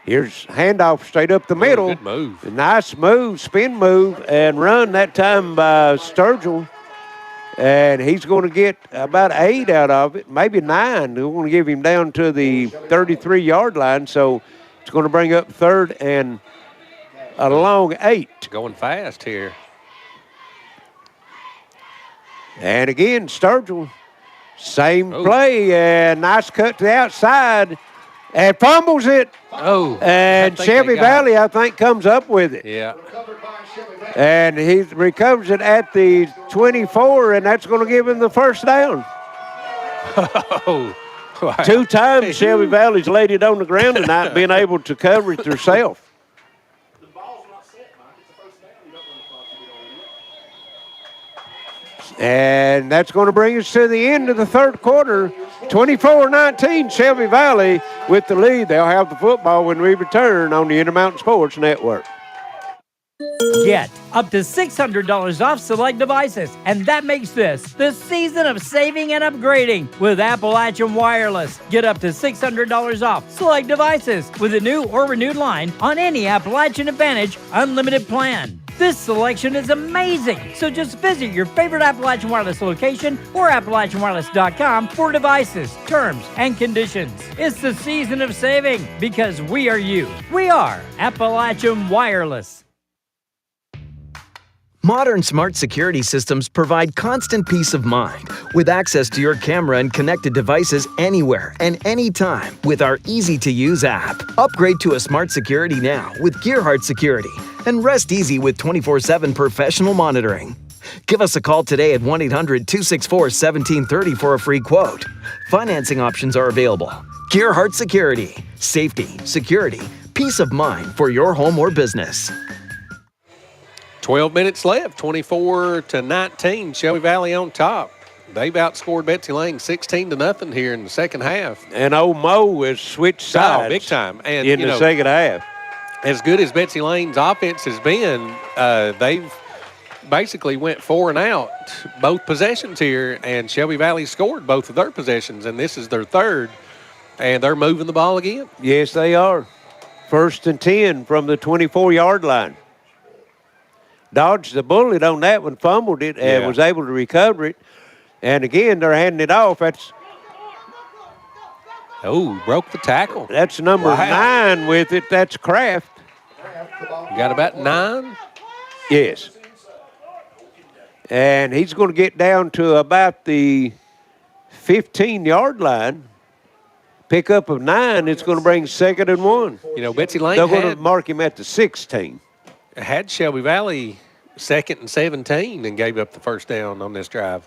Here's handoff straight up the middle. Good move. A nice move, spin move, and run that time by Sturgill. And he's going to get about 8 out of it, maybe 9. We're going to give him down to the 33-yard line, so it's going to bring up 3rd and a long 8. Going fast here. And again, Sturgill, same play, and nice cut to the outside, and fumbles it. And Shelby Valley, I think, comes up with it. Yeah. And he recovers it at the 24, and that's going to give him the 1st down. Wow. 2 times Shelby Valley's laid it on the ground tonight, being able to cover it herself. And that's going to bring us to the end of the 3rd quarter. 24-19, Shelby Valley with the lead. They'll have the football when we return on the Intermountain Sports Network. Get up to $600 off select devices, and that makes this the season of saving and upgrading with Appalachian Wireless. Get up to $600 off select devices with a new or renewed line on any Appalachian Advantage unlimited plan. This selection is amazing, so just visit your favorite Appalachian Wireless location or AppalachianWireless.com for devices, terms, and conditions. It's the season of saving because we are you. We are Appalachian Wireless. Modern smart security systems provide constant peace of mind with access to your camera and connected devices anywhere and anytime with our easy-to-use app. Upgrade to a smart security now with Gearheart Security and rest easy with 24/7 professional monitoring. Give us a call today at 1-800-264-1730 for a free quote. Financing options are available. Gearheart Security. Safety, security, peace of mind for your home or business. 12 minutes left, 24-19, Shelby Valley on top. They've outscored Betsy Layne 16-0 here in the second half. And old Mo has switched sides big time. And in the second half. As good as Betsy Layne's offense has been, they've basically went 4 and out both possessions here, and Shelby Valley scored both of their possessions, and this is their 3rd, and they're moving the ball again. Yes, they are. 1st and 10 from the 24-yard line. Dodged the bullet on that one, fumbled it, and was able to recover it. And again, they're handing it off. Broke the tackle. That's number 9 with it. That's Kraft. Got about 9? Yes. And he's going to get down to about the 15-yard line. Pickup of 9. It's going to bring 2nd and 1. Betsy Layne they're going to mark him at the 16. Had Shelby Valley 2nd and 17 and gave up the 1st down on this drive.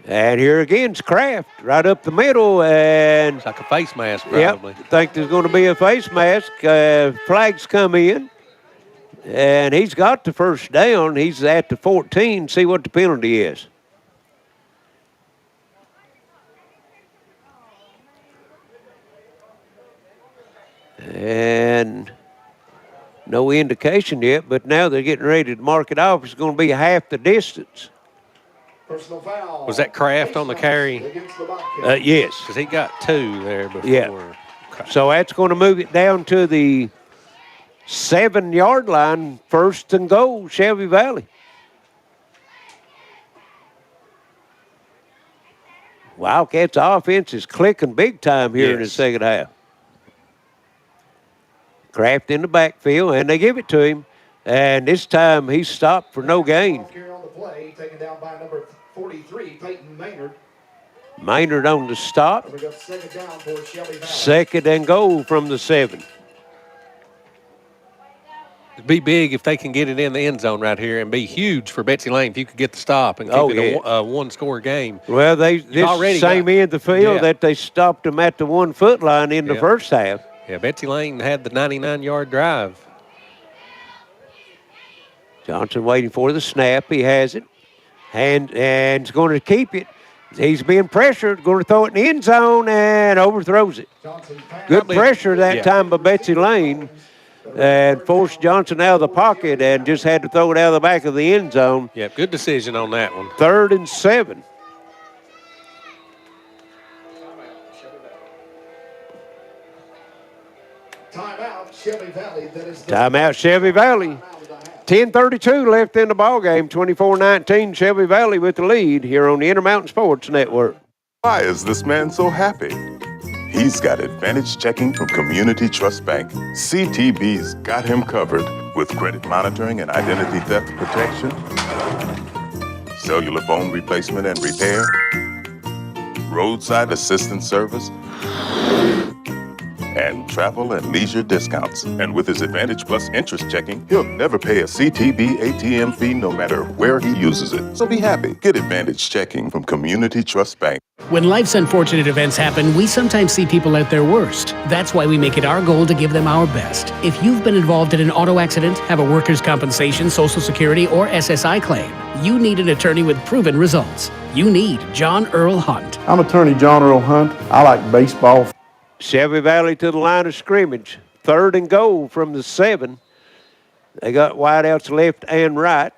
And here again's Kraft right up the middle. And it's like a face mask, probably. Yep, think there's going to be a face mask. Flags come in. And he's got the first down. He's at the 14. See what the penalty is. And no indication yet, but now they're getting ready to mark it off. It's going to be half the distance. Personal foul. Was that Kraft on the carry? Yes. Because he got 2 there before. Yeah. So that's going to move it down to the 7-yard line, 1st and goal, Shelby Valley. Wildcats offense is clicking big time here in the second half. Kraft in the backfield, and they give it to him. And this time he's stopped for no gain. On the play, taken down by number 43, Peyton Maynard. Maynard on the stop. We got second down for Shelby Valley. 2nd and goal from the 7. It'd be big if they can get it in the end zone right here, and be huge for Betsy Layne if you could get the stop and keep it a one-score game. Well, this same end of the field that they stopped them at the 1-foot line in the first half. Yeah, Betsy Layne had the 99-yard drive. Johnson waiting for the snap. He has it. And he's going to keep it. He's being pressured, going to throw it in the end zone, and overthrows it. Good pressure that time by Betsy Layne, and forced Johnson out of the pocket and just had to throw it out of the back of the end zone. Yeah, good decision on that one. 3rd and 7. Timeout, Shelby Valley. Timeout, Shelby Valley. 10:32 left in the ball game. 24-19, Shelby Valley with the lead here on the Intermountain Sports Network. Why is this man so happy? He's got Advantage Checking from Community Trust Bank. CTB's got him covered with credit monitoring and identity theft protection, cellular phone replacement and repair, roadside assistance service, and travel and leisure discounts. And with his Advantage Plus interest checking, he'll never pay a CTB ATM fee no matter where he uses it. So be happy. Get Advantage Checking from Community Trust Bank. When life's unfortunate events happen, we sometimes see people at their worst. That's why we make it our goal to give them our best. If you've been involved in an auto accident, have a workers' compensation, Social Security, or SSI claim, you need an attorney with proven results. You need John Earl Hunt. I'm attorney John Earl Hunt. I like baseball. Shelby Valley to the line of scrimmage. 3rd and goal from the 7. They got wideouts left and right.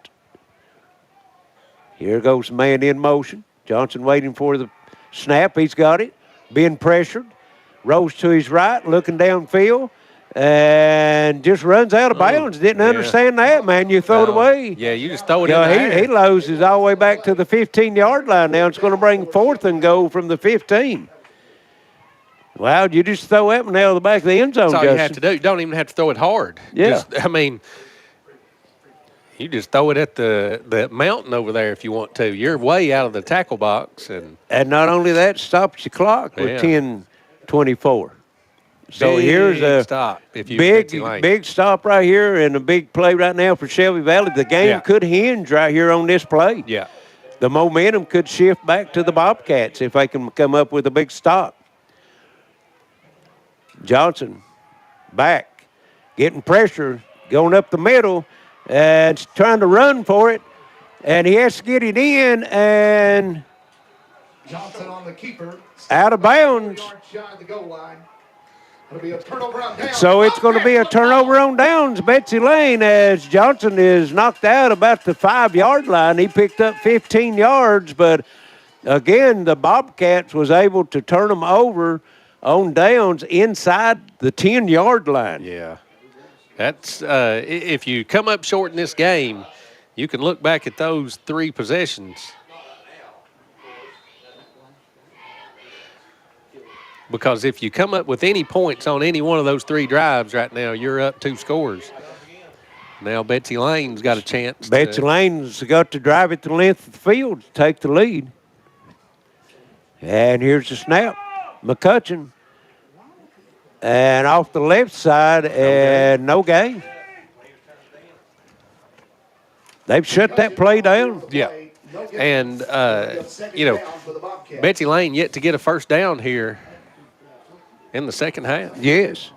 Here goes the man in motion. Johnson waiting for the snap. He's got it. Being pressured. Rolls to his right, looking downfield, and just runs out of bounds. Didn't understand that, man. You throw it away. Yeah, you just throw it in the air. He loses all the way back to the 15-yard line now. It's going to bring 4th and goal from the 15. Wow, you just throw that one out of the back of the end zone, That's all Justin. you have to do. You don't even have to throw it hard. Yeah. You just throw it at the mountain over there if you want to. You're way out of the tackle box. And not only that, stops the clock with 10:24. So here's a stop if you big stop right here and a big play right now for Shelby Valley. The game could hinge right here on this play. Yeah. The momentum could shift back to the Bobcats if they can come up with a big stop. Johnson back, getting pressure, going up the middle, and trying to run for it. And he has to get it in, and Johnson on the keeper. Out of bounds. Shy of the goal line. It'll be a turnover on downs. So it's going to be a turnover on downs, Betsy Layne, as Johnson is knocked out about the 5-yard line. He picked up 15 yards, but again, the Bobcats was able to turn them over on downs inside the 10-yard line. Yeah. That's if you come up short in this game, you can look back at those 3 possessions. Because if you come up with any points on any one of those 3 drives right now, you're up 2 scores. Now Betsy Layne's got a chance. Betsy Layne's got to drive it the length of the field to take the lead. And here's the snap. McCutcheon. And off the left side, and no gain. They've shut that play down. Yeah. And, Betsy Layne yet to get a first down here in the second half. Yes.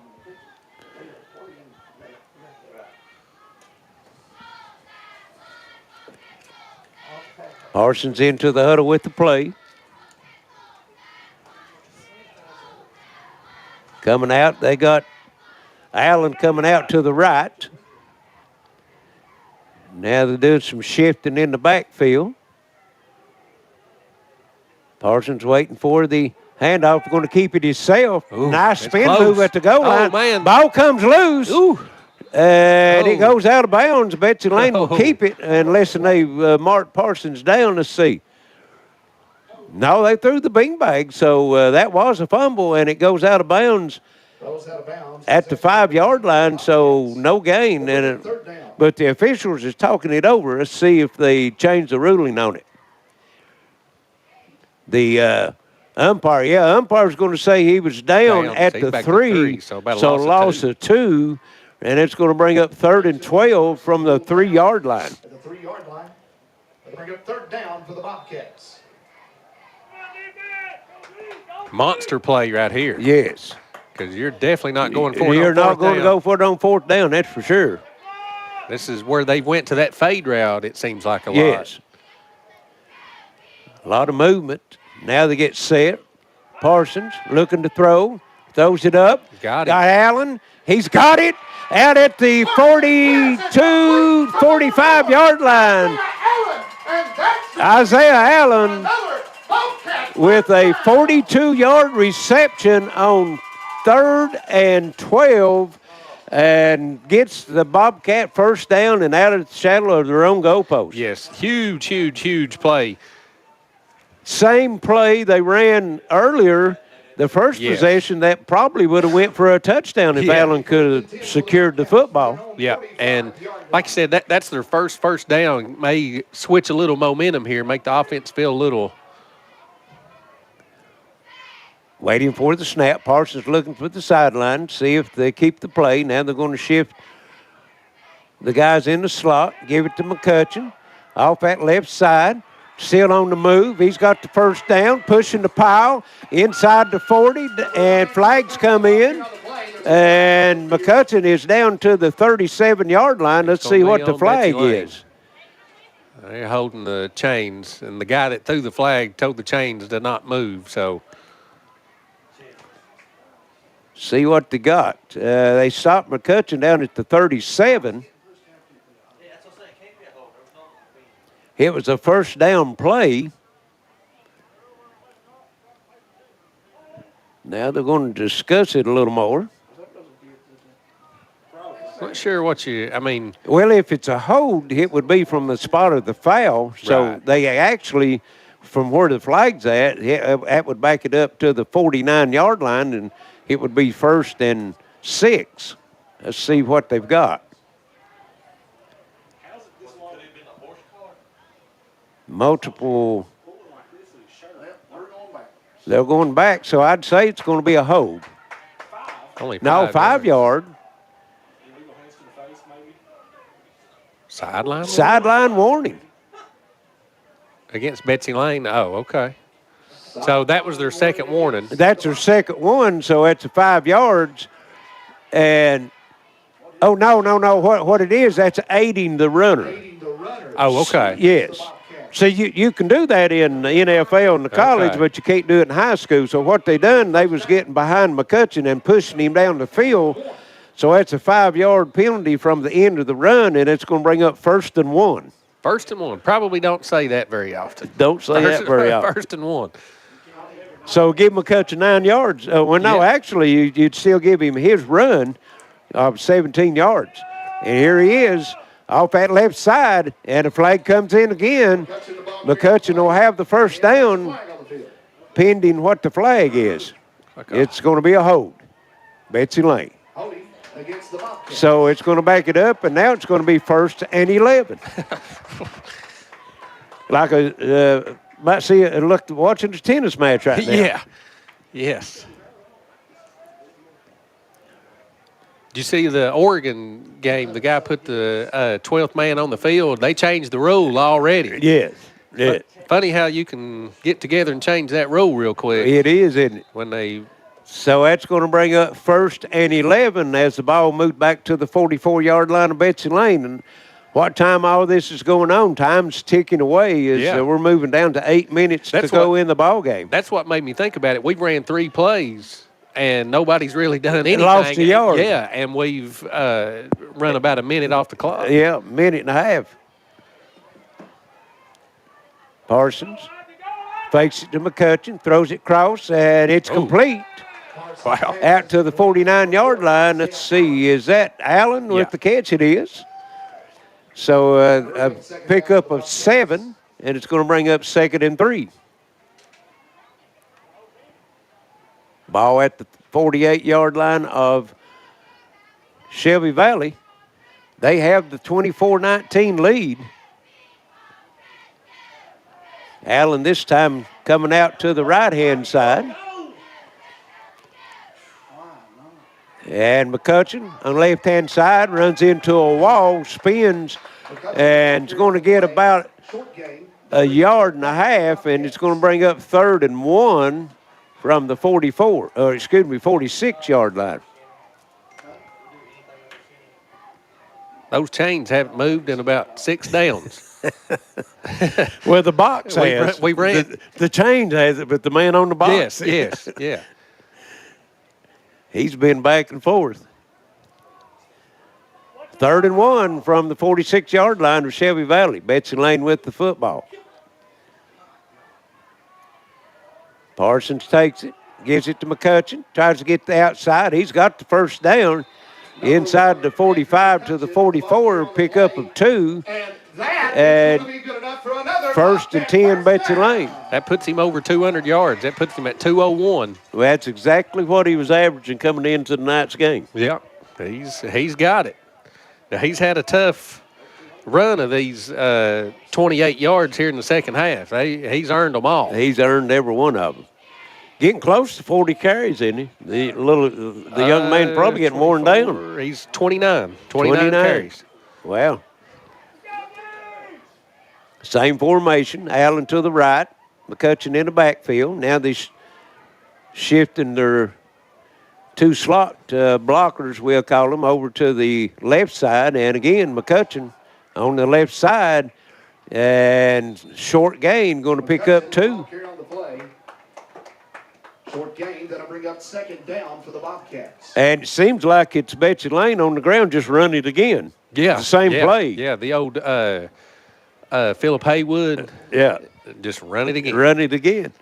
Parsons into the huddle with the play. Coming out, they got Allen coming out to the right. Now they're doing some shifting in the backfield. Parsons waiting for the handoff. Going to keep it himself. Ooh, nice spin close. move at the goal line. Man. Ball comes loose. Ooh. And it goes out of bounds. Betsy Layne will keep it unless they mark Parsons down. Let's see. No, they threw the beanbag, so that was a fumble, and it goes out of bounds at the 5-yard line, so no gain. But the officials is talking it over. Let's see if they change the ruling on it. The umpire's going to say he was down at the 3, so loss of 2, and it's going to bring up 3rd and 12 from the 3-yard line. At the 3-yard line, they bring up 3rd down for the Bobcats. Monster play right here. Yes. Because you're definitely not going for it. You're not going to go for it on 4th down, that's for sure. This is where they went to that fade route, it seems like a lot. Yes. A lot of movement. Now they get set. Parsons looking to throw. Throws it up. Got it. Got Allen. He's got it. Out at the 42, 45-yard line. Isaiah Allen with a 42-yard reception on 3rd and 12 and gets the Bobcat first down and out of the shadow of their own goalpost. Yes, huge play. Same play they ran earlier, the first possession, that probably would have went for a touchdown if Allen could have secured the football. Yeah, and like I said, that's their first down. May switch a little momentum here, make the offense feel a little. Waiting for the snap. Parsons looking for the sideline, see if they keep the play. Now they're going to shift the guys in the slot, give it to McCutcheon. Off that left side, still on the move. He's got the first down, pushing the pile inside the 40, and flags come in. And McCutcheon is down to the 37-yard line. Let's see what the flag is. They're holding the chains, and the guy that threw the flag told the chains to not move, so. See what they got. They stopped McCutcheon down at the 37. It was a first down play. Now they're going to discuss it a little more. Not sure what I mean. Well, if it's a hold, it would be from the spot of the foul. So they actually, from where the flag's at, that would back it up to the 49-yard line, and it would be 1st and 6. Let's see what they've got. Multiple. They're going back, so I'd say it's going to be a hold. Only 5 yard. Sideline? Sideline warning. Against Betsy Layne? Oh, okay. So that was their second warning. That's their second one, so that's 5 yards. And, no. What it is, that's aiding the runner. Oh, okay. Yes. So you can do that in the NFL and the college, but you can't do it in high school. So what they done, they was getting behind McCutcheon and pushing him down the field. So that's a 5-yard penalty from the end of the run, and it's going to bring up 1st and 1. 1st and 1. Probably don't say that very often. Don't say that very often. 1st and 1. So give McCutcheon 9 yards. Actually, you'd still give him his run of 17 yards. And here he is off that left side, and the flag comes in again. McCutcheon will have the first down pending what the flag is. It's going to be a hold. Betsy Layne. So it's going to back it up, and now it's going to be 1st and 11. Might see it. Look, watching the tennis match right now. Yeah. Yes. Did you see the Oregon game? The guy put the 12th man on the field. They changed the rule already. Yes. Yeah. Funny how you can get together and change that rule real quick. It is, isn't it? When they. So that's going to bring up 1st and 11 as the ball moved back to the 44-yard line of Betsy Layne. And what time all this is going on? Time's ticking away. We're moving down to 8 minutes to go in the ball game. That's what made me think about it. We ran 3 plays, and nobody's really done anything. Lost a yard. Yeah, and we've run about a minute off the clock. Yeah, minute and a half. Parsons fakes it to McCutcheon, throws it across, and it's complete. Wow. Out to the 49-yard line. Let's see. Is that Allen with the catch? It is. So a pickup of 7, and it's going to bring up 2nd and 3. Ball at the 48-yard line of Shelby Valley. They have the 24-19 lead. Allen this time coming out to the right-hand side. And McCutcheon on the left-hand side runs into a wall, spins, and is going to get about a yard and a half, and it's going to bring up 3rd and 1 from the 46-yard line. Those chains haven't moved in about 6 downs. Well, the box has. We ran. The chain has it, but the man on the box. Yes, yeah. He's been back and forth. 3rd and 1 from the 46-yard line of Shelby Valley. Betsy Layne with the football. Parsons takes it, gives it to McCutcheon, tries to get the outside. He's got the first down inside the 45 to the 44, pickup of 2. And 1st and 10, Betsy Layne. That puts him over 200 yards. That puts him at 201. Well, that's exactly what he was averaging coming into tonight's game. Yeah, he's got it. Now, he's had a tough run of these 28 yards here in the second half. He's earned them all. He's earned every one of them. Getting close to 40 carries, isn't he? The young man probably getting worn down. He's 29 carries. Wow. Same formation, Allen to the right, McCutcheon in the backfield. Now they're shifting their 2 slot blockers, we'll call them, over to the left side. And again, McCutcheon on the left side, and short gain going to pick up 2. Short gain, that'll bring up 2nd down for the Bobcats. And it seems like it's Betsy Layne on the ground, just run it again. Yeah. The same play. Yeah, the old Philip Haywood. Yeah. Just run it again. Run it again.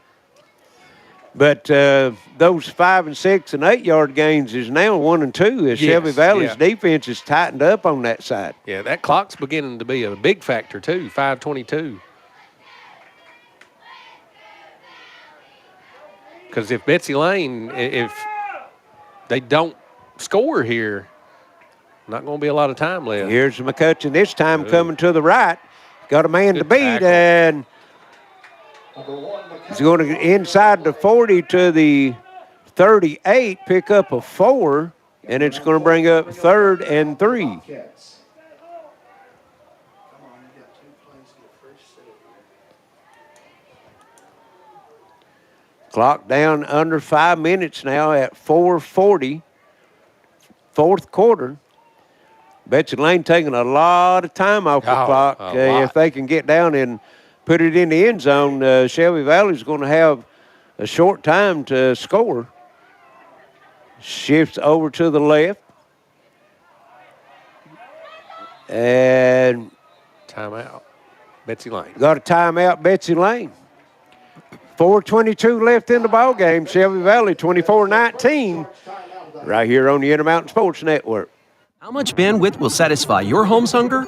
But those 5 and 6 and 8 yard gains is now 1 and 2 as Shelby Valley's defense is tightened up on that side. Yeah, that clock's beginning to be a big factor too, 5:22. Because if Betsy Layne, if they don't score here, not going to be a lot of time left. Here's McCutcheon this time coming to the right. Got a man to beat, tackle. And he's going to inside the 40 to the 38, pick up a 4, and it's going to bring up 3rd and 3. Clock down under 5 minutes now at 4:40, 4th quarter. Betsy Layne taking a lot of time off the clock. If they can get down and put it in the end zone, Shelby Valley's going to have a short time to score. Shifts over to the left. And timeout, Betsy Layne. Got a timeout, Betsy Layne. 4:22 left in the ball game. Shelby Valley 24-19 right here on the Intermountain Sports Network. How much bandwidth will satisfy your home's hunger?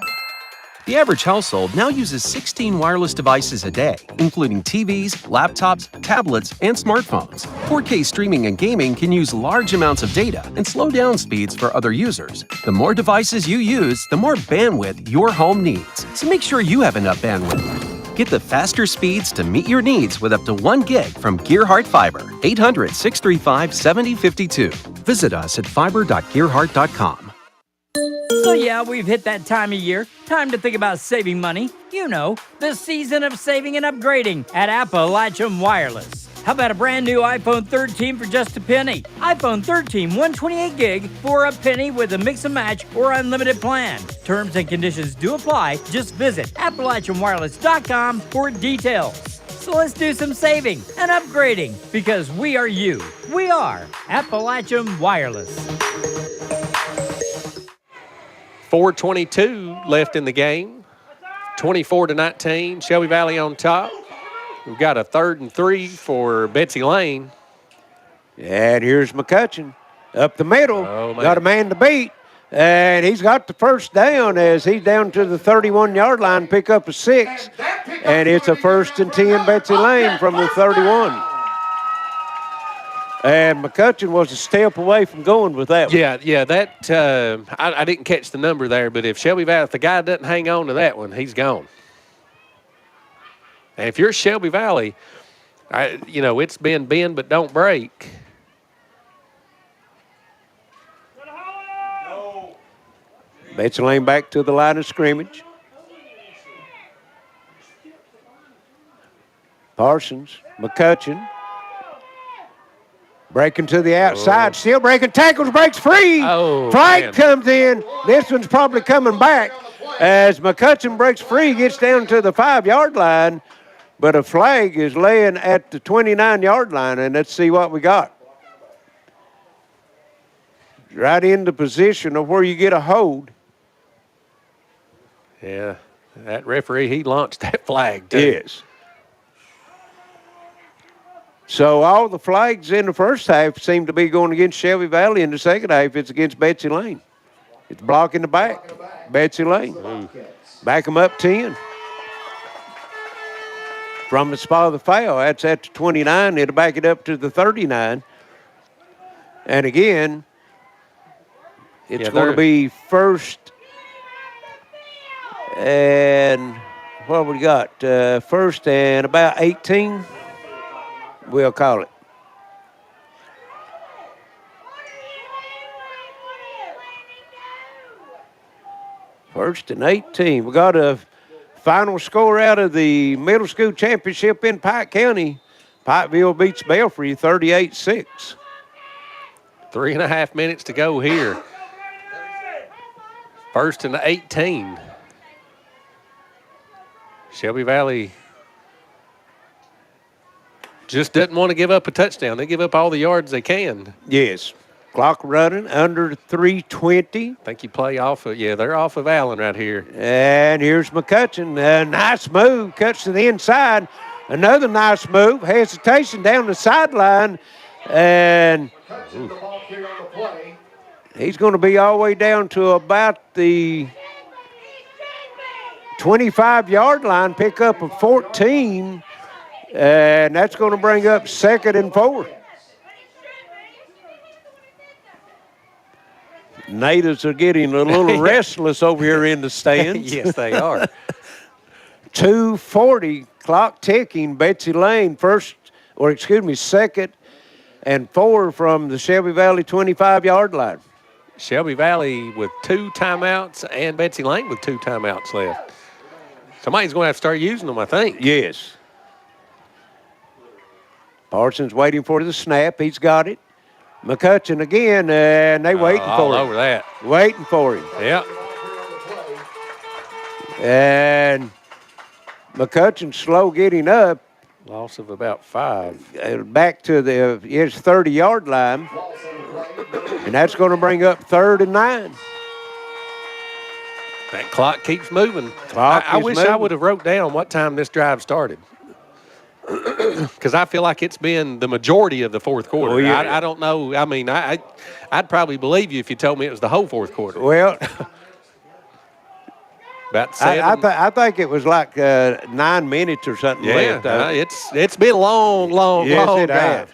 The average household now uses 16 wireless devices a day, including TVs, laptops, tablets, and smartphones. 4K streaming and gaming can use large amounts of data and slow down speeds for other users. The more devices you use, the more bandwidth your home needs. So make sure you have enough bandwidth. Get the faster speeds to meet your needs with up to 1 gig from Gearheart Fiber. 800-635-7052. Visit us at fiber.gearheart.com. So yeah, we've hit that time of year. Time to think about saving money. You know, the season of saving and upgrading at Appalachian Wireless. How about a brand new iPhone 13 for just a penny? iPhone 13 128 gig for a penny with a mix and match or unlimited plan. Terms and conditions do apply. Just visit AppalachianWireless.com for details. So let's do some saving and upgrading because we are you. We are Appalachian Wireless. 4:22 left in the game. 24-19. Shelby Valley on top. We've got a 3rd and 3 for Betsy Layne. And here's McCutcheon up the middle. Got a man to beat. And he's got the first down as he's down to the 31-yard line, pick up a 6. And it's a 1st and 10 Betsy Layne from the 31. And McCutcheon was a step away from going with that one. Yeah, that I didn't catch the number there, but if Shelby Valley, if the guy doesn't hang on to that one, he's gone. And if you're Shelby Valley, it's been bend but don't break. Betsy Layne back to the line of scrimmage. Parsons, McCutcheon. Breaking to the outside, still breaking tackles, breaks free. Flag comes in. This one's probably coming back as McCutcheon breaks free, gets down to the 5-yard line, but a flag is laying at the 29-yard line, and let's see what we got. Right in the position of where you get a hold. Yeah, that referee, he launched that flag, too. Yes. So all the flags in the first half seem to be going against Shelby Valley. In the second half, it's against Betsy Layne. It's blocking the back. Betsy Layne. Back them up 10. From the spot of the foul, that's at the 29. It'll back it up to the 39. And again, it's going to be first and what we got? First and about 18. We'll call it. First and 18. We got a final score out of the middle school championship in Pike County. Pikeville beats Belfry 38-6. 3.5 minutes to go here. First and 18. Shelby Valley just doesn't want to give up a touchdown. They give up all the yards they can. Yes. Clock running under 3:20. I think you play off of, they're off of Allen right here. And here's McCutcheon. A nice move, cuts to the inside. Another nice move, hesitation down the sideline. And he's going to be all the way down to about the 25-yard line, pick up a 14. And that's going to bring up 2nd and 4. Natives are getting a little restless over here in the stands. Yes, they are. 2:40, clock ticking. Betsy Layne, 2nd and 4 from the Shelby Valley 25-yard line. Shelby Valley with 2 timeouts and Betsy Layne with 2 timeouts left. Somebody's going to have to start using them, I think. Yes. Parsons waiting for the snap. He's got it. McCutcheon again, and they waiting for him. All over that. Waiting for him. Yeah. And McCutcheon slow getting up. Loss of about 5. Back to his 30-yard line. And that's going to bring up 3rd and 9. That clock keeps moving. I wish I would have wrote down what time this drive started. Because I feel like it's been the majority of the fourth quarter. Oh, yeah. I don't know. I mean, I'd probably believe you if you told me it was the whole fourth quarter. Well, about 7. I think it was like 9 minutes or something left. It's been a long drive. Has.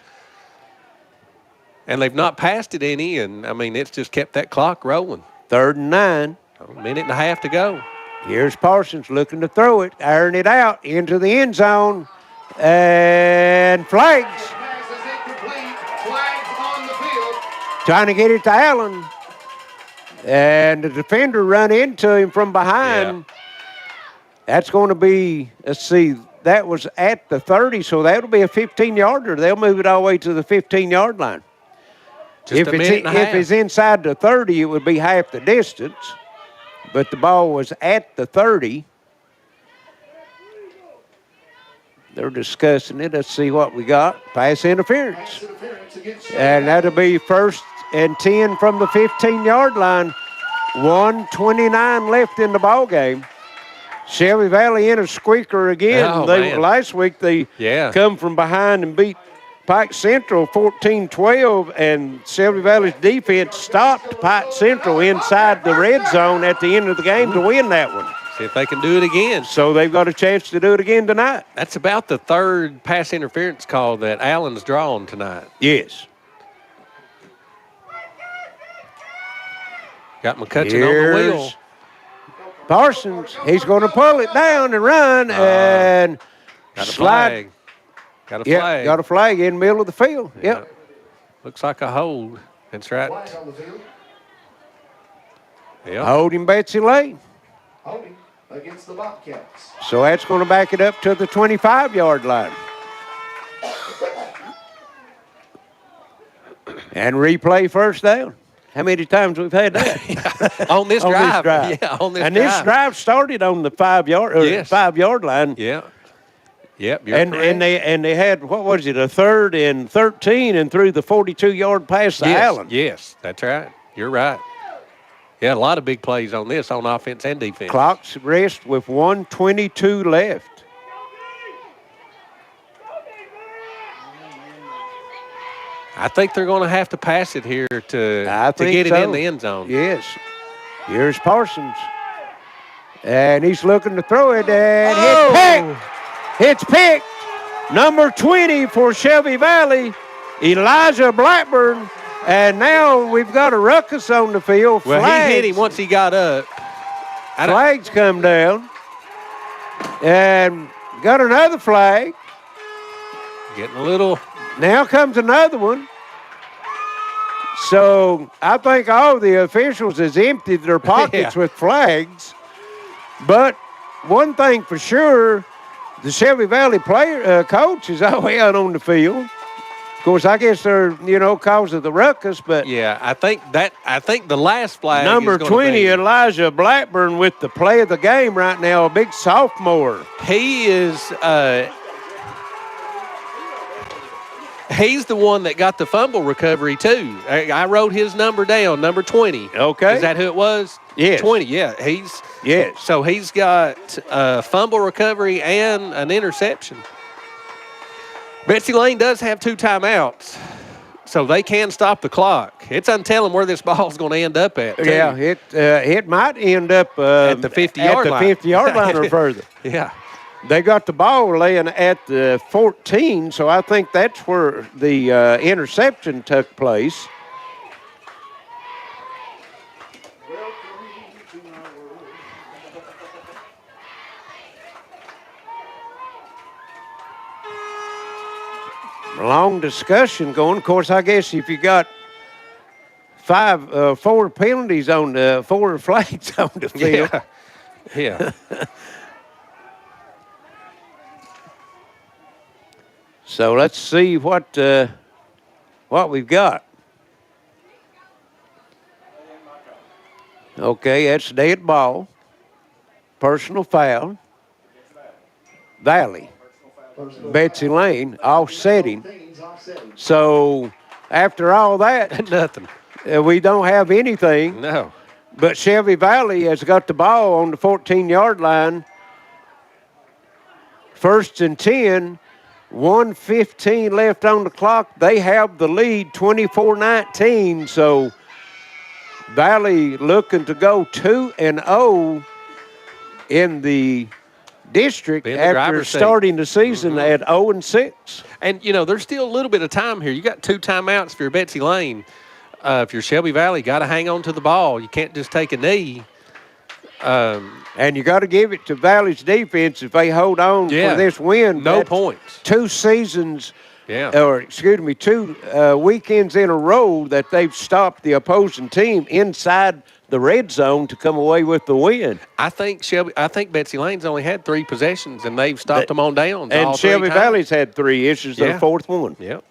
And they've not passed it any, and, I mean, it's just kept that clock rolling. 3rd and 9. A minute and a half to go. Here's Parsons looking to throw it, iron it out into the end zone. And flags. Trying to get it to Allen. And the defender run into him from behind. Yeah. That's going to be, let's see, that was at the 30, so that'll be a 15-yarder. They'll move it all the way to the 15-yard line. Just a minute and a half. If it's inside the 30, it would be half the distance. But the ball was at the 30. They're discussing it. Let's see what we got. Pass interference. And that'll be 1st and 10 from the 15-yard line. 1:29 left in the ball game. Shelby Valley in a squeaker again. Oh, Man. Last week they come from behind and beat Pike Central 14-12, and Shelby Valley's defense stopped Pike Central inside the red zone at the end of the game to win that one. See if they can do it again. So they've got a chance to do it again tonight. That's about the 3rd pass interference call that Allen's drawn tonight. Yes. Got McCutcheon on the wheel. Parsons, he's going to pull it down and run and got a slide. flag. Got a flag. Got a flag in the middle of the field. Yeah. Yep. Looks like a hold. That's right. Yep. Holding Betsy Layne. Holding against the Bobcats. So that's going to back it up to the 25-yard line. And replay first down. How many times we've had that? on this drive. Yeah, on this and drive. this drive started on the 5-yard line. Yeah. Yep, and they had, what was it, a 3rd and 13 and threw the 42-yard pass to Allen. Yes, that's right. You're right. Yeah, a lot of big plays on this on offense and defense. Clock's rest with 1:22 left. I think they're going to have to pass it here to get it in the end zone. Yes. Here's Parsons. And he's looking to throw it, and it's picked. Number 20 for Shelby Valley, Elijah Blackburn. And now we've got a ruckus on the field. Well, he hit him once he got up. Flags come down. And got another flag. Getting a little. Now comes another one. So I think all the officials has emptied their pockets with flags. But one thing for sure, the Shelby Valley coach is all the way out on the field. Of course, I guess they're, cause of the ruckus, but yeah, I think the last flag number is gonna 20, be Elijah Blackburn, with the play of the game right now, a big sophomore. He is he's the one that got the fumble recovery too. I wrote his number down, number 20. Okay. Is that who it was? Yes. 20, yeah. So he's got fumble recovery and an interception. Betsy Layne does have 2 timeouts, so they can stop the clock. It's untelling where this ball's going to end up at, too. Yeah, it might end up at the 50-yard line. At the 50-yard line or further. Yeah. They got the ball laying at the 14, so I think that's where the interception took place. Long discussion going. Of course, I guess if you got 4 penalties on 4 flags on the field. Yeah. So let's see what we've got. Okay, that's dead ball. Personal foul. Valley. Betsy Layne offsetting. So after all that, nothing. We don't have anything. No. But Shelby Valley has got the ball on the 14-yard line. 1st and 10. 1:15 left on the clock. They have the lead, 24-19. So Valley looking to go 2-0 in the district after starting the season at 0-6. And, there's still a little bit of time here. You got 2 timeouts for your Betsy Layne. If you're Shelby Valley, got to hang on to the ball. You can't just take a knee. And you got to give it to Valley's defense if they hold on for this win. No points. 2 seasons, or 2 weekends in a row that they've stopped the opposing team inside the red zone to come away with the win. I think Betsy Layne's only had 3 possessions, and they've stopped them on downs. And all Shelby 3 times. Valley's had 3. This is their 4th one. Yep.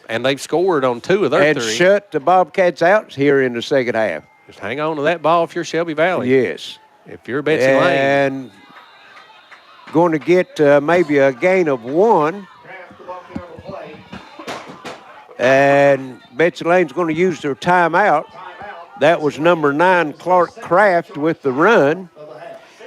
And they've scored on 2 of their 3. And shut the Bobcats out here in the second half. Just hang on to that ball if you're Shelby Valley. Yes. If you're Betsy Layne. And going to get maybe a gain of 1. And Betsy Layne's going to use their timeout. That was number 9, Clark Kraft, with the run.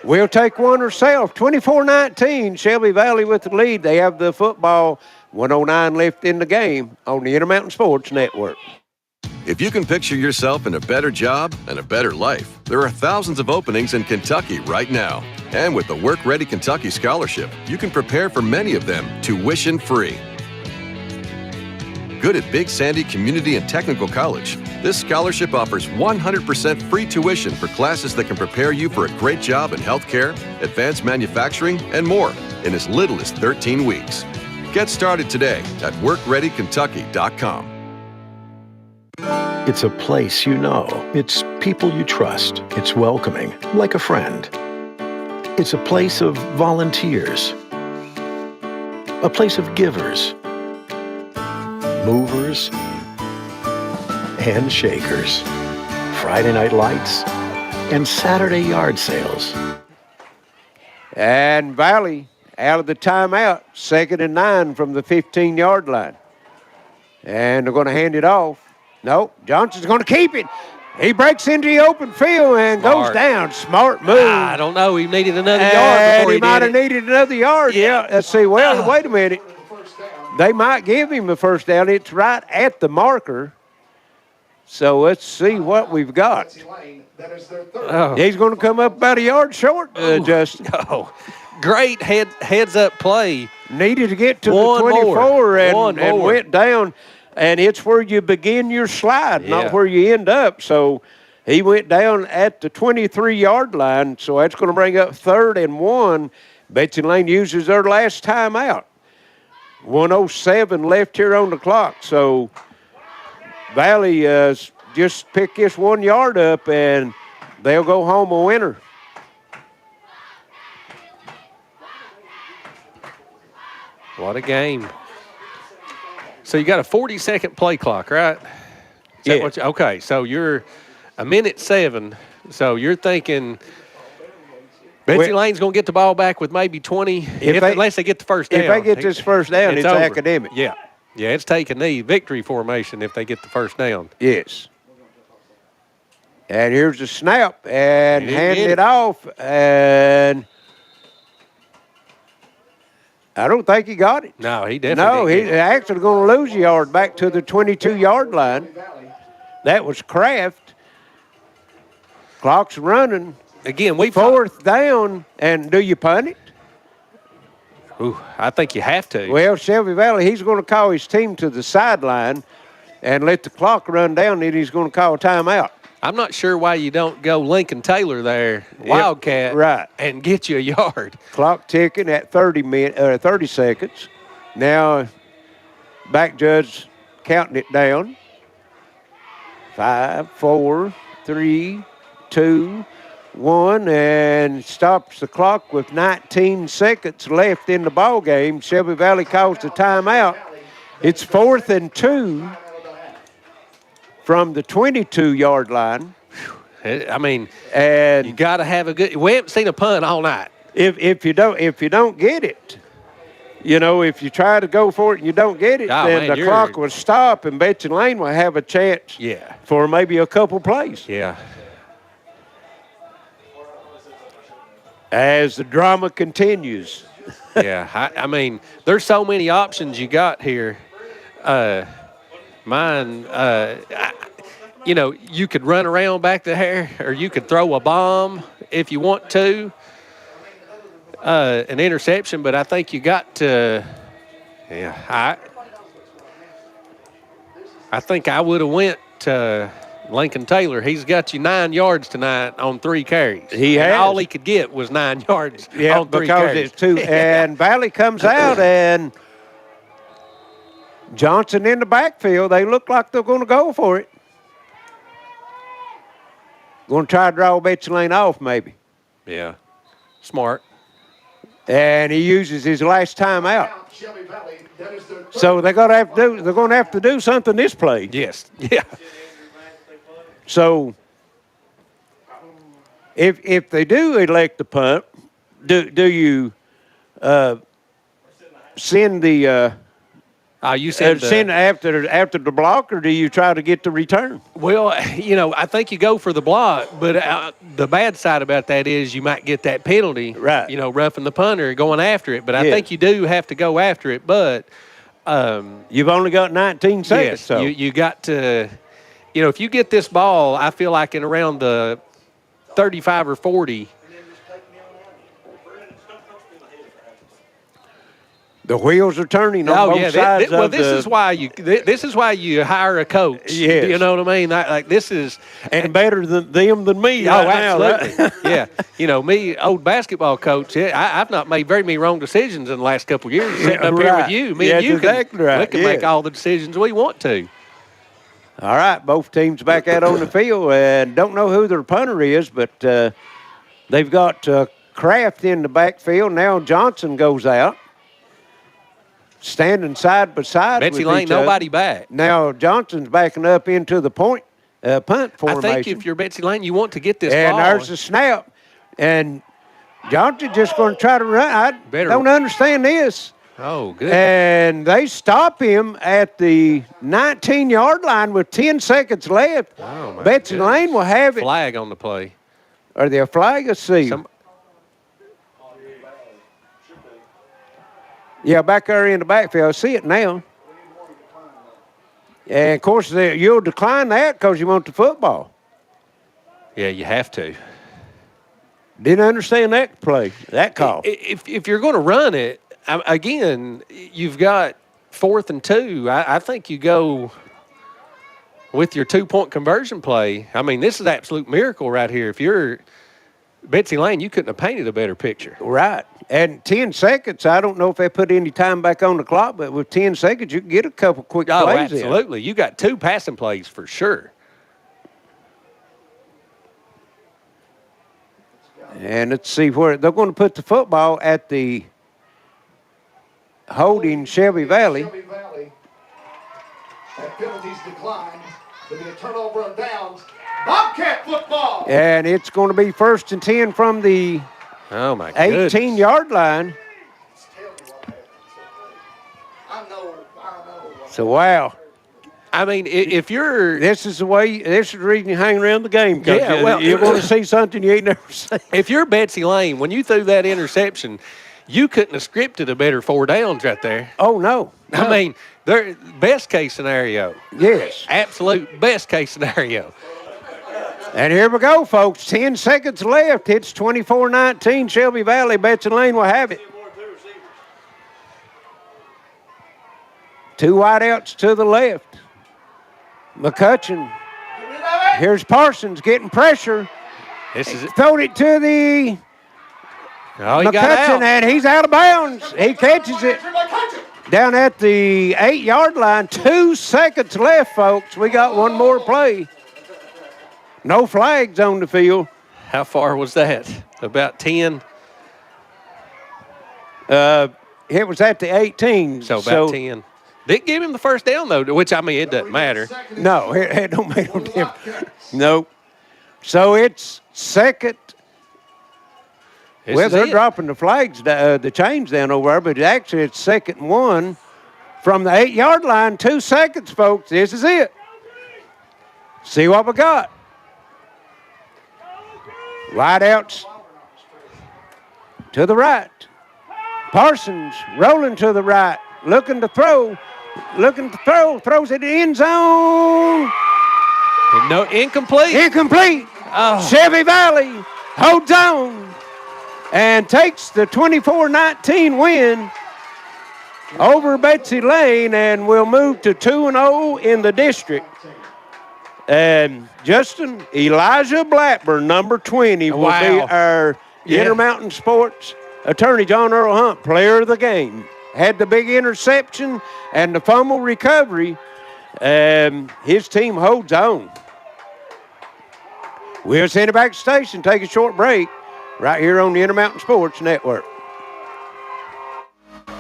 We'll take one herself. 24-19, Shelby Valley with the lead. They have the football. 109 left in the game on the Intermountain Sports Network. If you can picture yourself in a better job and a better life, there are thousands of openings in Kentucky right now. And with the Work Ready Kentucky Scholarship, you can prepare for many of them tuition-free. Good at Big Sandy Community and Technical College, this scholarship offers 100% free tuition for classes that can prepare you for a great job in healthcare, advanced manufacturing, and more in as little as 13 weeks. Get started today at workreadykentucky.com. It's a place you know. It's people you trust. It's welcoming, like a friend. It's a place of volunteers. A place of givers. Movers and shakers. Friday night lights and Saturday yard sales. And Valley out of the timeout, 2nd and 9 from the 15-yard line. And they're going to hand it off. Nope, Johnson's going to keep it. He breaks into the open field and goes down. Smart move. I don't know. He needed another yard before he might have needed another yard. Yeah. Let's see. Well, wait a minute. They might give him the first down. It's right at the marker. So let's see what we've got. He's going to come up about a yard short, Justin. Oh, great heads-up play. Needed to get to the 24 and went down. And it's where you begin your slide, not where you end up. So he went down at the 23-yard line. So that's going to bring up 3rd and 1. Betsy Layne uses their last timeout. 1:07 left here on the clock. So Valley just pick this 1 yard up, and they'll go home a winner. What a game. So you got a 40-second play clock, right? Okay, so you're a minute 7. So you're thinking Betsy Layne's going to get the ball back with maybe 20, unless they get the first down. If they get this first down, it's over. academic. Yeah, it's taking the victory formation if they get the first down. Yes. And here's the snap, and handing it off, and I don't think he got it. No, he definitely didn't. He's actually going to lose a yard back to the 22-yard line. That was Kraft. Clock's running. Again, 4th down, and do you punt it? Ooh, I think you have to. Well, Shelby Valley, he's going to call his team to the sideline and let the clock run down, and he's going to call a timeout. I'm not sure why you don't go Lincoln Taylor there, Wildcat, right, and get you a yard. Clock ticking at 30 seconds. Now, back judge counting it down. 5, 4, 3, 2, 1, and stops the clock with 19 seconds left in the ball game. Shelby Valley calls the timeout. It's 4th and 2 from the 22-yard line. I mean, and you got to have a good. We haven't seen a punt all night. If you don't get it, if you try to go for it and you don't get it, then the clock will stop, and Betsy Layne will have a chance. For maybe a couple plays. Yeah. As the drama continues. I mean, there's so many options you got here. You could run around back there, or you could throw a bomb if you want to. An interception, but I think you got to. I think I would have went to Lincoln Taylor. He's got you 9 yards tonight on 3 carries. He has. All he could get was 9 yards on 3 carries. It's 2. And Valley comes out, and Johnson in the backfield. They look like they're going to go for it. Going to try to draw Betsy Layne off, maybe. Yeah. Smart. And he uses his last time out. So they're going to have to do something this play. Yes. Yeah. So if they do elect the punt, do you send the you send after the block, or do you try to get the return? Well, I think you go for the block, but the bad side about that is you might get that penalty, right? Roughing the punter, going after it. But I think you do have to go after it. But you've only got 19 seconds. Yes, so you got to, if you get this ball, I feel like in around the 35 or 40. The wheels are turning on both sides. This is why you hire a coach. Yes. You know what I mean? This is and better than them than me. Oh, right absolutely. Now, right? Yeah. Me, old basketball coach. I've not made very many wrong decisions in the last couple of years. Sitting up here with you, me and you exactly right. We can make all the decisions we want to. All right, both teams back out on the field, and don't know who their punter is, but they've got Kraft in the backfield. Now Johnson goes out, standing side by side. Betsy with Layne, nobody back. Now Johnson's backing up into the punt formation. I think if you're Betsy Layne, you want to get this and ball. And there's the snap, and Johnson's just going to try to run. I don't understand this. Oh, good. And they stop him at the 19-yard line with 10 seconds left. Oh, my Betsy Layne will have it. Flag on the play. Are they a flag? Let's see. Yeah, back there in the backfield. I see it now. And, of course, you'll decline that because you want the football. Yeah, you have to. Didn't understand that play, that call. If you're going to run it, again, you've got 4th and 2. I think you go with your 2-point conversion play. I mean, this is an absolute miracle right here. If you're Betsy Layne, you couldn't have painted a better picture. Right. And 10 seconds, I don't know if they put any time back on the clock, but with 10 seconds, you can get a couple quick plays in. Absolutely. You got 2 passing plays for sure. And let's see where they're going to put the football at the holding Shelby Valley. That penalties declined. There'll be a turnover on downs. Bobcat football. And it's going to be 1st and 10 from the 18-yard line. So, wow. I mean, if you're... This is the reason you hang around the game, because you're going to see something you ain't never seen. If you're Betsy Layne, when you threw that interception, you couldn't have scripted a better 4 downs right there. Oh, no. I mean, best case scenario. Yes. Absolute best case scenario. And here we go, folks. 10 seconds left. It's 24-19. Shelby Valley. Betsy Layne will have it. 2 wideouts to the left. McCutcheon. Here's Parsons getting pressure. This is it. Throwed it to the McCutcheon, and he's out of bounds. He catches it down at the 8-yard line. 2 seconds left, folks. We got one more play. No flags on the field. How far was that? About 10? It was at the 18. So about 10. Didn't give him the first down, though, which, I mean, it doesn't matter. No, it don't make no difference. Nope. So it's second. They're dropping the flags, the chains down over there, but actually it's 2nd and 1 from the 8-yard line. 2 seconds, folks. This is it. See what we got. Wideouts to the right. Parsons rolling to the right, looking to throw, throws it in the end zone. No, incomplete. Incomplete. Oh. Shelby Valley holds on and takes the 24-19 win over Betsy Layne, and will move to 2-0 in the district. And Justin, Elijah Blackburn, number 20, will be our Intermountain Sports attorney. John Earl Hunt, player of the game. Had the big interception and the fumble recovery. His team holds on. We'll send it back to the station, take a short break right here on the Intermountain Sports Network.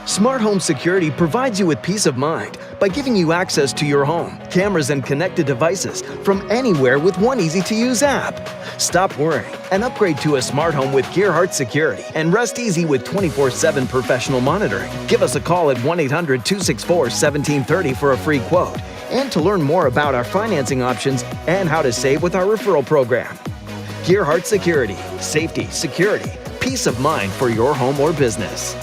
Smart Home Security provides you with peace of mind by giving you access to your home, cameras, and connected devices from anywhere with one easy-to-use app. Stop worrying and upgrade to a smart home with Gearheart Security and rest easy with 24/7 professional monitoring. Give us a call at 1-800-264-1730 for a free quote and to learn more about our financing options and how to save with our referral program. Gearheart Security. Safety, security, peace of mind for your home or business.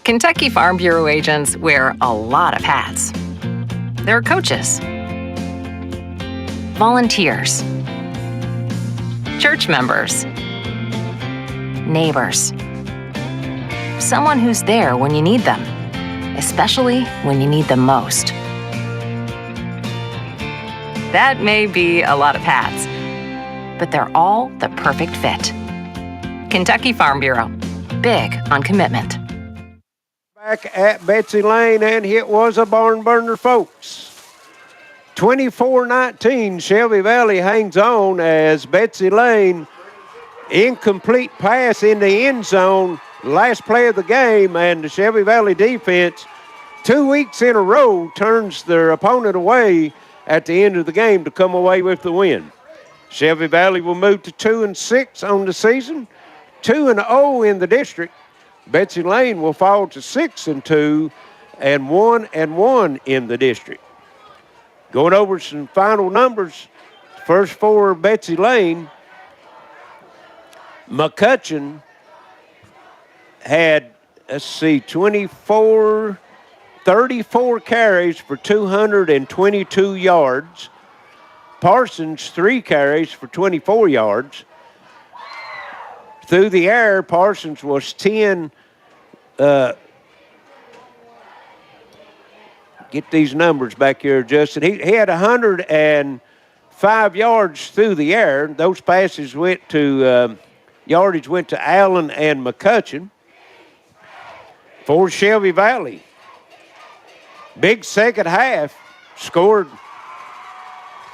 Kentucky Farm Bureau agents wear a lot of hats. They're coaches, volunteers, church members, neighbors, someone who's there when you need them, especially when you need them most. That may be a lot of hats, but they're all the perfect fit. Kentucky Farm Bureau, big on commitment. Back at Betsy Layne, and it was a barn burner, folks. 24-19, Shelby Valley hangs on as Betsy Layne, incomplete pass in the end zone, last play of the game, and the Shelby Valley defense 2 weeks in a row turns their opponent away at the end of the game to come away with the win. Shelby Valley will move to 2-6 on the season, 2-0 in the district. Betsy Layne will fall to 6-2 and 1-1 in the district. Going over some final numbers, first for Betsy Layne, McCutcheon had, 34 carries for 222 yards. Parsons, 3 carries for 24 yards. Through the air, Parsons was 10. Get these numbers back here, Justin. He had 105 yards through the air. Those passes went to yardage went to Allen and McCutcheon. For Shelby Valley, big second half, scored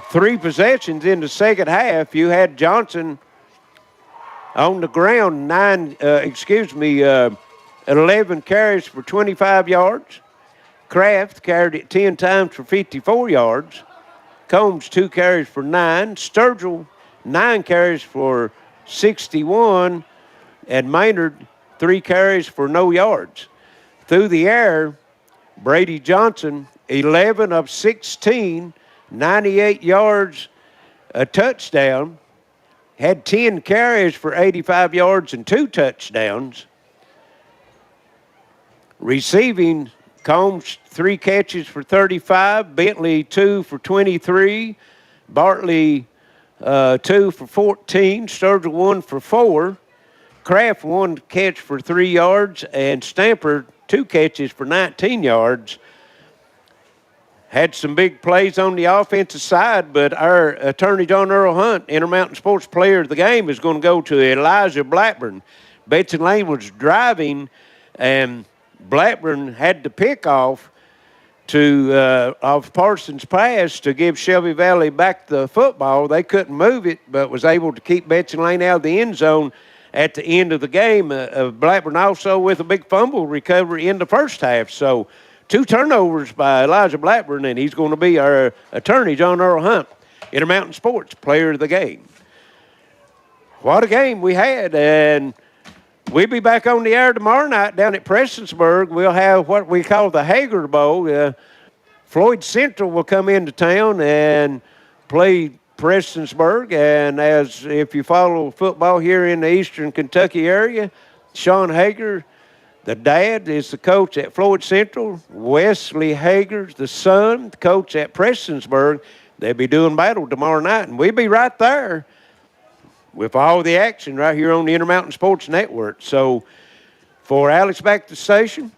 3 possessions in the second half. You had Johnson on the ground, 11 carries for 25 yards. Kraft carried it 10 times for 54 yards. Combs, 2 carries for 9. Sturgill, 9 carries for 61. And Maynard, 3 carries for no yards. Through the air, Brady Johnson, 11 of 16, 98 yards, a touchdown. Had 10 carries for 85 yards and 2 touchdowns. Receiving, Combs, 3 catches for 35. Bentley, 2 for 23. Bartley, 2 for 14. Sturgill, 1 for 4. Kraft, 1 catch for 3 yards. And Stamper, 2 catches for 19 yards. Had some big plays on the offensive side, but our attorney, John Earl Hunt, Intermountain Sports Player of the Game, is going to go to Elijah Blackburn. Betsy Layne was driving, and Blackburn had to pick off of Parsons' pass to give Shelby Valley back the football. They couldn't move it, but was able to keep Betsy Layne out of the end zone at the end of the game. Blackburn also with a big fumble recovery in the first half. So 2 turnovers by Elijah Blackburn, and he's going to be our attorney, John Earl Hunt, Intermountain Sports Player of the Game. What a game we had, and we'll be back on the air tomorrow night down at Prestonsburg. We'll have what we call the Hager Bowl. Floyd Central will come into town and play Prestonsburg, and as if you follow football here in the eastern Kentucky area, Sean Hager, the dad, is the coach at Floyd Central. Wesley Hager's the son, the coach at Prestonsburg. They'll be doing battle tomorrow night, and we'll be right there with all the action right here on the Intermountain Sports Network. So for Alex back at the station,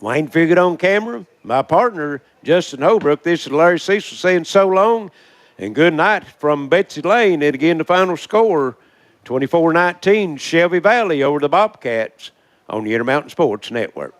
Wayne Figured on camera, my partner, Justin Holbrook, this is Larry Cecil saying so long and good night from Betsy Layne. And again, the final score, 24-19, Shelby Valley over the Bobcats on the Intermountain Sports Network.